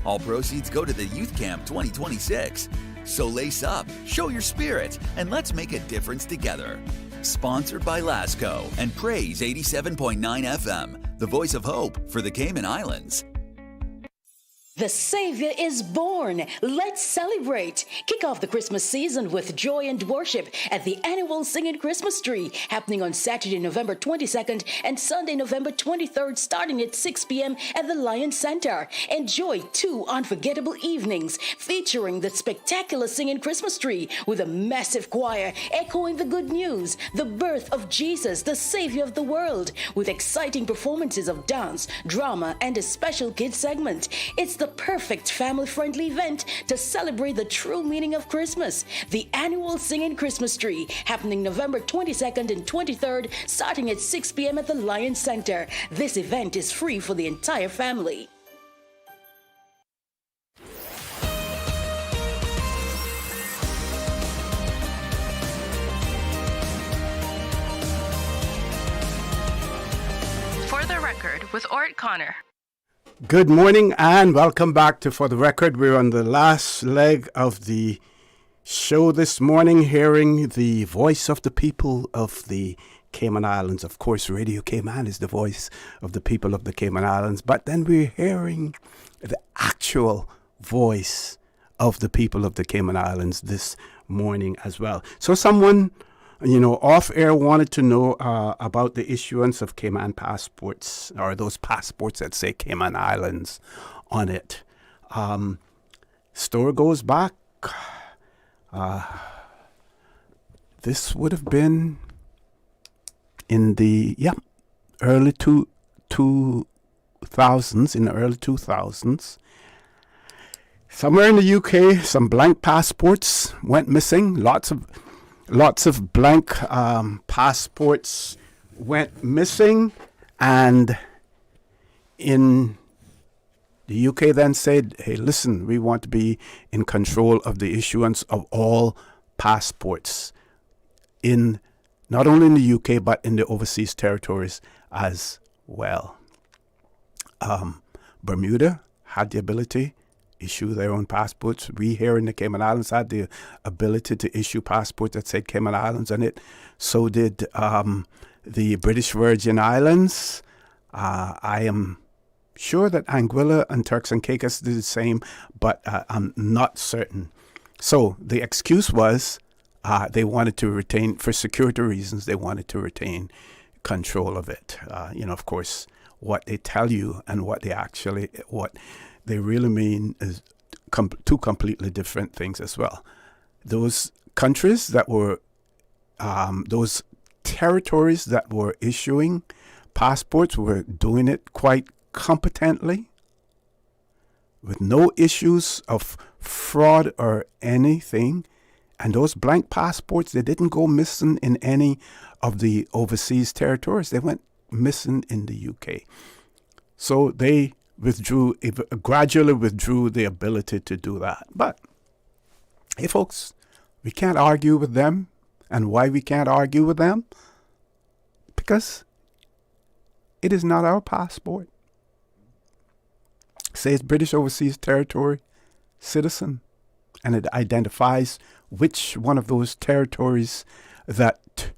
All proceeds go to the Youth Camp 2026. So lace up, show your spirit, and let's make a difference together. Sponsored by Lasco and Praise 87.9 FM, the voice of hope for the Cayman Islands. The Savior is born. Let's celebrate. Kick off the Christmas season with joy and worship at the annual Singing Christmas Tree, happening on Saturday, November 22nd and Sunday, November 23rd, starting at 6 p.m. at the Lion Center. Enjoy 2 unforgettable evenings featuring the spectacular Singing Christmas Tree with a massive choir echoing the good news, the birth of Jesus, the Savior of the world, with exciting performances of dance, drama, and a special kids segment. It's the perfect family-friendly event to celebrate the true meaning of Christmas. The annual Singing Christmas Tree, happening November 22nd and 23rd, starting at 6 p.m. at the Lion Center. This event is free for the entire family. For the Record with ORRETT Connor. Good morning and welcome back to For the Record. We're on the last leg of the show this morning, hearing the voice of the people of the Cayman Islands. Of course, Radio Cayman is the voice of the people of the Cayman Islands, but then we're hearing the actual voice of the people of the Cayman Islands this morning as well. So someone, off air wanted to know about the issuance of Cayman passports, or those passports that say Cayman Islands on it. Story goes back. This would have been in the early 2000s. In the early 2000s, somewhere in the UK, some blank passports went missing. Lots of blank passports went missing, and in the UK then said, hey, listen, we want to be in control of the issuance of all passports in not only in the UK but in the overseas territories as well. Bermuda had the ability issue their own passports. We here in the Cayman Islands had the ability to issue passports that said Cayman Islands on it. So did the British Virgin Islands. I am sure that Anguilla and Turks and Caicos did the same, but I'm not certain. So the excuse was they wanted to retain, for security reasons, they wanted to retain control of it. Of course, what they tell you and what they really mean is two completely different things as well. Those countries that were, those territories that were issuing passports were doing it quite competently, with no issues of fraud or anything. And those blank passports, they didn't go missing in any of the overseas territories. They went missing in the UK. So they gradually withdrew the ability to do that. But, hey folks, we can't argue with them. And why we can't argue with them? Because it is not our passport. It says British Overseas Territory citizen, and it identifies which one of those territories that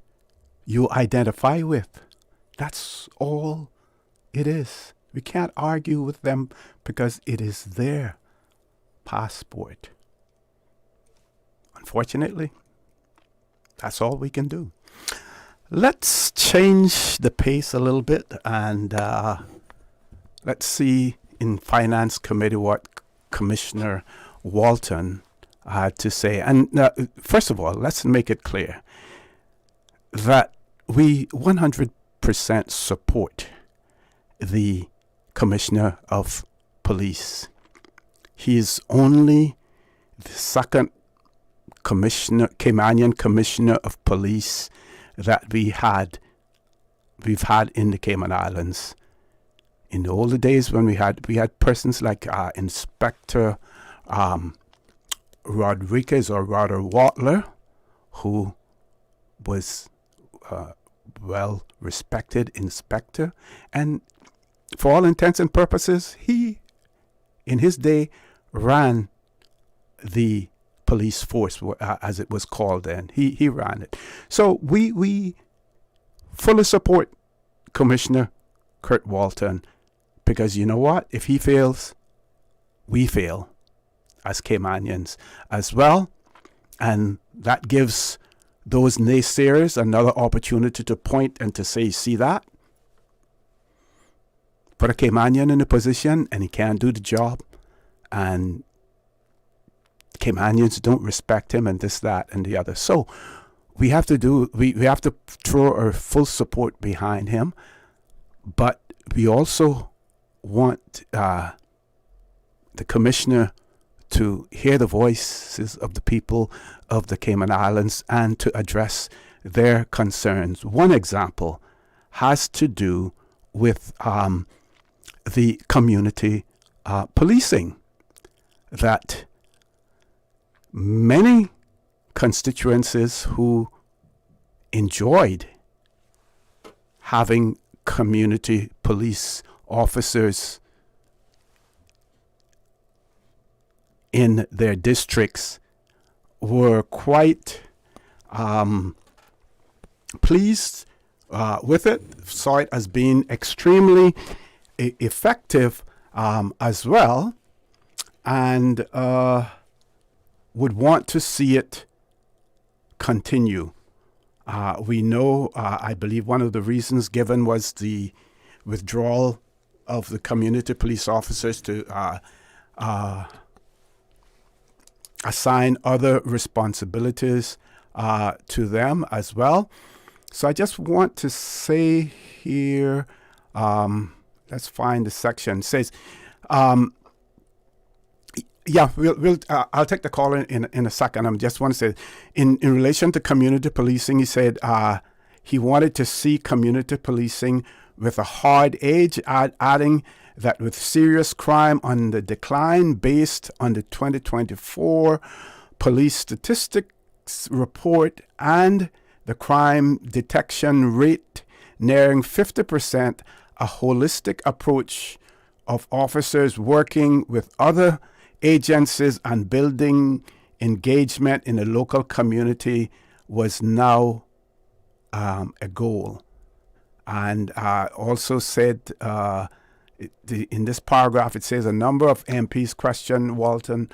you identify with. That's all it is. We can't argue with them because it is their passport. Unfortunately, that's all we can do. Let's change the pace a little bit and let's see in Finance Committee what Commissioner Walton had to say. And first of all, let's make it clear that we 100% support the Commissioner of Police. He is only the second Caymanian Commissioner of Police that we've had in the Cayman Islands. In the older days when we had persons like Inspector Rodriguez or rather Watler, who was well respected inspector, and for all intents and purposes, he in his day ran the police force, as it was called then. He ran it. So we fully support Commissioner Kurt Walton, because you know what? If he fails, we fail as Caymanians as well. And that gives those naysayers another opportunity to point and to say, see that? Put a Caymanian in a position and he can't do the job. And Caymanians don't respect him and this, that, and the other. So we have to throw our full support behind him. But we also want the Commissioner to hear the voices of the people of the Cayman Islands and to address their concerns. One example has to do with the community policing, that many constituencies who enjoyed having community police officers in their districts were quite pleased with it, saw it as being extremely effective as well, and would want to see it continue. We know, I believe one of the reasons given was the withdrawal of the community police officers to assign other responsibilities to them as well. So I just want to say here, let's find the section. It says, I'll take the call in a second. I just want to say, in relation to community policing, he said he wanted to see community policing with a hard edge, adding that with serious crime on the decline based on the 2024 police statistics report and the crime detection rate nearing 50%, a holistic approach of officers working with other agencies and building engagement in the local community was now a goal. And also said in this paragraph, it says a number of MPs questioned Walton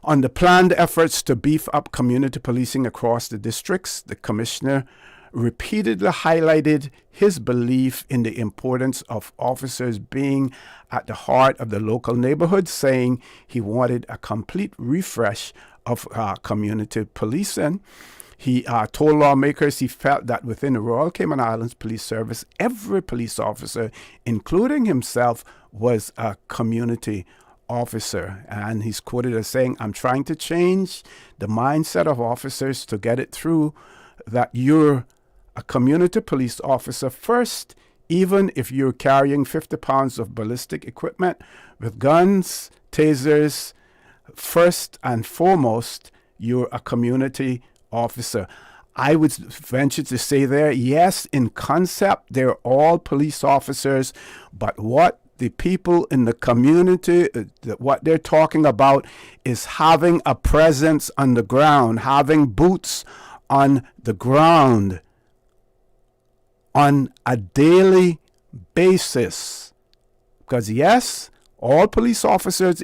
on the planned efforts to beef up community policing across the districts. The commissioner repeatedly highlighted his belief in the importance of officers being at the heart of the local neighborhood, saying he wanted a complete refresh of community policing. He told lawmakers he felt that within the Royal Cayman Islands Police Service, every police officer, including himself, was a community officer. And he's quoted as saying, "I'm trying to change the mindset of officers to get it through that you're a community police officer first, even if you're carrying 50 pounds of ballistic equipment with guns, tasers. First and foremost, you're a community officer." I would venture to say there, yes, in concept, they're all police officers, but what the people in the community, what they're talking about is having a presence on the ground, having boots on the ground on a daily basis. Because yes, all police officers,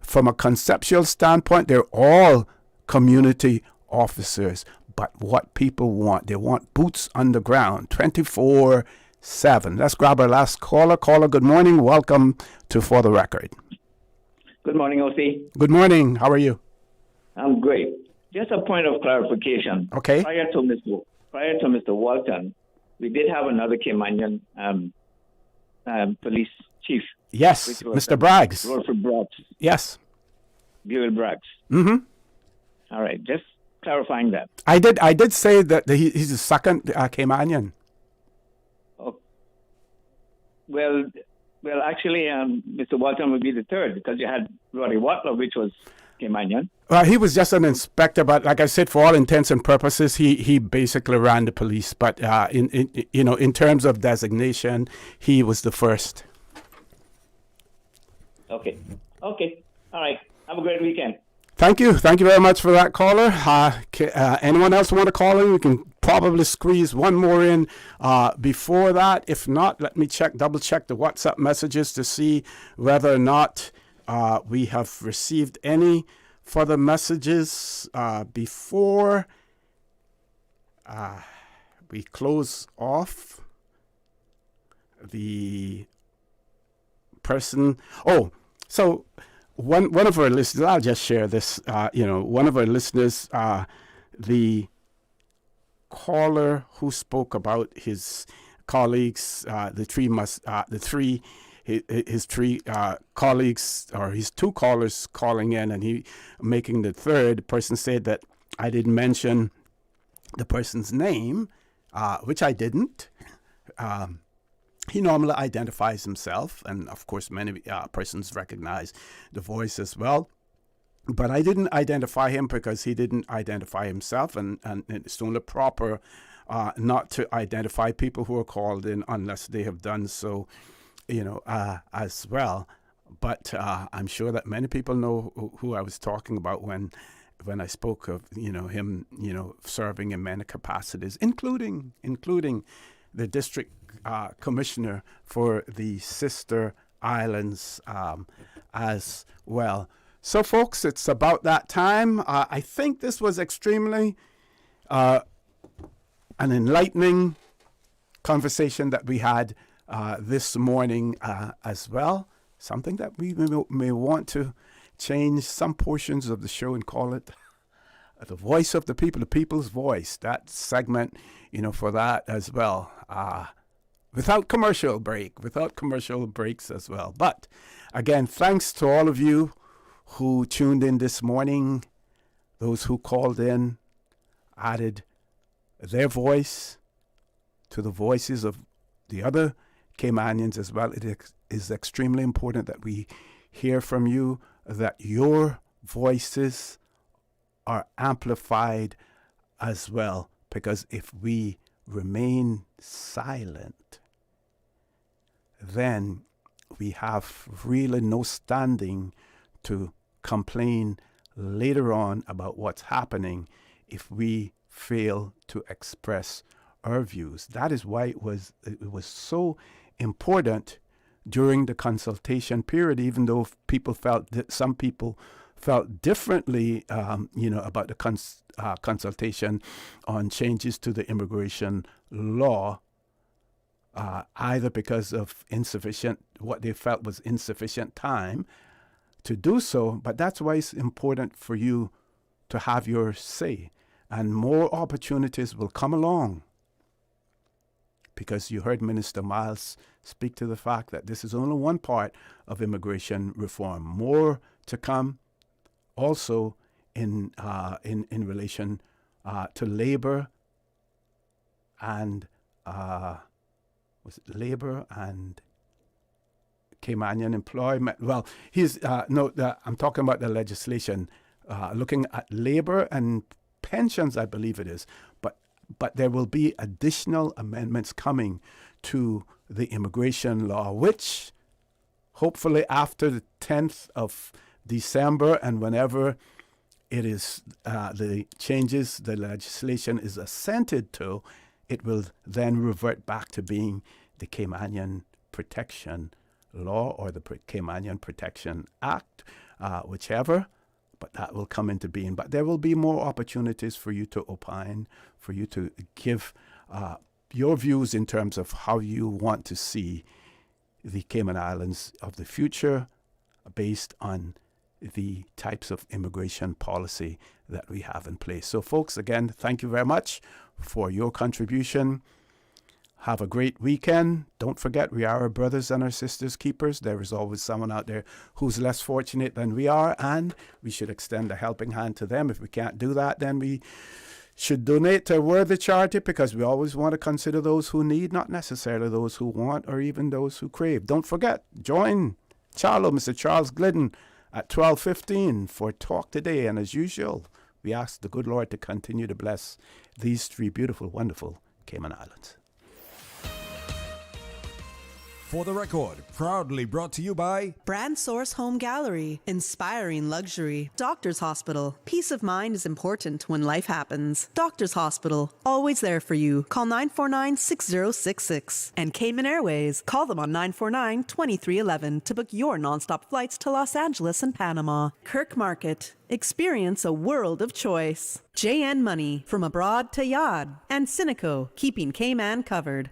from a conceptual standpoint, they're all community officers. But what people want, they want boots on the ground 24/7. Let's grab our last caller. Caller, good morning. Welcome to For the Record. Good morning, OC. Good morning. How are you? I'm great. Just a point of clarification. Okay. Prior to Mr. Walton, we did have another Caymanian police chief. Yes, Mr. Braggs. Wilfred Braggs. Yes. Buell Braggs. Mm-hmm. All right, just clarifying that. I did say that he's the second Caymanian. Oh. Well, actually, Mr. Walton would be the third because you had Roddy Watler, which was Caymanian. He was just an inspector, but like I said, for all intents and purposes, he basically ran the police. But in terms of designation, he was the first. Okay. All right. Have a great weekend. Thank you very much for that, caller. Anyone else want to call in? We can probably squeeze one more in before that. If not, let me double check the WhatsApp messages to see whether or not we have received any further messages before we close off the person. Oh, so one of our listeners, I'll just share this. One of our listeners, the caller who spoke about his colleagues, his three colleagues, or his two callers calling in, and he making the third person said that I didn't mention the person's name, which I didn't. He normally identifies himself, and of course many persons recognize the voice as well. But I didn't identify him because he didn't identify himself, and it's only proper not to identify people who are called in unless they have done so, as well. But I'm sure that many people know who I was talking about when I spoke of him serving in many capacities, including the district commissioner for the sister islands as well. So, folks, it's about that time. I think this was extremely an enlightening conversation that we had this morning as well. Something that we may want to change some portions of the show and call it the voice of the people, the people's voice. That segment, for that as well. Without commercial breaks as well. But again, thanks to all of you who tuned in this morning, those who called in, added their voice to the voices of the other Caymanians as well. It is extremely important that we hear from you, that your voices are amplified as well, because if we remain silent, then we have really no standing to complain later on about what's happening if we fail to express our views. That is why it was so important during the consultation period, even though people felt that some people felt differently, about the consultation on changes to the immigration law, either because of what they felt was insufficient time to do so. But that's why it's important for you to have your say, and more opportunities will come along, because you heard Minister Miles speak to the fact that this is only one part of immigration reform. More to come, also in relation to labor and Caymanian employment. Well, I'm talking about the legislation looking at labor and pensions, I believe it is. But there will be additional amendments coming to the immigration law, which hopefully after the 10th of December, and whenever it is the legislation is assented to, it will then revert back to being the Caymanian Protection Law or the Caymanian Protection Act, whichever. But that will come into being. But there will be more opportunities for you to opine, for you to give your views in terms of how you want to see the Cayman Islands of the future based on the types of immigration policy that we have in place. So, folks, again, thank you very much for your contribution. Have a great weekend. Don't forget, we are our brothers and our sisters keepers. There is always someone out there who's less fortunate than we are, and we should extend a helping hand to them. If we can't do that, then we should donate to a worthy charity, because we always want to consider those who need, not necessarily those who want or even those who crave. Don't forget, join Mr. Charles Glidden at 12:15 for Talk Today. And as usual, we ask the good Lord to continue to bless these three beautiful, wonderful Cayman Islands. For the Record, proudly brought to you by Brand Source Home Gallery, inspiring luxury. Doctor's Hospital, peace of mind is important when life happens. Doctor's Hospital, always there for you. Call 949-6066. And Cayman Airways, call them on 949-2311 to book your nonstop flights to Los Angeles and Panama. Kirk Market, experience a world of choice. JN Money, from abroad to Yad. And Cineco, keeping Cayman covered.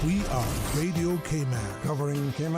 We are Radio Cayman, covering Cayman